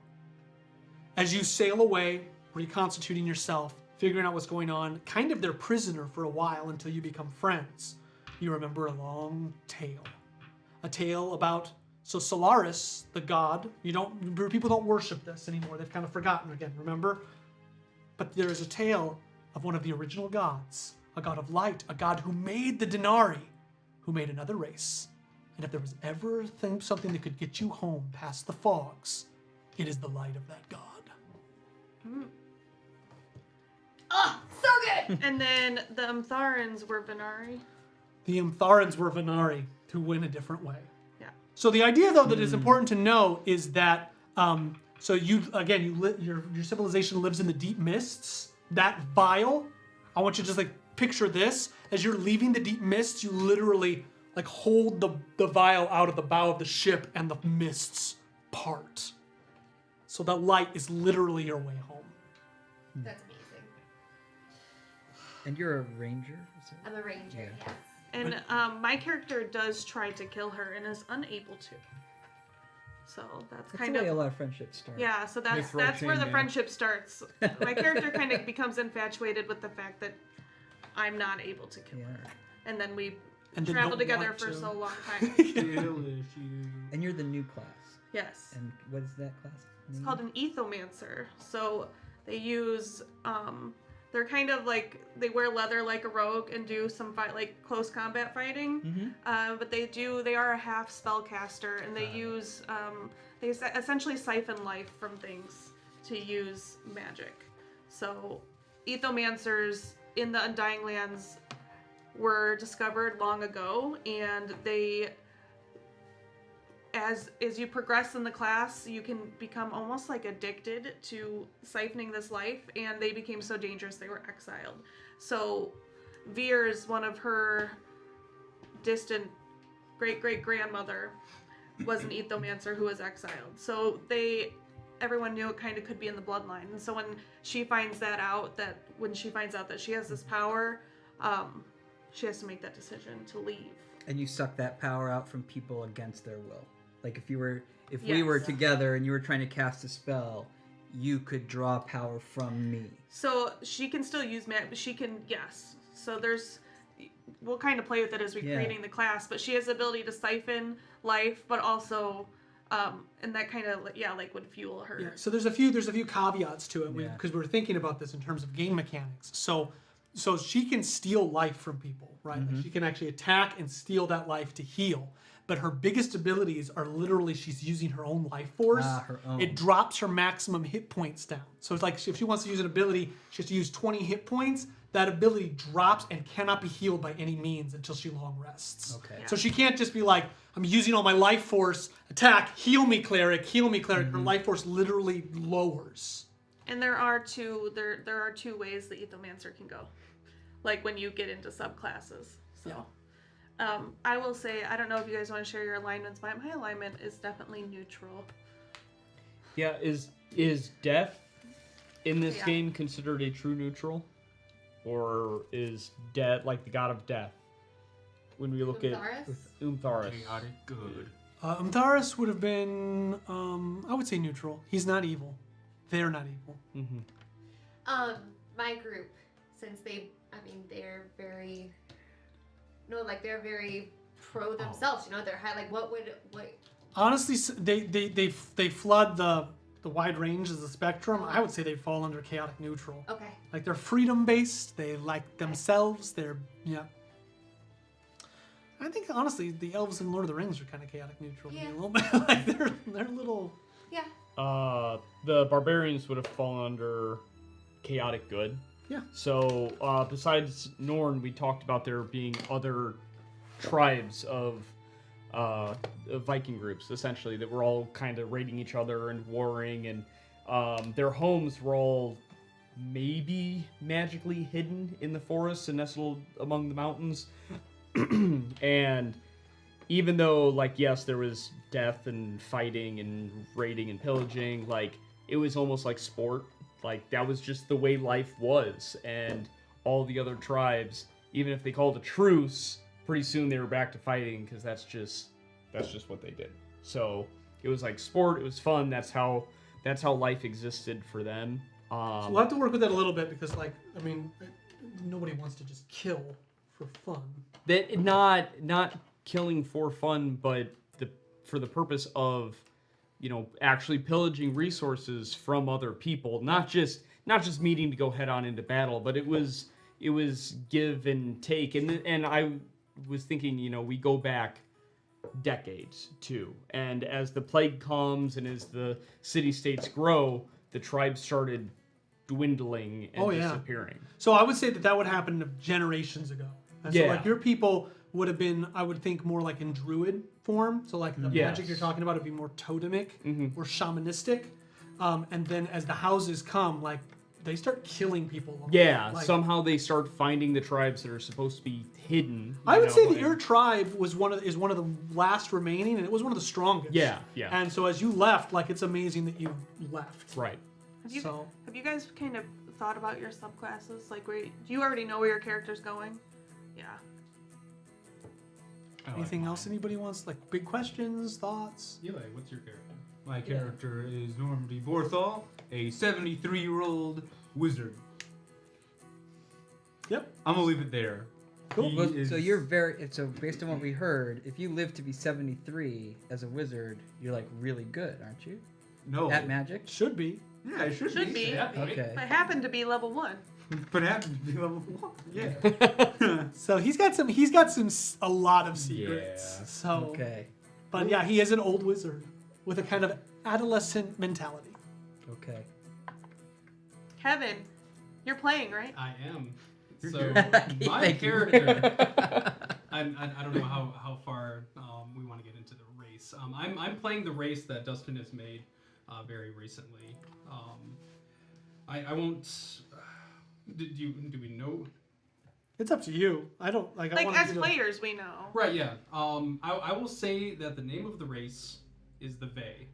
Speaker 1: As you sail away, reconstituting yourself, figuring out what's going on, kind of their prisoner for a while until you become friends, you remember a long tale. A tale about, so Solaris, the god, people don't worship this anymore, they've kind of forgotten again, remember? But there is a tale of one of the original gods, a god of light, a god who made the Denari, who made another race. And if there was ever something that could get you home past the fogs, it is the light of that god.
Speaker 2: Oh, so good!
Speaker 6: And then the Umtharans were Venari.
Speaker 1: The Umtharans were Venari, who went a different way.
Speaker 6: Yeah.
Speaker 1: So the idea, though, that is important to know is that, so your civilization lives in the deep mists. That vial, I want you to just picture this. As you're leaving the deep mists, you literally hold the vial out of the bow of the ship and the mists part. So that light is literally your way home.
Speaker 2: That's amazing.
Speaker 5: And you're a ranger?
Speaker 2: I'm a ranger, yes.
Speaker 6: And my character does try to kill her and is unable to. So that's
Speaker 5: That's
Speaker 6: kind
Speaker 5: the way a
Speaker 6: of
Speaker 5: lot of friendships start.
Speaker 6: yeah. So
Speaker 3: They
Speaker 6: that's
Speaker 3: throw
Speaker 6: where
Speaker 3: chain
Speaker 6: the
Speaker 3: down.
Speaker 6: friendship starts. My character kind of becomes infatuated with the fact that I'm not able to kill her, and then we
Speaker 1: And then
Speaker 6: travel
Speaker 1: don't
Speaker 6: together
Speaker 1: want
Speaker 6: for
Speaker 1: to.
Speaker 6: so long time.
Speaker 5: And you're the new class.
Speaker 6: Yes.
Speaker 5: And what is that class?
Speaker 6: It's called an ethomancer. So they use they're kind of they wear leather like a rogue and do some close combat fighting. But they are a half spellcaster, and they use they essentially siphon life from things to use magic. So ethomancers in the Undying Lands were discovered long ago, and they as you progress in the class, you can become almost addicted to siphoning this life, and they became so dangerous they were exiled. So Veers, one of her distant great-great-grandmother, was an ethomancer who was exiled. So everyone knew it kind of could be in the bloodline. And so when she finds out that she has this power, she has to make that decision to leave.
Speaker 5: And you suck that power out from people against their will. If we were
Speaker 6: Yes.
Speaker 5: together and you were trying to cast a spell, you could draw power from me.
Speaker 6: So she can still use magic, but she can, yes. So we'll kind of play with it as we're creating the class, but she has the ability to siphon life, but also, and that kind of, would fuel her.
Speaker 1: Yeah, so there's a few caveats to it
Speaker 5: Yeah.
Speaker 1: because we were thinking about this in terms of game mechanics. So she can steal life from people, right? She can actually attack and steal that life to heal. But her biggest abilities are literally she's using her own life force.
Speaker 5: Her own.
Speaker 1: It drops her maximum hit points down. So it's if she wants to use an ability, she has to use 20 hit points. That ability drops and cannot be healed by any means until she long rests.
Speaker 5: Okay.
Speaker 1: So she can't just be I'm using all my life force, attack, heal me, cleric. Her life force literally lowers.
Speaker 6: And there are two ways the ethomancer can go, when you get into subclasses. So.
Speaker 1: Yeah.
Speaker 6: I will say, I don't know if you guys want to share your alignments, but my alignment is definitely neutral.
Speaker 3: Yeah, is death in this
Speaker 6: Yeah.
Speaker 3: game considered a true neutral? Or is death the god of death? When we look
Speaker 2: Umtharis?
Speaker 3: at Umtharis.
Speaker 10: Chaotic good.
Speaker 1: Umtharis would have been, I would say neutral. He's not evil. They're not evil.
Speaker 3: Mm-hmm.
Speaker 2: My group, since they're very, they're very pro themselves. They're high.
Speaker 1: Honestly, they flood the wide range of the spectrum. I would say they fall under chaotic neutral.
Speaker 2: Okay.
Speaker 1: Like they're freedom based. They like themselves. They're I think honestly the elves in Lord of the Rings are kind of chaotic neutral.
Speaker 2: Yeah.
Speaker 1: A little bit. Like they're little.
Speaker 2: Yeah.
Speaker 3: The barbarians would have fallen under chaotic good.
Speaker 1: Yeah.
Speaker 3: So besides Norn, we talked about there being other tribes of Viking groups, essentially, that were all kind of raiding each other and warring, and their homes were all maybe magically hidden in the forests and nestled among the mountains. And even though, like, yes, there was death and fighting and raiding and pillaging, like, it was almost like sport. Like, that was just the way life was. And all the other tribes, even if they called a truce, pretty soon they were back to fighting, because that's just what they did. So it was like sport. It was fun. That's how life existed for them.
Speaker 1: So we'll have to work with that a little bit because, like, I mean, nobody wants to just kill for fun.
Speaker 3: That not killing for fun, but for the purpose of, actually pillaging resources from other people. Not just meeting to go head on into battle, but it was give and take. And I was thinking, we go back decades too, and as the plague comes and as the city-states grow, the tribes started dwindling and disappearing.
Speaker 1: So I would say that would happen generations ago. And so,
Speaker 3: Yeah.
Speaker 1: like, your people would have been, I would think, more like in druid form. So, like, the magic you're talking about would be more totemic or shamanistic. And then as the houses come, like, they start killing people.
Speaker 3: Yeah,
Speaker 1: Like,
Speaker 3: somehow they start finding the tribes that are supposed to be hidden.
Speaker 1: I would say that your tribe is one of the last remaining, and it was one of the strongest.
Speaker 3: Yeah.
Speaker 1: And so as you left, like, it's amazing that you left.
Speaker 3: Right.
Speaker 6: Have you guys kind of thought about your subclasses? Like, do you already know where your character's going? Yeah.
Speaker 1: Anything else anybody wants? Like, big questions, thoughts?
Speaker 9: Eli, what's your character?
Speaker 10: My character is Normandy Borthal, a 73-year-old wizard.
Speaker 1: Yep.
Speaker 10: I'm gonna leave it there.
Speaker 1: Cool.
Speaker 10: He
Speaker 5: Well,
Speaker 10: is-
Speaker 5: so based on what we heard, if you live to be 73 as a wizard, you're like really good, aren't you?
Speaker 10: No.
Speaker 5: At magic?
Speaker 1: Should be.
Speaker 10: Yeah, it should
Speaker 6: Should be.
Speaker 9: Yeah,
Speaker 5: Okay.
Speaker 6: But I happen to be level 1.
Speaker 10: But it happens to be level 1. Yeah.
Speaker 1: So he's got a lot of secrets.
Speaker 10: Yeah.
Speaker 1: So,
Speaker 5: Okay.
Speaker 1: but yeah, he is an old wizard with a kind of adolescent mentality.
Speaker 5: Okay.
Speaker 6: Kevin, you're playing, right?
Speaker 9: I am.
Speaker 10: You're
Speaker 9: So
Speaker 10: good.
Speaker 9: my
Speaker 5: Thank you.
Speaker 9: character. I don't know how far we want to get into the race. I'm playing the race that Dustin has made very recently. I won't. Do we know?
Speaker 1: It's up to you. I don't like. I
Speaker 6: Like,
Speaker 1: want
Speaker 6: as players, we know.
Speaker 9: Right. Yeah. I will say that the name of the race is the Vey.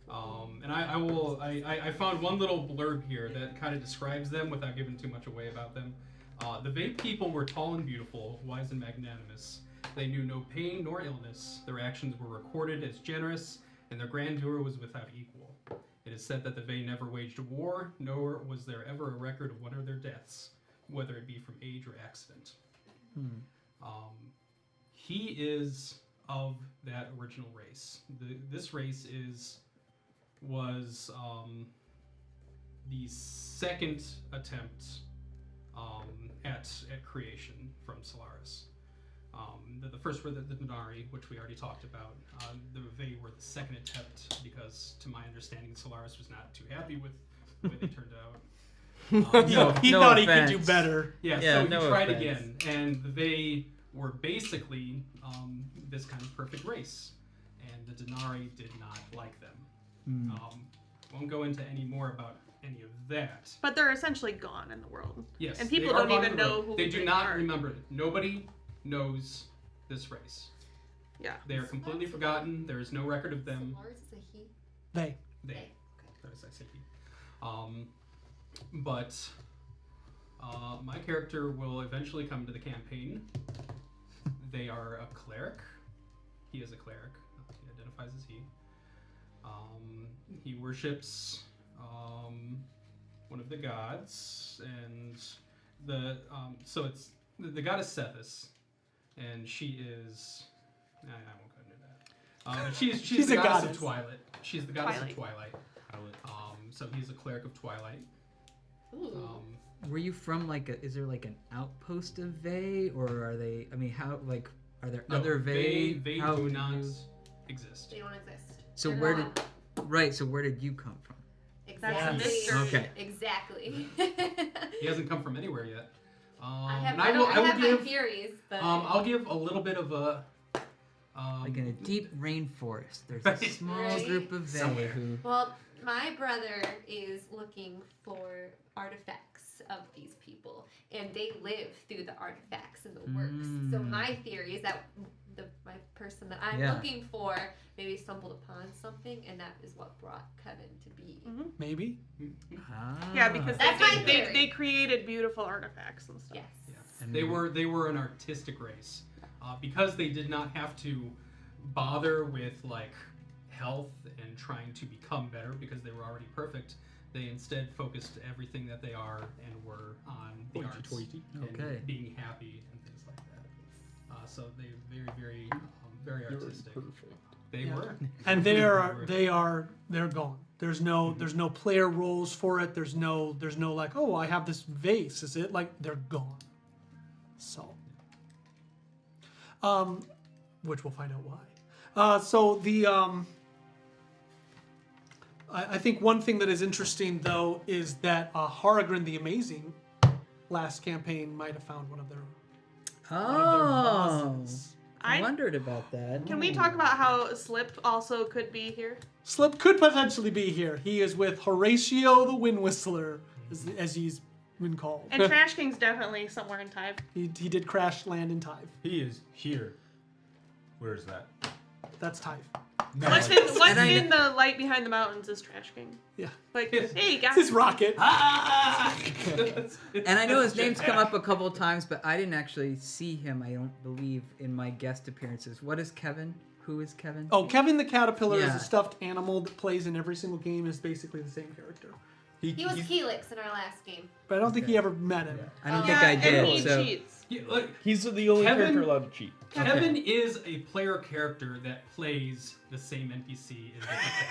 Speaker 9: And I found one little blurb here that kind of describes them without giving too much away about them. The Vey people were tall and beautiful, wise and magnanimous. They knew no pain nor illness. Their actions were recorded as generous, and their grandeur was without equal. It is said that the Vey never waged a war, nor was there ever a record of one of their deaths, whether it be from age or accident. He is of that original race. This race was the second attempt at creation from Solaris. The first were the Denari, which we already talked about. The Vey were the second attempt because, to my understanding, Solaris was not too happy with the way they turned out.
Speaker 1: he
Speaker 5: no
Speaker 1: thought
Speaker 5: offense.
Speaker 1: he could do better.
Speaker 9: Yeah,
Speaker 5: Yeah,
Speaker 9: so he
Speaker 5: no
Speaker 9: tried
Speaker 5: offense.
Speaker 9: again, and they were basically this kind of perfect race, and the Denari did not like them. Won't go into any more about any of that.
Speaker 6: But they're essentially gone in the world.
Speaker 9: Yes,
Speaker 6: And
Speaker 9: they
Speaker 6: people
Speaker 9: are
Speaker 6: don't
Speaker 9: gone
Speaker 6: even
Speaker 9: from the
Speaker 6: know
Speaker 9: road.
Speaker 6: who
Speaker 9: They do
Speaker 6: they
Speaker 9: not
Speaker 6: are.
Speaker 9: remember it. Nobody knows this race.
Speaker 6: Yeah.
Speaker 9: They are completely forgotten. There is no record of them.
Speaker 2: Lars is a he.
Speaker 1: They.
Speaker 9: They. As I said, he. But my character will eventually come to the campaign. They are a cleric. He is a cleric. He identifies as he. He worships one of the gods, and so it's the goddess Sethis, and she is. I won't go into that. But she's
Speaker 1: She's
Speaker 9: the
Speaker 1: a
Speaker 9: goddess
Speaker 1: goddess.
Speaker 9: of Twilight. She's the goddess
Speaker 6: Twilight.
Speaker 9: of Twilight. So he's a cleric of Twilight.
Speaker 5: Were you from like is there like an outpost of Vey, or are they? I mean, how like are there other Vey?
Speaker 9: They
Speaker 5: How
Speaker 9: do
Speaker 5: would
Speaker 9: not
Speaker 5: you-
Speaker 9: exist.
Speaker 2: They don't exist.
Speaker 5: So
Speaker 2: They're
Speaker 5: where
Speaker 2: gone.
Speaker 5: Right. So where did you come from?
Speaker 6: That's a
Speaker 2: Exactly.
Speaker 6: mystery.
Speaker 5: Okay.
Speaker 2: Exactly.
Speaker 9: He hasn't come from anywhere yet.
Speaker 2: I have,
Speaker 9: And
Speaker 2: I
Speaker 9: will
Speaker 2: have my
Speaker 9: give.
Speaker 2: theories, but
Speaker 9: I'll give a little bit of a.
Speaker 5: Like in a deep rainforest, there's
Speaker 9: Right.
Speaker 5: a small
Speaker 2: Right.
Speaker 5: group of Vey
Speaker 9: Somewhere.
Speaker 5: who.
Speaker 2: well, my brother is looking for artifacts of these people, and they live through the artifacts and the works. So
Speaker 5: Mm.
Speaker 2: my theory is that my person that I'm
Speaker 5: Yeah.
Speaker 2: looking for maybe stumbled upon something, and that is what brought Kevin to be.
Speaker 1: Maybe.
Speaker 5: Ah.
Speaker 6: Yeah, because
Speaker 2: That's my
Speaker 6: they
Speaker 2: theory.
Speaker 6: created beautiful artifacts and stuff.
Speaker 2: Yes.
Speaker 9: Yeah. They were an artistic race, because they did not have to bother with like health and trying to become better because they were already perfect. They instead focused everything that they are and were on the arts and
Speaker 5: Okay.
Speaker 9: being happy and things like that. So they're very artistic. They
Speaker 1: Yeah.
Speaker 9: were.
Speaker 1: And they're gone. There's no player roles for it. There's no like, oh, I have this vase. Is it like they're gone? So, which we'll find out why. So the I think one thing that is interesting though is that Haragrin the Amazing last campaign might have found one of their
Speaker 5: Oh.
Speaker 1: vases.
Speaker 5: I
Speaker 6: I-
Speaker 5: wondered about that.
Speaker 6: Can we talk about how Slip also could be here?
Speaker 1: Slip could potentially be here. He is with Horatio the Wind Whistler, as he's been called.
Speaker 6: And Trash King's definitely somewhere in Tyve.
Speaker 1: He did crash land in Tyve.
Speaker 10: He is here. Where is that?
Speaker 1: That's Tyve.
Speaker 10: No,
Speaker 6: What's
Speaker 5: And I-
Speaker 6: in the light behind the mountains is Trash King.
Speaker 1: Yeah.
Speaker 6: Like, hey, guys.
Speaker 1: This is Rocket.
Speaker 5: And I know his name's come up a couple of times, but I didn't actually see him, I don't believe, in my guest appearances. What is Kevin? Who is Kevin?
Speaker 1: Oh, Kevin the Caterpillar is
Speaker 5: Yeah.
Speaker 1: a stuffed animal that plays in every single game. Is basically the same character,
Speaker 2: He was Helix in our last game.
Speaker 1: but I don't think he ever met him.
Speaker 5: I don't
Speaker 6: Yeah,
Speaker 5: think I
Speaker 6: and
Speaker 5: did.
Speaker 6: he
Speaker 5: So
Speaker 6: cheats.
Speaker 9: Yeah, look,
Speaker 3: He's the only
Speaker 9: Kevin-
Speaker 3: character allowed to cheat.
Speaker 9: Kevin is a player character that plays the same NPC in different classes.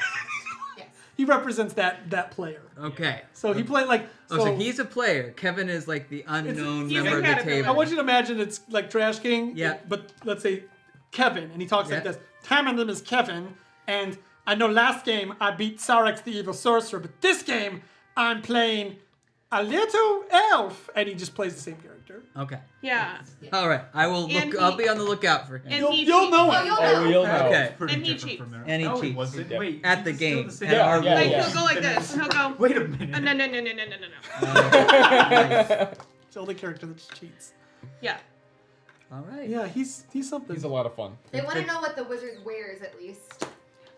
Speaker 2: Yes.
Speaker 1: He represents that player.
Speaker 5: okay.
Speaker 1: So he played like.
Speaker 5: So he's a player. Kevin is like the unknown
Speaker 6: he's a
Speaker 5: member of the
Speaker 6: caterpillar.
Speaker 5: table.
Speaker 1: I want you to imagine it's like Trash King.
Speaker 5: Yeah.
Speaker 1: But let's say Kevin, and he talks like
Speaker 5: Yeah.
Speaker 1: this. Hi, my name is Kevin, and I know last game I beat Sarex the Evil Sorcerer, but this game I'm playing a little elf, and he just plays the same character.
Speaker 5: Okay.
Speaker 6: Yeah.
Speaker 5: All right. I will look.
Speaker 6: And
Speaker 5: I'll
Speaker 6: he-
Speaker 5: be on the lookout for him.
Speaker 6: And
Speaker 1: You'll
Speaker 6: he
Speaker 1: know
Speaker 6: cheats.
Speaker 1: him.
Speaker 2: Oh, you'll know.
Speaker 3: We'll know.
Speaker 5: Okay.
Speaker 10: Pretty
Speaker 6: And he
Speaker 10: different
Speaker 6: cheats.
Speaker 10: from there.
Speaker 5: And he
Speaker 10: no,
Speaker 5: cheats.
Speaker 10: He wasn't.
Speaker 3: Yeah.
Speaker 10: Wait,
Speaker 5: At
Speaker 10: he's
Speaker 5: the
Speaker 10: still
Speaker 5: game.
Speaker 10: the same
Speaker 5: At our
Speaker 10: guy.
Speaker 6: Like,
Speaker 3: Yeah.
Speaker 6: he'll go like this, and he'll go,
Speaker 10: Wait a minute.
Speaker 6: no, no, no, no, no, no, no, no.
Speaker 1: It's the only character that cheats.
Speaker 6: Yeah.
Speaker 5: All right.
Speaker 1: Yeah, he's something.
Speaker 3: He's a lot of fun.
Speaker 2: They want to know what the wizard wears at least.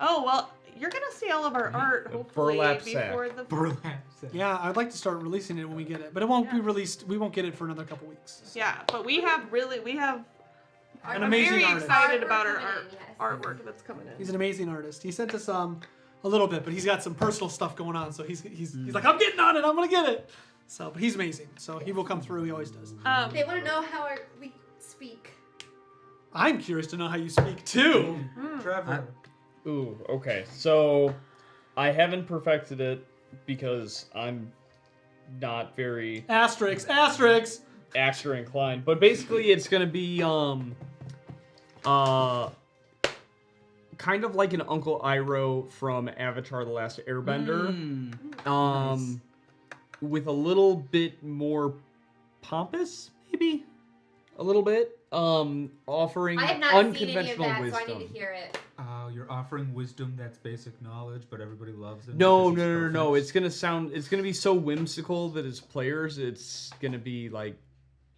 Speaker 6: Oh, well, you're going to see all of our art, hopefully,
Speaker 3: burlap sack.
Speaker 6: before the...
Speaker 10: Burlap.
Speaker 1: Yeah, I'd like to start releasing it when we get it, but it won't be released. We won't get it for another couple weeks.
Speaker 6: Yeah, but we have...
Speaker 1: An
Speaker 6: I'm
Speaker 1: amazing
Speaker 6: very
Speaker 1: artist.
Speaker 6: excited
Speaker 2: Artwork
Speaker 6: about our
Speaker 2: coming
Speaker 6: art,
Speaker 2: in, yes.
Speaker 6: artwork that's coming in.
Speaker 1: He's an amazing artist. He sent us a little bit, but he's got some personal stuff going on, so he's like, I'm getting on it. I'm gonna get it. So, but he's amazing. So he will come through. He always does.
Speaker 2: They want to know how we speak.
Speaker 1: I'm curious to know how you speak too.
Speaker 10: Trevor.
Speaker 3: Ooh, okay. So I haven't perfected it because I'm not very
Speaker 1: Asterix.
Speaker 3: actor inclined. But basically it's gonna be kind of like an Uncle Iroh from Avatar: The Last Airbender.
Speaker 5: Mm.
Speaker 3: With a little bit more pompous, maybe? A little bit. Offering
Speaker 2: I have not seen any of
Speaker 3: unconventional
Speaker 2: that,
Speaker 3: wisdom.
Speaker 2: so I need to hear it.
Speaker 10: You're offering wisdom that's basic knowledge, but everybody loves it.
Speaker 3: No,
Speaker 10: because
Speaker 3: no,
Speaker 10: it's
Speaker 3: no, no.
Speaker 10: perfect.
Speaker 3: It's gonna be so whimsical that as players, it's gonna be like,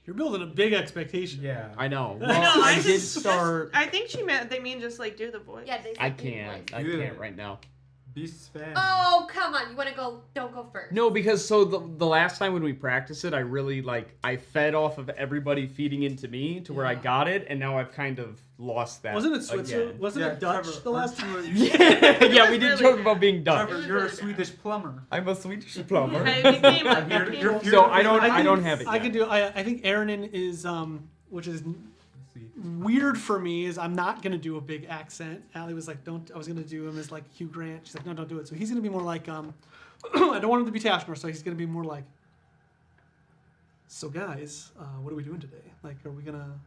Speaker 1: You're building a big expectation.
Speaker 10: Yeah.
Speaker 3: I know.
Speaker 1: I
Speaker 3: Well,
Speaker 1: know,
Speaker 3: I
Speaker 6: I
Speaker 3: did
Speaker 6: just-
Speaker 3: start.
Speaker 6: I think they mean just, like, do the voice.
Speaker 2: Yeah, they
Speaker 3: I
Speaker 2: said do
Speaker 3: can't.
Speaker 2: voice.
Speaker 3: I
Speaker 10: Good.
Speaker 3: can't right now.
Speaker 10: Beast's fan.
Speaker 2: Oh, come on. You want to go? Don't go first.
Speaker 3: No, because so the last time when we practiced it, I really I fed off of everybody feeding into me to where I got it, and now I've kind of lost that.
Speaker 1: Wasn't it Switzerland?
Speaker 3: again.
Speaker 1: Wasn't it Dutch
Speaker 10: Trevor,
Speaker 1: the last
Speaker 10: aren't
Speaker 1: time?
Speaker 10: you
Speaker 3: Yeah, we did
Speaker 6: really
Speaker 3: joke
Speaker 6: bad.
Speaker 3: about being Dutch.
Speaker 10: Trevor, you're a Swedish plumber.
Speaker 3: I'm a Swedish plumber.
Speaker 6: I became a-
Speaker 10: You're
Speaker 3: So I don't have it
Speaker 1: I
Speaker 3: yet.
Speaker 1: can do. I think Aaronin is which is
Speaker 10: see.
Speaker 1: weird for me is I'm not gonna do a big accent. Allie was like, "Don't." I was gonna do him as like Hugh Grant. She's like, "No, don't do it." So he's gonna be more like I don't want him to be Tashmore, so he's gonna be more like. So guys, what are we doing today? Like, are we gonna?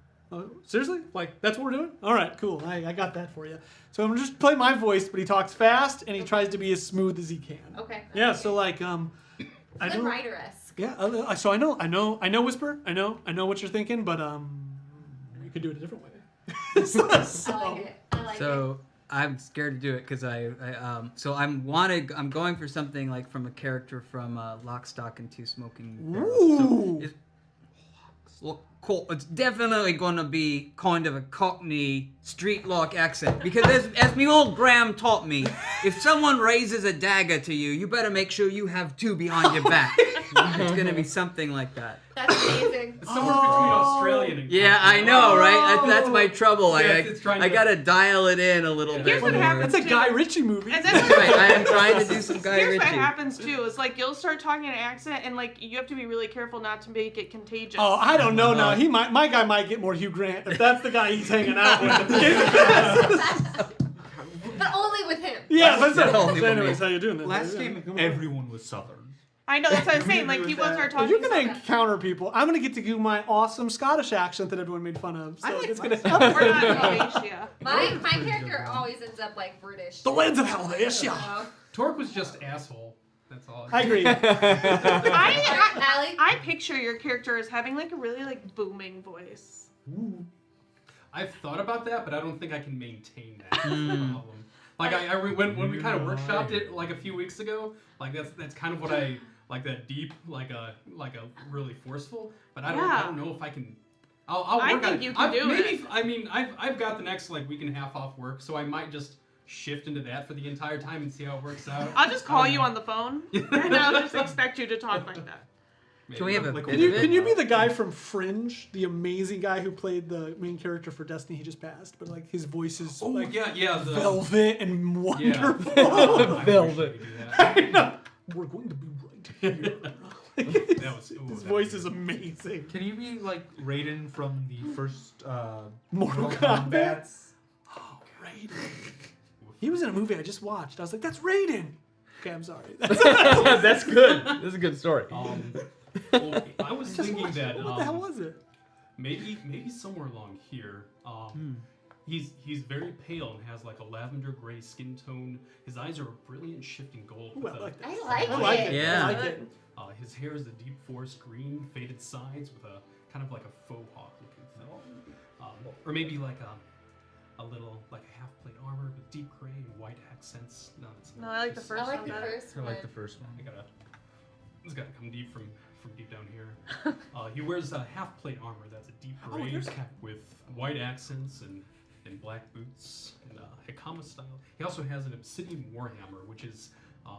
Speaker 1: Seriously? Like, that's what we're doing? All right, cool. I got that for you. So I'm gonna just play my voice, but he talks fast and he tries to be as smooth as he can.
Speaker 2: Okay.
Speaker 1: Yeah. So like I
Speaker 2: Good
Speaker 1: don't.
Speaker 2: writer-esque.
Speaker 1: Yeah. So I know Whisper. I know what you're thinking, but you could do it a different way.
Speaker 2: I like it. I like it.
Speaker 5: So I'm scared to do it because I'm going for something like from a character from Lock, Stock, and Two Smoking Barrels.
Speaker 1: Ooh.
Speaker 5: It's definitely going to be kind of a Cockney street-lock accent because as me old Graham taught me, if someone raises a dagger to you, you better make sure you have two behind your back. It's going to be something like that.
Speaker 2: That's amazing.
Speaker 9: It's somewhere between Australian and
Speaker 5: Yeah, I know, right? That's my trouble.
Speaker 9: It's trying
Speaker 5: I
Speaker 9: to-
Speaker 5: gotta dial it in a little bit.
Speaker 6: Here's what
Speaker 5: more.
Speaker 6: happens.
Speaker 1: That's a Guy Ritchie movie.
Speaker 6: And that's
Speaker 5: Right, I am trying to do some Guy
Speaker 6: Here's
Speaker 5: Ritchie.
Speaker 6: what happens too. Is like you'll start talking in an accent, and like you have to be really careful not to make it contagious.
Speaker 1: Oh, I don't know now. My guy might get more Hugh Grant if that's the guy he's hanging out with.
Speaker 2: But only with him.
Speaker 1: Yeah, that's it.
Speaker 5: Only
Speaker 1: So
Speaker 5: with
Speaker 1: anyways,
Speaker 5: me.
Speaker 1: how you doing? Then?
Speaker 10: Last
Speaker 1: Yeah,
Speaker 10: game,
Speaker 1: come on.
Speaker 10: everyone was Southern.
Speaker 6: I know that's what I'm saying. Like people start talking.
Speaker 1: You're gonna encounter people. I'm gonna get to do my awesome Scottish accent that everyone made fun of. So
Speaker 10: I like
Speaker 1: it's
Speaker 10: my
Speaker 1: gonna
Speaker 6: We're not in Helvetia.
Speaker 2: My character always ends up like British.
Speaker 1: The lands of Helvetia.
Speaker 2: So,
Speaker 9: Torque was just asshole. That's all.
Speaker 1: I agree.
Speaker 2: Allie?
Speaker 6: I picture your character as having like a really like booming voice.
Speaker 9: I've thought about that, but I don't think I can maintain that. That's the problem. Like when we kind of workshopped it like a few weeks ago, like that's kind of what I like, that deep, like a really forceful. But I don't know if I can. I'll
Speaker 6: I
Speaker 9: work on
Speaker 6: think
Speaker 9: it.
Speaker 6: you can do
Speaker 9: maybe,
Speaker 6: it.
Speaker 9: I mean, I've got the next like week and a half off work, so I might just shift into that for the entire time and see how it works out.
Speaker 6: I'll just call you on the phone, and I'll just expect you to talk like that.
Speaker 5: Can we have a
Speaker 10: Like,
Speaker 5: bit
Speaker 1: Can
Speaker 5: of it?
Speaker 1: you be the guy from Fringe, the amazing guy who played the main character for Destiny? He just passed, but like his voice is
Speaker 9: Oh
Speaker 1: like
Speaker 9: yeah, the
Speaker 1: velvet and wonderful.
Speaker 9: I
Speaker 3: Velvet.
Speaker 9: wish I could do that.
Speaker 1: We're going to be right here.
Speaker 9: That was
Speaker 1: His voice is amazing.
Speaker 10: Can you be like Raiden from the first
Speaker 1: Mortal Kombat. Oh, Raiden. He was in a movie I just watched. I was like, that's Raiden. Okay, I'm sorry.
Speaker 3: That's good. This is a good story.
Speaker 9: Well, I was thinking that
Speaker 1: What the hell was it?
Speaker 9: maybe somewhere along here. He's very pale and has like a lavender gray skin tone. His eyes are a brilliant shifting gold.
Speaker 1: Ooh,
Speaker 9: with
Speaker 1: I
Speaker 9: a-
Speaker 1: like that.
Speaker 2: I like
Speaker 1: I
Speaker 2: it.
Speaker 1: like it.
Speaker 5: Yeah.
Speaker 1: I like it.
Speaker 9: his hair is a deep forest green, faded sides with a kind of like a faux hawk looking thing. Or maybe like a little like a half plate armor with deep gray and white accents. No, that's
Speaker 6: No, I like the
Speaker 9: just-
Speaker 6: first
Speaker 2: I like
Speaker 6: one
Speaker 2: the
Speaker 6: better.
Speaker 2: first
Speaker 10: I
Speaker 2: one.
Speaker 10: like the first one.
Speaker 9: It's gotta come deep from deep down here. He wears a half plate armor that's a deep gray
Speaker 1: yours-
Speaker 9: with white accents and black boots and Hikama style. He also has an obsidian warhammer, which is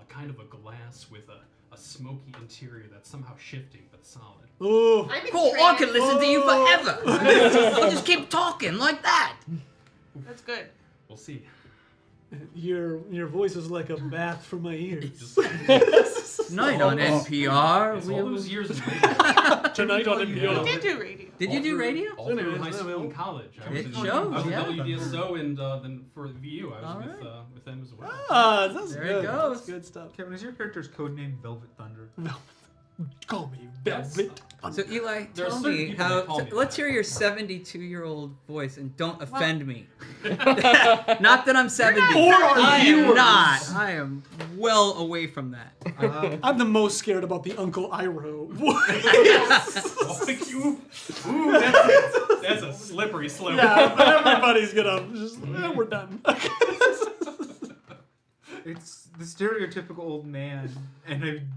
Speaker 9: kind of a glass with a smoky interior that's somehow shifting but solid.
Speaker 1: Ooh.
Speaker 2: I'm
Speaker 5: Cool, I can
Speaker 2: entranced.
Speaker 5: listen to you forever. I'll just keep talking like that.
Speaker 6: That's good.
Speaker 9: We'll see.
Speaker 1: Your voice is like a bath for my ears.
Speaker 5: Tonight on NPR.
Speaker 9: It's all those years of radio.
Speaker 1: Tonight on
Speaker 6: You
Speaker 1: NPR.
Speaker 6: did do radio.
Speaker 5: Did you do radio?
Speaker 9: All through
Speaker 1: Anyways,
Speaker 9: high school and college. I was
Speaker 5: It
Speaker 9: in
Speaker 5: shows,
Speaker 9: I was in
Speaker 5: yeah.
Speaker 9: WDSO and then for VU I was
Speaker 5: All
Speaker 9: with them as well.
Speaker 1: Ah, that's
Speaker 5: There it
Speaker 1: good.
Speaker 5: goes.
Speaker 1: That's good stuff.
Speaker 10: Kevin, is your character's codename Velvet Thunder?
Speaker 1: Call me
Speaker 9: That's-
Speaker 1: Velvet.
Speaker 5: So Eli,
Speaker 9: There are
Speaker 5: tell
Speaker 9: certain
Speaker 5: me
Speaker 9: people
Speaker 5: how.
Speaker 9: that call me
Speaker 5: Let's
Speaker 9: that.
Speaker 5: hear your 72-year-old voice and don't offend me. Not that I'm 70.
Speaker 1: Or our
Speaker 5: I am
Speaker 1: viewers.
Speaker 5: not. I am well away from that.
Speaker 1: I'm the most scared about the Uncle Iroh voice.
Speaker 9: Ooh, that's a slippery slope.
Speaker 1: Yeah, but everybody's gonna just. We're done.
Speaker 10: It's the stereotypical old man, and I'm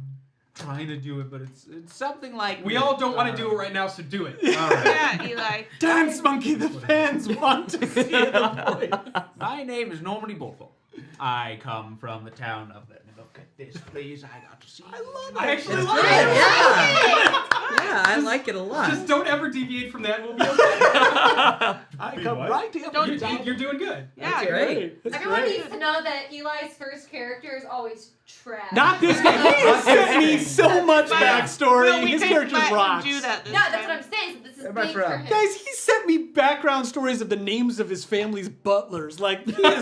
Speaker 10: trying to do it, but it's something like
Speaker 9: We all don't want to do it right now, so do it.
Speaker 10: All right.
Speaker 6: Yeah, Eli.
Speaker 1: Dance Monkey, the fans want to see the voice.
Speaker 10: My name is Normandy Bullful. I come from the town of. Let me look at this, please. I got to see.
Speaker 1: I love
Speaker 9: I
Speaker 1: it.
Speaker 9: actually
Speaker 5: It's
Speaker 9: love
Speaker 5: good,
Speaker 9: it.
Speaker 5: yeah, I like it a lot.
Speaker 9: Just don't ever deviate from that. We'll be okay.
Speaker 1: I come right here.
Speaker 9: You're doing good.
Speaker 6: Yeah,
Speaker 5: That's great.
Speaker 1: That's
Speaker 2: Everyone
Speaker 1: great.
Speaker 2: needs to know that Eli's first character is always trash.
Speaker 1: Not this guy. He has sent me so much
Speaker 6: But
Speaker 1: backstory.
Speaker 6: we
Speaker 1: His
Speaker 6: could
Speaker 1: character's
Speaker 6: let him
Speaker 1: rocks.
Speaker 6: do that this
Speaker 2: No, that's
Speaker 6: time.
Speaker 2: what I'm saying. So this is big
Speaker 7: my
Speaker 2: for
Speaker 7: from?
Speaker 2: him.
Speaker 1: Guys, he sent me background stories of the names of his family's butlers. Like, he is in,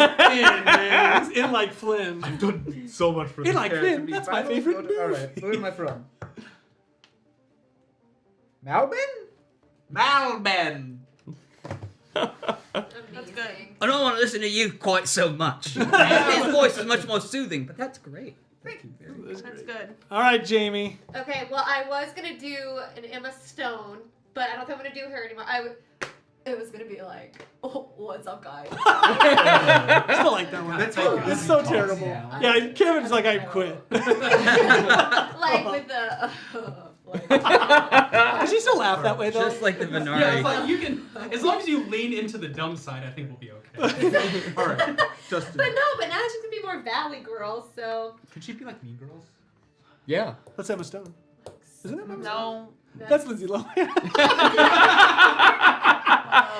Speaker 1: man. He's in like Flynn.
Speaker 10: I've done so much for
Speaker 1: In
Speaker 10: this
Speaker 1: like
Speaker 10: character.
Speaker 1: Flynn. That's my favorite movie.
Speaker 7: Alright, who am I from? Malbin? Malbin!
Speaker 2: That's
Speaker 6: good.
Speaker 5: I don't want to listen to you quite so much. His voice is much more soothing, but that's great.
Speaker 6: That's good.
Speaker 1: All right, Jamie.
Speaker 2: Okay, well, I was gonna do an Emma Stone, but I don't think I'm gonna do her anymore. It was gonna be like, oh, what's up, guys?
Speaker 1: I still like that one.
Speaker 7: That's
Speaker 1: It's so terrible. Yeah, Kevin's like, I quit.
Speaker 2: Like with the.
Speaker 1: Does she still laugh that way, though?
Speaker 5: Just like the
Speaker 9: Yeah,
Speaker 5: Venari.
Speaker 9: it's like you can, as long as you lean into the dumb side, I think we'll be okay.
Speaker 10: Alright, Justin.
Speaker 2: But no, but now she's gonna be more Valley Girl, so.
Speaker 10: Could she be like Mean Girls?
Speaker 3: Yeah.
Speaker 1: That's Emma Stone. Isn't it Emma Stone?
Speaker 6: No.
Speaker 1: That's Lindsay Lohan.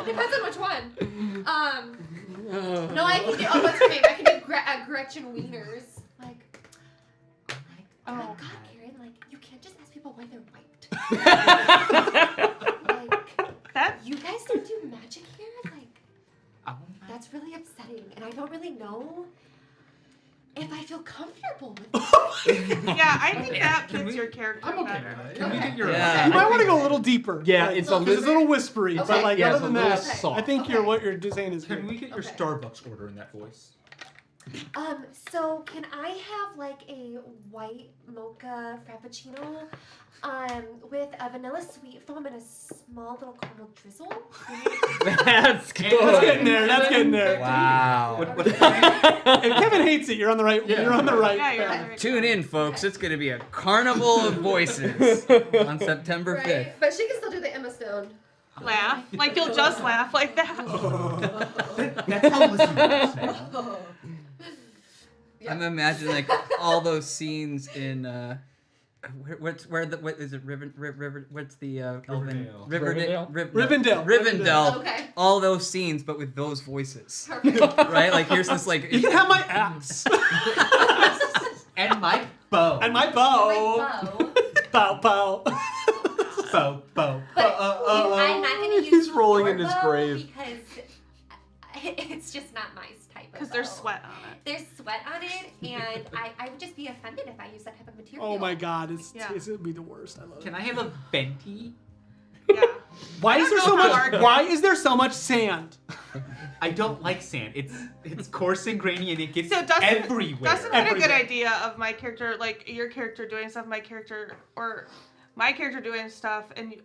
Speaker 2: Depends on which one. No, I can do. Oh, what's her name? I can do Gretchen Wieners. Like, oh my God, Karen! Like, you can't just ask people why they're white. Like,
Speaker 6: That
Speaker 2: you guys don't do magic here. Like, that's really upsetting, and I don't really know if I feel comfortable with it.
Speaker 6: yeah, I think that fits your character
Speaker 9: I'm okay
Speaker 6: better.
Speaker 9: with that.
Speaker 10: Can we get your
Speaker 5: Yeah.
Speaker 1: You might want to go a little deeper.
Speaker 3: Yeah,
Speaker 1: Like,
Speaker 3: it's a
Speaker 1: because it's a little whispery,
Speaker 2: Okay.
Speaker 1: but like
Speaker 3: Yeah,
Speaker 1: other
Speaker 3: it's a
Speaker 1: than
Speaker 3: little
Speaker 1: that,
Speaker 3: soft.
Speaker 1: I think what you're saying is
Speaker 10: Can
Speaker 1: good.
Speaker 10: we get your
Speaker 2: Okay.
Speaker 10: Starbucks order in that voice?
Speaker 2: So can I have like a white mocha frappuccino, with a vanilla sweet foam and a small little caramel drizzle?
Speaker 3: That's good.
Speaker 1: That's getting there. That's getting there.
Speaker 5: Wow.
Speaker 1: If Kevin hates it, you're on the right. You're on the right.
Speaker 6: Yeah, you're
Speaker 1: path.
Speaker 6: right.
Speaker 5: Tune in, folks. It's going to be a carnival of voices on September 5th.
Speaker 2: Right, but she can still do the Emma Stone.
Speaker 6: Laugh. Like, you'll just laugh like that.
Speaker 10: That's how listeners now.
Speaker 5: I'm imagining like all those scenes in what's the Elven
Speaker 10: Riverdale.
Speaker 1: Rivendell.
Speaker 5: Rivendell.
Speaker 2: Okay.
Speaker 5: All those scenes, but with those voices,
Speaker 2: Perfect.
Speaker 5: right? Like here's this like
Speaker 1: You can have my axe
Speaker 10: And my bow.
Speaker 1: and my
Speaker 2: Like
Speaker 1: bow.
Speaker 2: bow.
Speaker 1: Bow bow.
Speaker 10: bow. Bow.
Speaker 2: But I'm not gonna use
Speaker 3: He's rolling in
Speaker 2: your
Speaker 3: his
Speaker 2: bow
Speaker 3: grave.
Speaker 2: because it's just not my type of
Speaker 6: Because there's
Speaker 2: bow.
Speaker 6: sweat on it.
Speaker 2: There's sweat on it, and I would just be offended if I use that type of material.
Speaker 1: Oh my God, it's
Speaker 6: Yeah.
Speaker 1: it'll be the worst. I love it.
Speaker 10: Can I have a venti?
Speaker 6: Yeah.
Speaker 1: Why is there
Speaker 6: don't
Speaker 1: so
Speaker 6: know how
Speaker 1: much?
Speaker 6: hard-
Speaker 1: Why is there so much sand?
Speaker 10: I don't like sand. It's coarse and grainy and it gets
Speaker 6: So Dustin,
Speaker 10: everywhere.
Speaker 6: Dustin had a good
Speaker 1: Everywhere.
Speaker 6: idea of my character, like your character doing stuff, my character doing stuff, and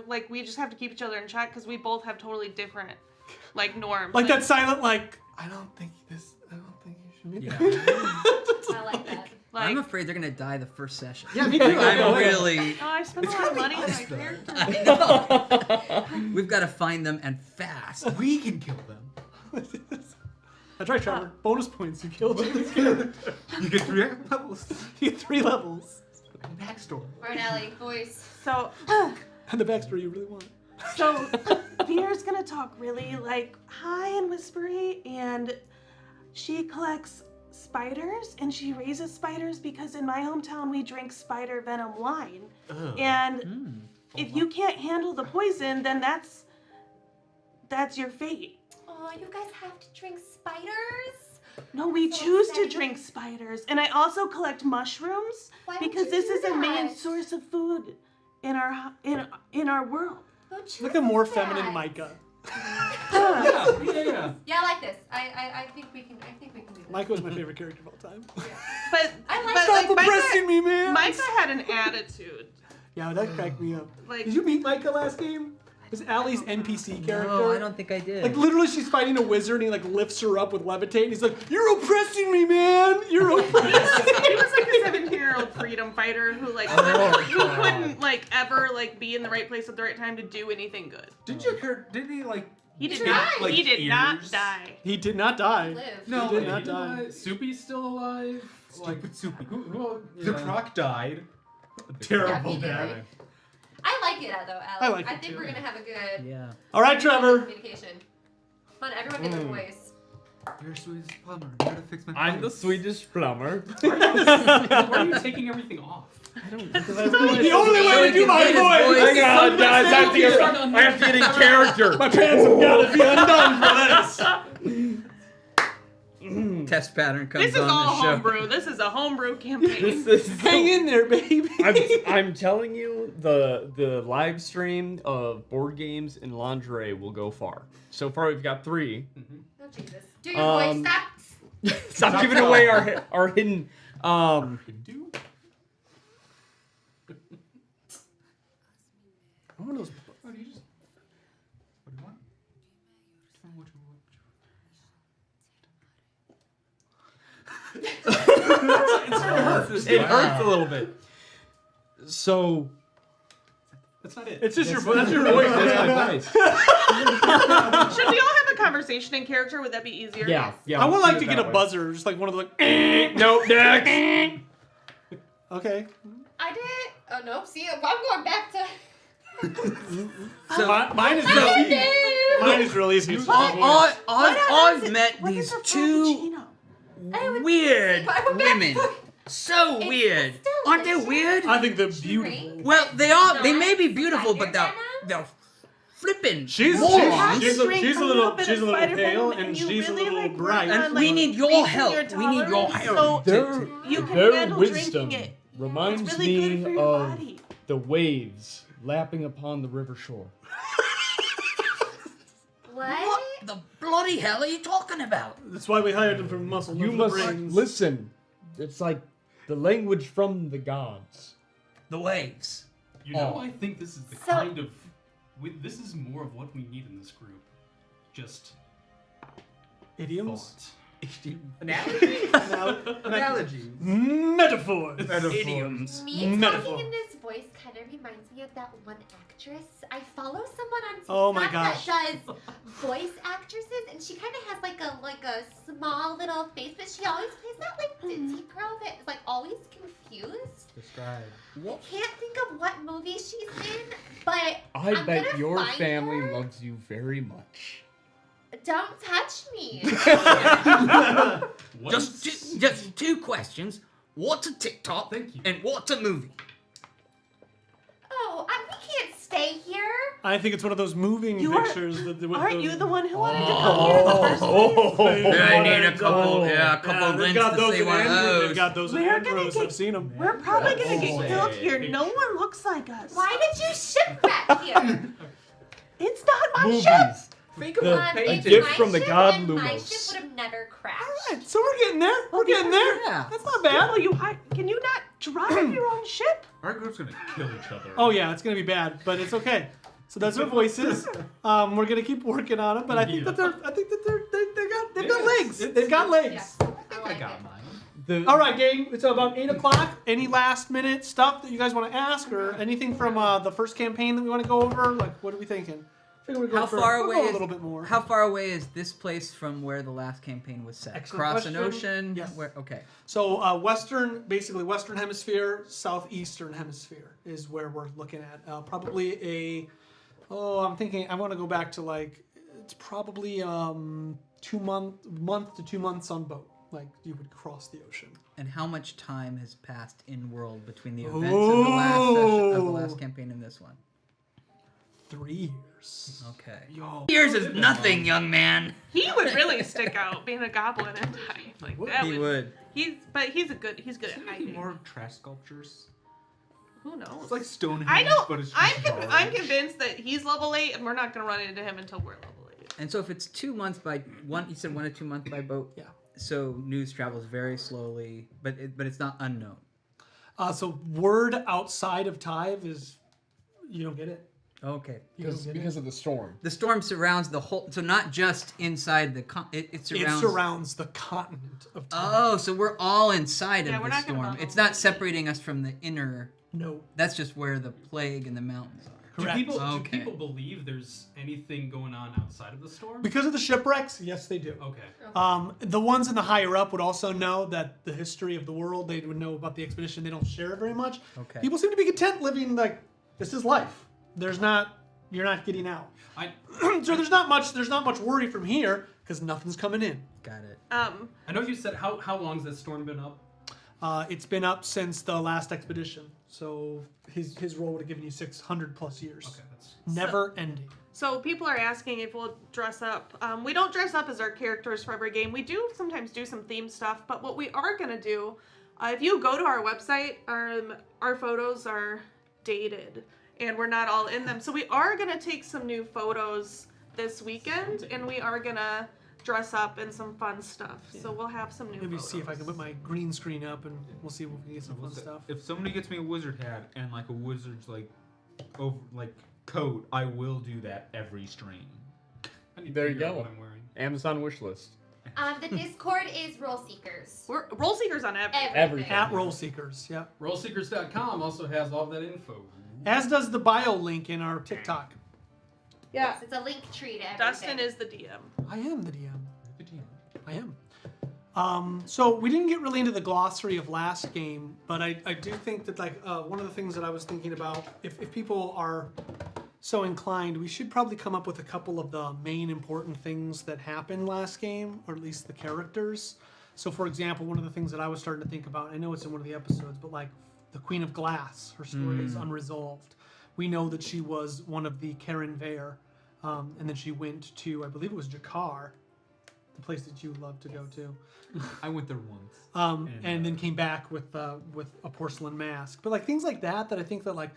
Speaker 6: like we just have to keep each other in check because we both have totally different like norms.
Speaker 1: Like that silent, like I don't think you should be.
Speaker 5: Yeah.
Speaker 2: I like that.
Speaker 6: Like,
Speaker 5: I'm afraid they're gonna die the first session.
Speaker 1: Yeah, me too.
Speaker 5: Like, I'm
Speaker 1: I
Speaker 5: really.
Speaker 6: oh, I spent a lot of money on my
Speaker 10: though.
Speaker 6: character.
Speaker 5: I know. We've got to find them and fast.
Speaker 10: We can kill them.
Speaker 1: That's right, Trevor. Bonus points. You killed it.
Speaker 10: You get 3 levels.
Speaker 1: You get 3 levels.
Speaker 10: Backstory.
Speaker 2: Right, Allie, voice.
Speaker 6: So,
Speaker 1: And the backstory you really want.
Speaker 6: so Vera's gonna talk really like high and whispery, and she collects spiders and she raises spiders because in my hometown we drink spider venom wine. And if you can't handle the poison, then that's your fate.
Speaker 2: Oh, you guys have to drink spiders?
Speaker 6: No, we
Speaker 2: So
Speaker 6: choose to
Speaker 2: upsetting.
Speaker 6: drink spiders. And I also collect mushrooms
Speaker 2: Why would
Speaker 6: because
Speaker 2: you
Speaker 6: this
Speaker 2: do
Speaker 6: is a main
Speaker 2: that?
Speaker 6: source of food in our world.
Speaker 2: Who chooses
Speaker 1: Like a more
Speaker 2: that?
Speaker 1: feminine Micah.
Speaker 10: Yeah.
Speaker 2: Yeah, I like this. I think we can do this.
Speaker 1: Micah was my favorite character of all time.
Speaker 6: But
Speaker 2: I like
Speaker 6: but,
Speaker 1: Stop
Speaker 6: like,
Speaker 1: oppressing me, man.
Speaker 6: Micah had an attitude.
Speaker 1: Yeah, that cracked me up.
Speaker 6: Like
Speaker 1: Did you meet Micah last game? Was Allie's NPC character?
Speaker 5: No, I don't think I did.
Speaker 1: Like literally, she's fighting a wizard, and he like lifts her up with levitate, and he's like, "You're oppressing me, man. You're oppressing."
Speaker 6: he was like a 17-year-old freedom fighter who like who couldn't like ever like be in the right place at the right time to do anything good.
Speaker 10: Didn't he like
Speaker 6: He did
Speaker 10: He
Speaker 6: not.
Speaker 10: died. Like
Speaker 6: he did not
Speaker 10: ears?
Speaker 6: die.
Speaker 1: He did not die.
Speaker 2: Live.
Speaker 10: No,
Speaker 1: He did
Speaker 10: wait,
Speaker 1: not
Speaker 10: he
Speaker 1: die.
Speaker 9: Soupy's still alive.
Speaker 10: Stupid Soupy.
Speaker 9: Well,
Speaker 10: The croc died. Terrible
Speaker 2: Yeah, he did.
Speaker 10: death.
Speaker 2: I like it though, Allie.
Speaker 1: I like
Speaker 2: I
Speaker 1: it
Speaker 2: think
Speaker 1: too.
Speaker 2: we're gonna have a good
Speaker 5: Yeah.
Speaker 1: All right, Trevor.
Speaker 2: communication. Come on, everyone get their voice.
Speaker 10: You're a Swedish plumber. You gotta fix my
Speaker 3: I'm the
Speaker 10: pipes.
Speaker 3: Swedish plumber.
Speaker 9: Why are you taking everything off?
Speaker 1: The only way to do my voice.
Speaker 3: Hang on, guys. I have to get in character.
Speaker 1: My pants have got to be undone for this.
Speaker 5: Test pattern comes
Speaker 6: This is
Speaker 5: on
Speaker 6: all
Speaker 5: the show.
Speaker 6: homebrew. This is a homebrew campaign.
Speaker 1: Hang in there, baby.
Speaker 3: I'm telling you, the live stream of board games and lingerie will go far. So far, we've got 3.
Speaker 2: Oh, Jesus. Do your voice. Stop.
Speaker 3: Stop giving away our hidden.
Speaker 1: One of those.
Speaker 10: What do you just? What do you want? Tell me what you
Speaker 3: It hurts a little bit. So
Speaker 9: That's not it.
Speaker 1: It's just that's your voice.
Speaker 3: that's my voice.
Speaker 6: Should we all have a conversation in character? Would that be easier?
Speaker 3: Yeah, yeah.
Speaker 1: I would
Speaker 3: let's
Speaker 1: like
Speaker 3: do
Speaker 1: to
Speaker 3: it
Speaker 1: get
Speaker 3: that
Speaker 1: a
Speaker 3: way.
Speaker 1: buzzer, just like one of the like.
Speaker 3: Nope, next.
Speaker 1: Okay.
Speaker 2: I did. Oh, nope. See, I'm going back to.
Speaker 5: So
Speaker 1: Mine is
Speaker 2: I
Speaker 1: real.
Speaker 2: did.
Speaker 1: Mine is real easy. It's just my voice.
Speaker 5: I've met these two weird women. So
Speaker 2: It's
Speaker 5: weird. Aren't they
Speaker 2: delicious.
Speaker 5: weird?
Speaker 1: I think they're beautiful.
Speaker 2: Drink.
Speaker 5: Well, they are. They
Speaker 2: Not
Speaker 5: may be beautiful, but
Speaker 2: spider
Speaker 5: they're flipping
Speaker 1: She's
Speaker 5: morons.
Speaker 1: she's a little
Speaker 6: bit
Speaker 1: she's
Speaker 6: of
Speaker 1: a little
Speaker 6: spider
Speaker 1: pale
Speaker 6: venom,
Speaker 1: and
Speaker 6: you
Speaker 1: she's a
Speaker 6: really,
Speaker 1: little
Speaker 6: like,
Speaker 1: bright.
Speaker 6: work on,
Speaker 5: And
Speaker 6: like,
Speaker 5: we need your
Speaker 6: increasing
Speaker 5: help.
Speaker 6: your
Speaker 5: We need your
Speaker 6: tolerance,
Speaker 5: help.
Speaker 6: so you can
Speaker 3: Their
Speaker 6: handle
Speaker 3: wisdom
Speaker 6: drinking it.
Speaker 3: reminds
Speaker 6: It's really good
Speaker 3: me
Speaker 6: for your
Speaker 3: of
Speaker 6: body.
Speaker 3: the waves lapping upon the river shore.
Speaker 2: What?
Speaker 5: the bloody hell are you talking about?
Speaker 1: That's why we hired him from Muscle.
Speaker 3: You
Speaker 1: Love
Speaker 3: must
Speaker 1: the Brains.
Speaker 3: listen. It's like the language from the gods.
Speaker 5: The waves.
Speaker 9: You know, I think this is the
Speaker 2: So-
Speaker 9: kind of. This is more of what we need in this group. Just
Speaker 1: Idioms.
Speaker 9: thought.
Speaker 10: Analogy.
Speaker 1: Metaphors.
Speaker 5: Idioms.
Speaker 2: Me
Speaker 1: Metaphor.
Speaker 2: talking in this voice kind of reminds me of that one actress. I follow someone on TikTok
Speaker 1: Oh my gosh.
Speaker 2: that does voice actresses, and she kind of has like a small little face, but she always plays that like ditzy girl that is like always confused.
Speaker 10: Describe.
Speaker 2: I can't think of what movie she's in, but
Speaker 3: I
Speaker 2: I'm
Speaker 3: bet
Speaker 2: gonna
Speaker 3: your
Speaker 2: find
Speaker 3: family
Speaker 2: her.
Speaker 3: loves you very much.
Speaker 2: Don't touch me.
Speaker 9: What
Speaker 5: Just
Speaker 9: is-
Speaker 5: two questions. What's a TikTok?
Speaker 9: Thank you.
Speaker 5: And what's a movie?
Speaker 2: Oh, we can't stay here.
Speaker 1: I think it's one of those moving
Speaker 6: You are-
Speaker 1: pictures.
Speaker 6: Aren't you the one who wanted to come here in the first place?
Speaker 5: Yeah, I need a couple. Yeah, a couple
Speaker 1: they've
Speaker 5: links
Speaker 1: got
Speaker 5: to
Speaker 1: those
Speaker 5: see
Speaker 1: in
Speaker 5: one of
Speaker 1: Andrew. They've
Speaker 5: those.
Speaker 1: got those in
Speaker 6: We're gonna
Speaker 1: Andrews.
Speaker 6: get-
Speaker 1: I've seen them.
Speaker 6: We're probably gonna get
Speaker 9: Oh,
Speaker 6: killed here.
Speaker 9: hey.
Speaker 6: No one looks like us.
Speaker 2: Why did you shipwreck here?
Speaker 6: It's not my
Speaker 3: Movies.
Speaker 6: ship.
Speaker 2: It's
Speaker 3: gift
Speaker 2: my
Speaker 3: from the
Speaker 2: ship,
Speaker 3: god
Speaker 2: and my
Speaker 3: Lumos.
Speaker 2: ship would have never crashed.
Speaker 1: Alright, so we're getting there. We're getting there.
Speaker 5: Yeah.
Speaker 1: That's not bad.
Speaker 6: Well, can you not drive your own ship?
Speaker 10: Our group's gonna kill each other.
Speaker 1: Oh yeah, it's gonna be bad, but it's okay. So that's our voices. We're gonna keep working on them, but I think that they've got legs. They've got legs.
Speaker 10: I got mine.
Speaker 3: The,
Speaker 1: All right, gang. It's about 8 o'clock. Any last minute stuff that you guys want to ask, or anything from the first campaign that we want to go over? Like, what are we thinking? I think we're going
Speaker 5: How
Speaker 1: for
Speaker 5: far
Speaker 1: we'll
Speaker 5: away
Speaker 1: go a
Speaker 5: is
Speaker 1: little bit more.
Speaker 5: How far away is this place from where the last campaign was set?
Speaker 1: Excellent
Speaker 5: Across an
Speaker 1: question.
Speaker 5: ocean?
Speaker 1: Yes.
Speaker 5: Where, okay.
Speaker 1: So basically Western Hemisphere, Southeastern Hemisphere is where we're looking at. Probably I'm thinking I want to go back to like it's probably month to 2 months on boat. Like you would cross the ocean.
Speaker 5: And how much time has passed in world between the events of the last session, of the last campaign and this one?
Speaker 1: 3 years.
Speaker 5: Okay.
Speaker 1: Yo.
Speaker 5: Years is nothing, young man.
Speaker 6: He would really stick out being a goblin and die like that.
Speaker 5: He would.
Speaker 6: He's good at hiding.
Speaker 10: More trash sculptures.
Speaker 6: Who knows?
Speaker 10: It's like Stonehenge,
Speaker 6: I don't.
Speaker 10: but it's
Speaker 6: I'm
Speaker 10: just
Speaker 6: I'm
Speaker 10: garbage.
Speaker 6: convinced that he's level 8, and we're not gonna run into him until we're level 8.
Speaker 5: And so if it's 2 months by one, you said 1 to 2 months by boat.
Speaker 1: Yeah.
Speaker 5: So news travels very slowly, but it's not unknown.
Speaker 1: So word outside of Tyve is you don't get it.
Speaker 5: Okay.
Speaker 3: because of the storm.
Speaker 5: The storm surrounds the whole, so not just inside the it surrounds.
Speaker 1: It surrounds the continent of Tyve.
Speaker 5: Oh, so we're all inside
Speaker 6: Yeah,
Speaker 5: of
Speaker 6: we're
Speaker 5: the
Speaker 6: not gonna
Speaker 5: storm.
Speaker 6: bubble.
Speaker 5: It's not separating us from the inner.
Speaker 1: No.
Speaker 5: That's just where the plague and the mountains are.
Speaker 1: Correct.
Speaker 9: Do
Speaker 5: Okay.
Speaker 9: people believe there's anything going on outside of the storm?
Speaker 1: Because of the shipwrecks, yes, they do.
Speaker 9: Okay.
Speaker 1: The ones in the higher up would also know that the history of the world. They would know about the expedition. They don't share it very much.
Speaker 5: Okay.
Speaker 1: People seem to be content living like this is life. There's not you're not getting out.
Speaker 9: I
Speaker 1: So there's not much worry from here because nothing's coming in.
Speaker 5: Got it.
Speaker 9: know you said how long's this storm been up?
Speaker 1: It's been up since the last expedition, so his role would have given you 600 plus years.
Speaker 9: Okay, that's
Speaker 1: Never ending.
Speaker 6: So people are asking if we'll dress up. We don't dress up as our characters for every game. We do sometimes do some theme stuff, but what we are gonna do, if you go to our website, our photos are dated and we're not all in them. So we are gonna take some new photos this weekend, and we are gonna dress up in some fun stuff. So we'll have some new
Speaker 1: Maybe
Speaker 6: photos.
Speaker 1: see if I can put my green screen up, and we'll see if we can get some fun stuff.
Speaker 10: If somebody gets me a wizard hat and like a wizard's coat, I will do that every stream.
Speaker 9: I need to
Speaker 3: There you
Speaker 9: figure out
Speaker 3: go.
Speaker 9: what I'm wearing.
Speaker 3: Amazon wish list.
Speaker 2: The Discord is Role Seekers.
Speaker 6: We're Role Seekers on everything.
Speaker 3: Everything.
Speaker 1: At Roll Seekers, yeah.
Speaker 9: Rollseekers.com also has all that info.
Speaker 1: As does the bio link in our TikTok.
Speaker 6: Yeah.
Speaker 2: Yes, it's a link tree to everything.
Speaker 6: Dustin is the DM.
Speaker 1: I am the DM. I am. So we didn't get really into the glossary of last game, but I do think that one of the things that I was thinking about, if people are so inclined, we should probably come up with a couple of the main important things that happened last game, or at least the characters. So for example, one of the things that I was starting to think about, I know it's in one of the episodes, but like the Queen of Glass, her story is unresolved. We know that she was one of the Karen Vare, and then she went to, I believe it was Jakar, the place that you love to go to.
Speaker 10: I went there once.
Speaker 1: And then came back with a porcelain mask. But like things like that I think that like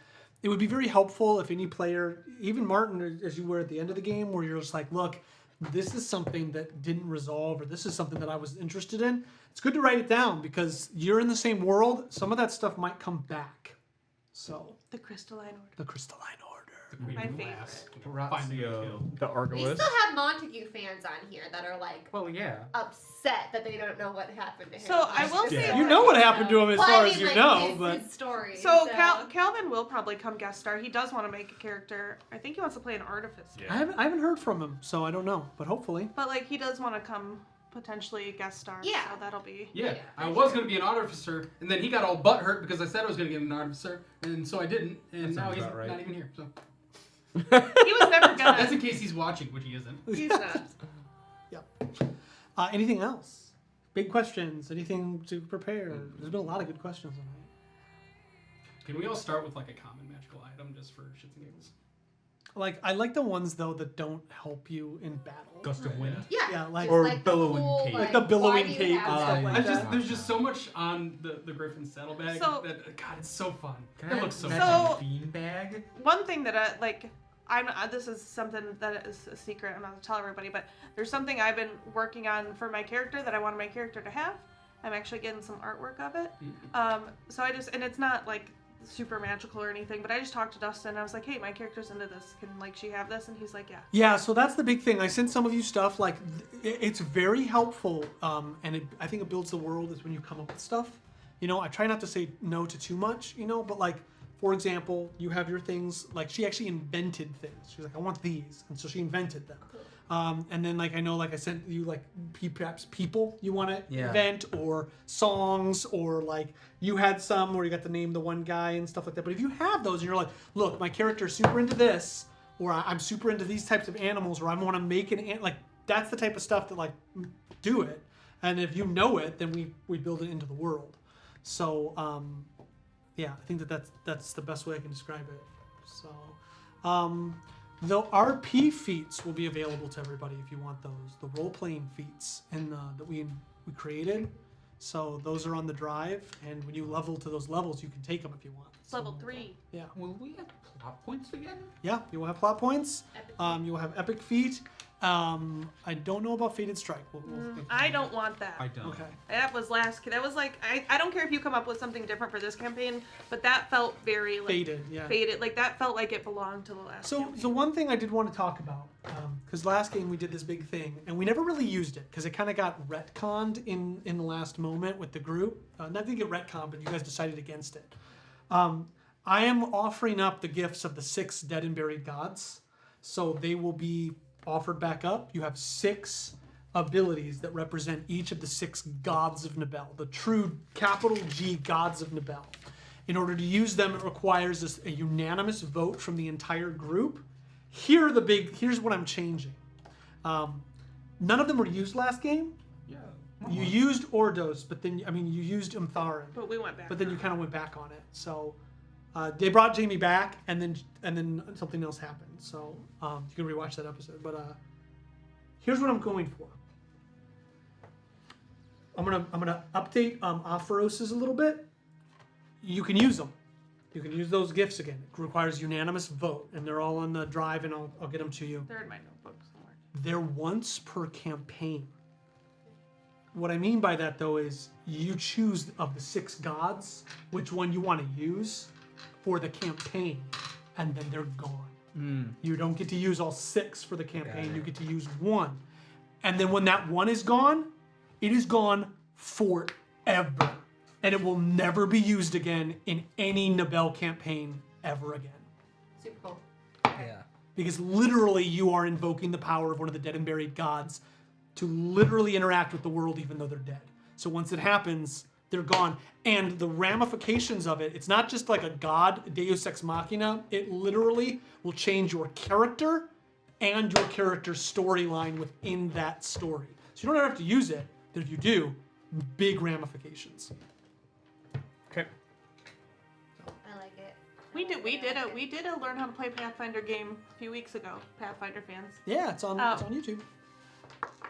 Speaker 1: it would be very helpful if any player, even Martin, as you were at the end of the game, where you're just like, look, this is something that didn't resolve, or this is something that I was interested in. It's good to write it down because you're in the same world. Some of that stuff might come back. So
Speaker 6: The Crystalline Order.
Speaker 1: the Crystalline Order.
Speaker 9: Queen
Speaker 6: My
Speaker 9: of
Speaker 6: favorite.
Speaker 9: Glass.
Speaker 10: Horatio.
Speaker 9: Finding a kill.
Speaker 3: The
Speaker 2: We
Speaker 3: Argolis.
Speaker 2: still have Montague fans on here that are like
Speaker 10: Well, yeah.
Speaker 2: upset that they don't know what happened to him.
Speaker 6: So I will say-
Speaker 1: You know what happened to him as
Speaker 2: Well,
Speaker 1: far
Speaker 2: I
Speaker 1: as
Speaker 2: mean,
Speaker 1: you
Speaker 2: like,
Speaker 1: know,
Speaker 2: his,
Speaker 1: but
Speaker 2: his story.
Speaker 6: So Calvin will probably come guest star. He does want to make a character. I think he wants to play an artificer.
Speaker 1: I haven't heard from him, so I don't know. But hopefully.
Speaker 6: But like he does want to come potentially guest star.
Speaker 2: Yeah.
Speaker 6: So that'll be.
Speaker 9: Yeah, I was going to be an artificer, and then he got all butthurt because I said I was going to get an artificer, and so I didn't, and
Speaker 10: That
Speaker 9: now
Speaker 10: sounds
Speaker 9: he's
Speaker 10: about right.
Speaker 9: not even here. So
Speaker 6: He was never
Speaker 9: that's
Speaker 6: gonna.
Speaker 9: in case he's watching, which he isn't.
Speaker 6: He's not.
Speaker 1: Anything else? Big questions? Anything to prepare? There's been a lot of good questions tonight.
Speaker 9: Can we all start with like a common magical item just for shits and giggles?
Speaker 1: Like I like the ones though that don't help you in battle.
Speaker 10: Gust of wind.
Speaker 2: yeah,
Speaker 1: Yeah, like-
Speaker 2: just
Speaker 10: Or
Speaker 2: like
Speaker 10: billowing
Speaker 2: the cool,
Speaker 10: cape.
Speaker 1: Like the billowing
Speaker 2: why do you
Speaker 1: cape
Speaker 2: have
Speaker 1: and
Speaker 2: that?
Speaker 1: stuff like that.
Speaker 9: There's just so much on the Griffin's saddlebag
Speaker 6: So-
Speaker 9: that God, it's so fun.
Speaker 10: Can
Speaker 9: It
Speaker 10: I
Speaker 9: looks so
Speaker 10: imagine
Speaker 9: fun.
Speaker 6: So-
Speaker 10: a bean bag?
Speaker 6: One thing that this is something that is a secret. I'm not gonna tell everybody, but there's something I've been working on for my character that I want my character to have. I'm actually getting some artwork of it. So and it's not like super magical or anything, but I just talked to Dustin and I was like, hey, my character's into this. Can like she have this? And he's like, yeah.
Speaker 1: Yeah, so that's the big thing. I sent some of you stuff. Like, it's very helpful, and I think it builds the world is when you come up with stuff. You know, I try not to say no to too much, you know, but like, for example, you have your things, like she actually invented things. She's like, I want these. And so she invented them. And then like, I know, like I sent you like perhaps people you want to
Speaker 5: Yeah.
Speaker 1: invent, or songs, or like you had some where you got to name the one guy and stuff like that. But if you have those and you're like, look, my character's super into this, or I'm super into these types of animals, or I want to make like that's the type of stuff that like do it. And if you know it, then we build it into the world. So yeah, I think that's the best way I can describe it. So the RP feats will be available to everybody if you want those. The role-playing feats that we created. So those are on the drive, and when you level to those levels, you can take them if you want.
Speaker 6: It's level 3.
Speaker 1: Yeah.
Speaker 10: Will we have plot points again?
Speaker 1: Yeah, you will have plot points. You will have epic feat. I don't know about Fated Strike. We'll think
Speaker 6: I
Speaker 1: about
Speaker 6: don't want that.
Speaker 10: I don't.
Speaker 1: it. Okay.
Speaker 6: That was like I don't care if you come up with something different for this campaign, but that felt very like
Speaker 1: Fated, yeah.
Speaker 6: faded. Like that felt like it belonged to the last.
Speaker 1: So
Speaker 6: campaign.
Speaker 1: the one thing I did want to talk about, because last game we did this big thing, and we never really used it, because it kind of got retconned in the last moment with the group. Not to get retconned, but you guys decided against it. I am offering up the gifts of the 6 dead and buried gods, so they will be offered back up. You have 6 abilities that represent each of the 6 gods of Nabell, the true capital G gods of Nabell. In order to use them, it requires a unanimous vote from the entire group. Here's what I'm changing. None of them were used last game.
Speaker 10: Yeah.
Speaker 1: You used Ordos, but then you used Umtharan.
Speaker 6: But we went back.
Speaker 1: But then you kind of went back on it. So they brought Jamie back, and then something else happened. So you can rewatch that episode. But here's what I'm going for. I'm gonna update Opheroses a little bit. You can use them. You can use those gifts again. It requires unanimous vote, and they're all on the drive, and I'll get them to you.
Speaker 6: They're in my notebook somewhere.
Speaker 1: They're once per campaign. What I mean by that, though, is you choose of the 6 gods which one you want to use for the campaign, and then they're gone. You don't get to use all 6 for the campaign. You get to use 1. And then when that 1 is gone, it is gone forever. And it will never be used again in any Nabell campaign ever again.
Speaker 2: Super cool.
Speaker 5: Yeah.
Speaker 1: Because literally you are invoking the power of one of the dead and buried gods to literally interact with the world even though they're dead. So once it happens, they're gone. And the ramifications of it, it's not just like a god, Deus Ex Machina, it literally will change your character and your character's storyline within that story. So you don't have to use it, but if you do, big ramifications. Okay.
Speaker 2: I like it.
Speaker 6: We did a learn how to play Pathfinder game a few weeks ago. Pathfinder fans.
Speaker 1: Yeah, it's on YouTube.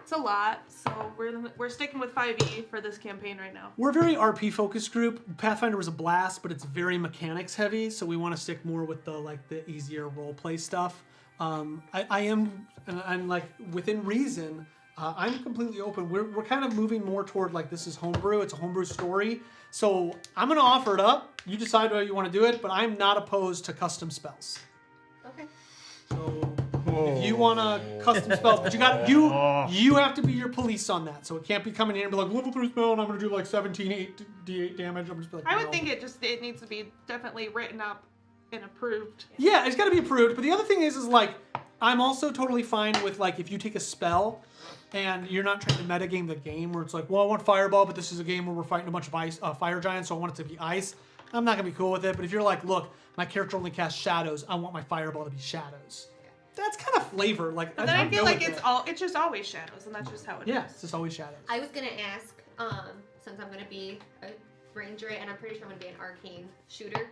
Speaker 6: It's a lot, so we're sticking with 5e for this campaign right now.
Speaker 1: We're a very RP focused group. Pathfinder was a blast, but it's very mechanics heavy, so we want to stick more with the easier role play stuff. I am, and I'm like within reason. I'm completely open. We're kind of moving more toward like this is homebrew. It's a homebrew story. So I'm gonna offer it up. You decide whether you want to do it, but I'm not opposed to custom spells.
Speaker 2: Okay.
Speaker 1: So if you want to custom spells, but you have to be your police on that. So it can't be coming in and be like level 3 spell and I'm gonna do like 17 d8 damage. I'm just like,
Speaker 6: I
Speaker 1: no.
Speaker 6: would think it needs to be definitely written up and approved.
Speaker 1: Yeah, it's got to be approved. But the other thing is like I'm also totally fine with like if you take a spell and you're not trying to metagame the game where it's like, well, I want fireball, but this is a game where we're fighting a bunch of ice, fire giants, so I want it to be ice. I'm not gonna be cool with it. But if you're like, look, my character only casts shadows, I want my fireball to be shadows. That's kind of flavor. Like,
Speaker 6: But then I feel like it's just always shadows, and that's just how it is.
Speaker 1: Yeah, it's just always shadows.
Speaker 2: I was gonna ask, since I'm gonna be a ranger and I'm pretty sure I'm gonna be an arcane shooter,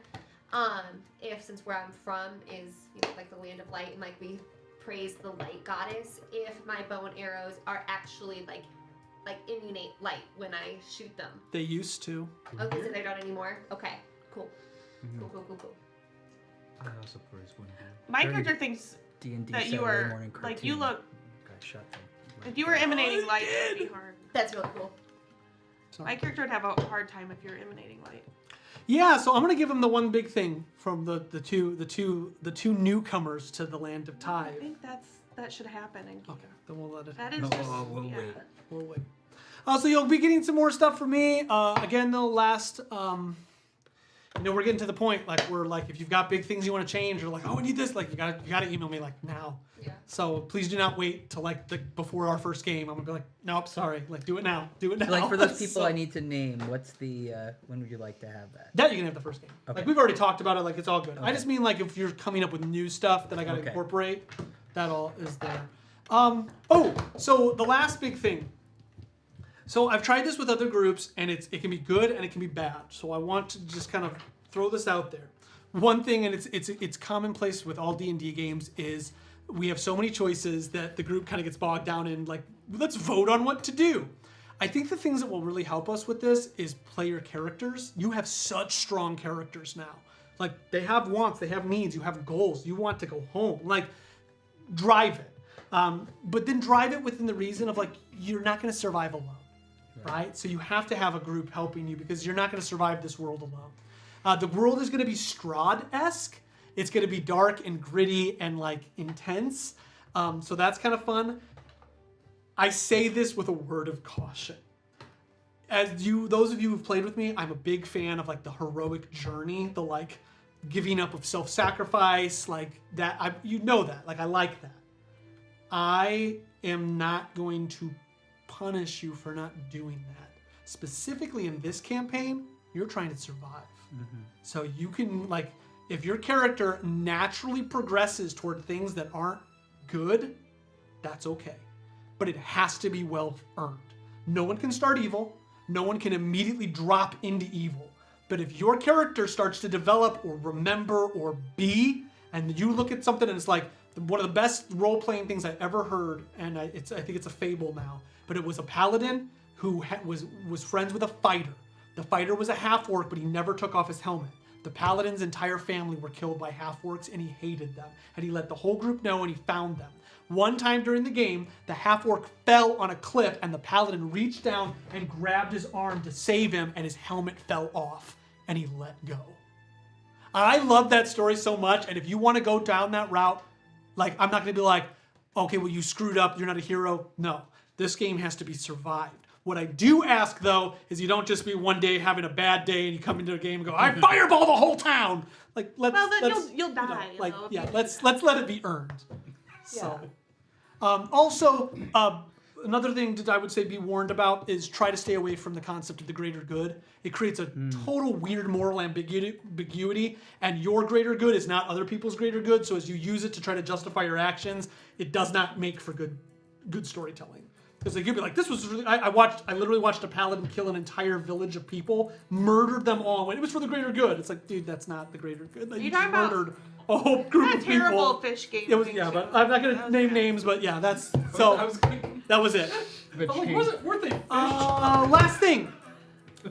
Speaker 2: if since where I'm from is like the land of light and like we praise the light goddess, if my bow and arrows are actually like emanate light when I shoot them.
Speaker 1: They used to.
Speaker 2: Okay, so they don't anymore. Okay, cool. Cool.
Speaker 10: I also praise one hand.
Speaker 6: My character thinks
Speaker 5: D&D
Speaker 6: that you
Speaker 5: Saturday
Speaker 6: are
Speaker 5: morning
Speaker 6: like
Speaker 5: cartoon.
Speaker 6: you look.
Speaker 5: Got shot from
Speaker 6: If you were emanating light, it would be hard.
Speaker 2: That's really cool.
Speaker 1: So.
Speaker 6: My character would have a hard time if you're emanating light.
Speaker 1: Yeah, so I'm gonna give them the one big thing from the two newcomers to the land of
Speaker 6: I
Speaker 1: Tyve.
Speaker 6: think that should happen. And
Speaker 1: Okay, then we'll let it.
Speaker 6: that is
Speaker 5: No,
Speaker 6: just.
Speaker 5: we'll
Speaker 6: yeah.
Speaker 5: wait.
Speaker 1: We'll wait. So you'll be getting some more stuff from me. Again, though, last, we're getting to the point. Like we're like, if you've got big things you want to change, or like, oh, I need this. Like you gotta email me like now.
Speaker 2: Yeah.
Speaker 1: So please do not wait till like before our first game. I'm gonna be like, nope, sorry. Like do it now. Do it now.
Speaker 5: Like for those people
Speaker 1: So-
Speaker 5: I need to name, what's the when would you like to have that?
Speaker 1: That you can have the first game.
Speaker 5: Okay.
Speaker 1: Like we've already talked about it. Like it's all good. I
Speaker 5: Okay.
Speaker 1: just mean like if you're coming up with new stuff that I gotta
Speaker 5: Okay.
Speaker 1: incorporate, that all is there. So the last big thing. So I've tried this with other groups, and it can be good and it can be bad. So I want to just kind of throw this out there. One thing, and it's commonplace with all D&D games, is we have so many choices that the group kind of gets bogged down in like, let's vote on what to do. I think the things that will really help us with this is player characters. You have such strong characters now. Like they have wants, they have needs, you have goals. You want to go home. Like drive it. But then drive it within the reason of like, you're not going to survive alone. Right? So you have to have a group helping you because you're not going to survive this world alone. The world is going to be Strahd-esque. It's going to be dark and gritty and like intense. So that's kind of fun. I say this with a word of caution. Those of you who've played with me, I'm a big fan of like the heroic journey, the like giving up of self-sacrifice, like that. That. Like I like that. I am not going to punish you for not doing that. Specifically in this campaign, you're trying to survive. So you can like, if your character naturally progresses toward things that aren't good, that's okay. But it has to be well earned. No one can start evil. No one can immediately drop into evil. But if your character starts to develop or remember or be, and you look at something and it's like one of the best role-playing things I ever heard, and I think it's a fable now, but it was a paladin who was friends with a fighter. The fighter was a half-orc, but he never took off his helmet. The paladin's entire family were killed by half-orcs, and he hated them. And he let the whole group know, and he found them. One time during the game, the half-orc fell on a cliff, and the paladin reached down and grabbed his arm to save him, and his helmet fell off, and he let go. I love that story so much, and if you want to go down that route, like, I'm not going to be like, okay, well, you screwed up, you're not a hero. No, this game has to be survived. What I do ask, though, is you don't just be one day having a bad day and you come into a game and go, I fireball the whole town. Like, let's
Speaker 6: you'll die.
Speaker 1: Let's let it be earned. So, also, another thing that I would say be warned about is try to stay away from the concept of the greater good. It creates a total weird moral ambiguity, and your greater good is not other people's greater good. So as you use it to try to justify your actions, it does not make for good storytelling. Because like, you'd be like, this was really, I literally watched a paladin kill an entire village of people, murdered them all, and it was for the greater good. It's like, dude, that's not the greater good. Like, you just murdered a whole group of people.
Speaker 6: Terrible fish game.
Speaker 1: It was, but I'm not gonna name names, but yeah, that's so. That was it.
Speaker 4: Was it worth it?
Speaker 1: Last thing.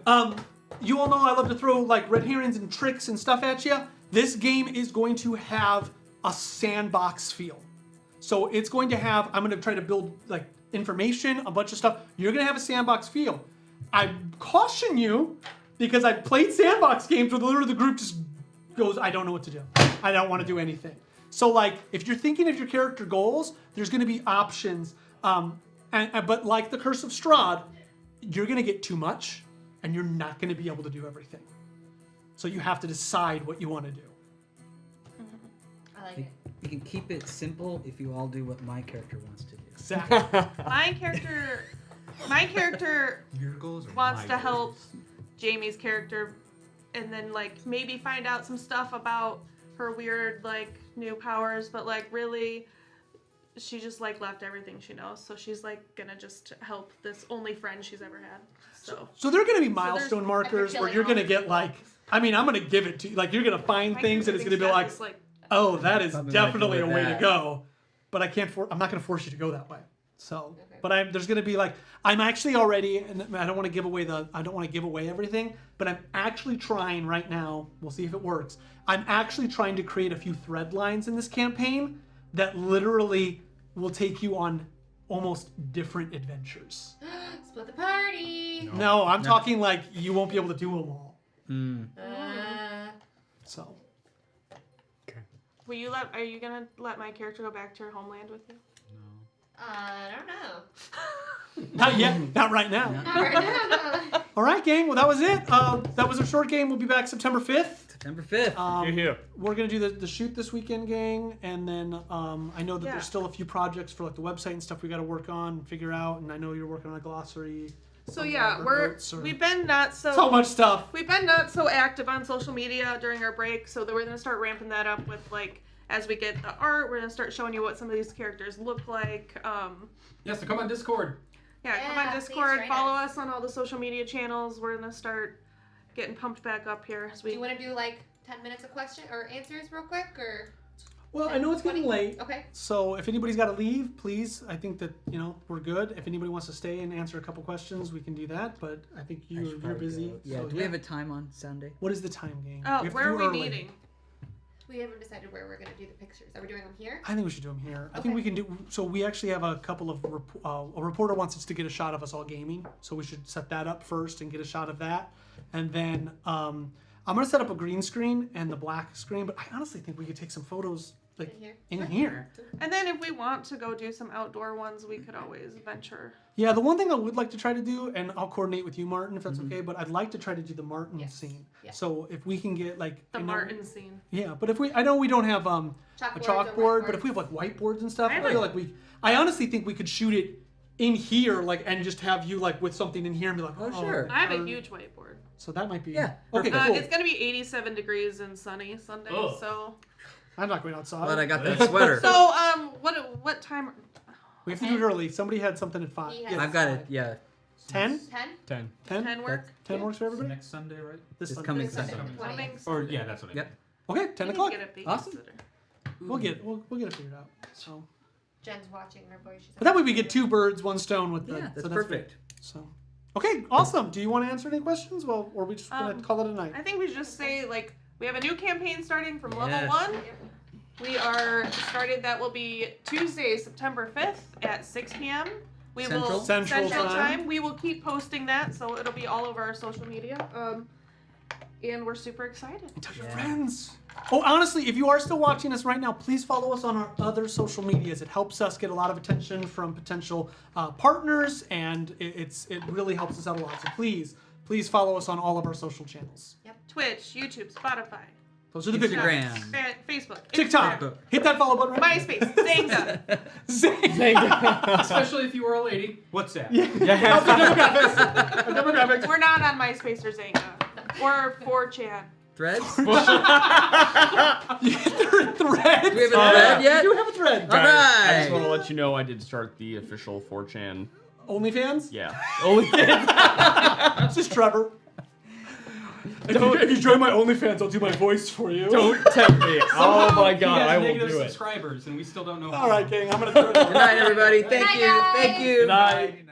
Speaker 1: You all know I love to throw like red herrings and tricks and stuff at you. This game is going to have a sandbox feel. So it's going to have, I'm going to try to build like information, a bunch of stuff. You're going to have a sandbox feel. I caution you because I've played sandbox games where literally the group just goes, I don't know what to do. I don't want to do anything. So like, if you're thinking of your character goals, there's going to be options. But like the Curse of Strahd, you're going to get too much and you're not going to be able to do everything. So you have to decide what you want to do.
Speaker 2: I like it.
Speaker 5: You can keep it simple if you all do what my character wants to do.
Speaker 1: Exactly.
Speaker 6: My character
Speaker 10: Your goals are
Speaker 6: wants
Speaker 10: my
Speaker 6: to help
Speaker 10: goals.
Speaker 6: Jamie's character, and then like maybe find out some stuff about her weird like new powers, but like really she just like left everything she knows, so she's like gonna just help this only friend she's ever had. So
Speaker 1: There are going to be milestone markers where you're going to get like, I mean, I'm going to give it to you. Like, you're going to find things and it's going to be like, oh, that is definitely a way to go. But I'm not going to force you to go that way. So, but there's going to be like, I'm actually already, and I don't want to give away everything, but I'm actually trying right now, we'll see if it works. I'm actually trying to create a few thread lines in this campaign that literally will take you on almost different adventures.
Speaker 2: Split the party.
Speaker 1: No, I'm talking like you won't be able to do them all. So.
Speaker 6: Are you gonna let my character go back to her homeland with you?
Speaker 2: I don't know.
Speaker 1: Not yet. Not right now.
Speaker 2: Not right now.
Speaker 1: All right, gang. Well, that was it. That was a short game. We'll be back September 5th.
Speaker 5: September 5th.
Speaker 3: Here.
Speaker 1: We're going to do the shoot this weekend, gang. And then I know that there's still a few projects for like the website and stuff we got to work on and figure out. And I know you're working on a glossary.
Speaker 6: So yeah, we've been not so
Speaker 1: much stuff.
Speaker 6: We've been not so active on social media during our break, so that we're gonna start ramping that up with like as we get the art, we're gonna start showing you what some of these characters look like.
Speaker 4: Yeah, so come on Discord.
Speaker 6: Yeah, come on Discord. Follow us on all the social media channels. We're gonna start getting pumped back up here.
Speaker 2: Do you want to do like 10 minutes of question or answers real quick, or?
Speaker 1: Well, I know it's getting late.
Speaker 2: Okay.
Speaker 1: So if anybody's got to leave, please. I think that we're good. If anybody wants to stay and answer a couple questions, we can do that. But I think you're busy.
Speaker 5: Go. Yeah.
Speaker 1: So,
Speaker 5: do we have a time on Sunday?
Speaker 1: What is the time, gang?
Speaker 6: Oh, where are we meeting?
Speaker 2: We haven't decided where we're gonna do the pictures. Are we doing them here?
Speaker 1: I think we should do them here.
Speaker 2: Okay.
Speaker 1: I think we can do. So we actually have a couple of a reporter wants us to get a shot of us all gaming. So we should set that up first and get a shot of that, and then I'm gonna set up a green screen and the black screen. But I honestly think we could take some photos. Like in here.
Speaker 6: And then if we want to go do some outdoor ones, we could always venture.
Speaker 1: Yeah, the one thing I would like to try to do, and I'll coordinate with you, Martin, if that's okay, but I'd like to try to do the Martin scene. Yeah. So if we can get like
Speaker 6: the Martin scene.
Speaker 1: Yeah, but I know we don't have a chalkboard, but if we have like whiteboards and stuff, I honestly think we could shoot it in here, like, and just have you like with something in here and be like,
Speaker 5: Oh, sure.
Speaker 6: I have a huge whiteboard.
Speaker 1: So that might be.
Speaker 5: Yeah,
Speaker 1: Okay.
Speaker 5: perfect.
Speaker 1: Cool.
Speaker 6: It's gonna be 87 degrees and sunny Sunday,
Speaker 4: Ugh.
Speaker 6: so.
Speaker 1: I'm not going outside.
Speaker 5: But I got that sweater.
Speaker 6: So what time?
Speaker 1: We have to do it early. Somebody had something at 5.
Speaker 2: He has-
Speaker 5: I've got it. Yeah.
Speaker 1: 10?
Speaker 2: 10?
Speaker 3: 10.
Speaker 1: 10?
Speaker 6: 10 work.
Speaker 1: 10 works for
Speaker 10: It's
Speaker 1: everybody?
Speaker 10: next Sunday, right?
Speaker 1: This
Speaker 5: It's
Speaker 1: Sunday.
Speaker 5: coming
Speaker 2: This is
Speaker 5: Sunday.
Speaker 2: the 20th.
Speaker 10: Or yeah, that's what I
Speaker 5: Yep.
Speaker 1: Okay, 10
Speaker 6: You
Speaker 1: o'clock.
Speaker 6: can get a
Speaker 5: Awesome.
Speaker 6: babysitter.
Speaker 1: We'll get it figured out. So,
Speaker 2: Jen's watching her boy. She's
Speaker 1: but that way we get 2 birds, 1 stone with the.
Speaker 5: Yeah, that's
Speaker 1: so
Speaker 5: perfect.
Speaker 1: Great. So, okay, awesome. Do you want to answer any questions? Well, or are we just gonna call it a night?
Speaker 6: I think we should just say like we have a new campaign starting from level
Speaker 5: Yes.
Speaker 6: 1. We are started. That will be Tuesday, September 5th at 6 p.m. We
Speaker 5: Central?
Speaker 6: will
Speaker 1: Central time.
Speaker 6: We will keep posting that, so it'll be all over our social media. And we're super excited.
Speaker 1: Tell your friends. Oh, honestly, if you are still watching us right now, please follow us on our other social medias. It helps us get a lot of attention from potential partners, and it really helps us out a lot. So please follow us on all of our social channels.
Speaker 6: Twitch, YouTube, Spotify,
Speaker 1: Those are the big ones.
Speaker 5: Instagram.
Speaker 6: Facebook,
Speaker 1: TikTok.
Speaker 6: Instagram,
Speaker 1: Hit that follow button right
Speaker 6: MySpace, Zynga.
Speaker 1: Zing.
Speaker 4: Especially if you were a lady.
Speaker 10: What's that?
Speaker 1: Demographics.
Speaker 6: We're not on MySpace or Zynga or 4chan.
Speaker 5: Threads?
Speaker 1: Threads?
Speaker 5: Do we have a thread yet?
Speaker 1: We do have a thread.
Speaker 5: All
Speaker 3: I
Speaker 5: right.
Speaker 3: just want to let you know I did start the official 4chan.
Speaker 1: OnlyFans?
Speaker 3: Yeah. OnlyFans.
Speaker 1: It's just Trevor. If you join my OnlyFans, I'll do my voice for you.
Speaker 3: Don't tempt me. Oh my god,
Speaker 9: He has
Speaker 3: I will
Speaker 9: negative
Speaker 3: do it.
Speaker 9: subscribers, and we still don't know.
Speaker 1: All right, gang. I'm gonna throw it.
Speaker 5: Good night, everybody. Thank
Speaker 2: Good night,
Speaker 5: you. Thank
Speaker 2: guys.
Speaker 5: you.
Speaker 3: Good night.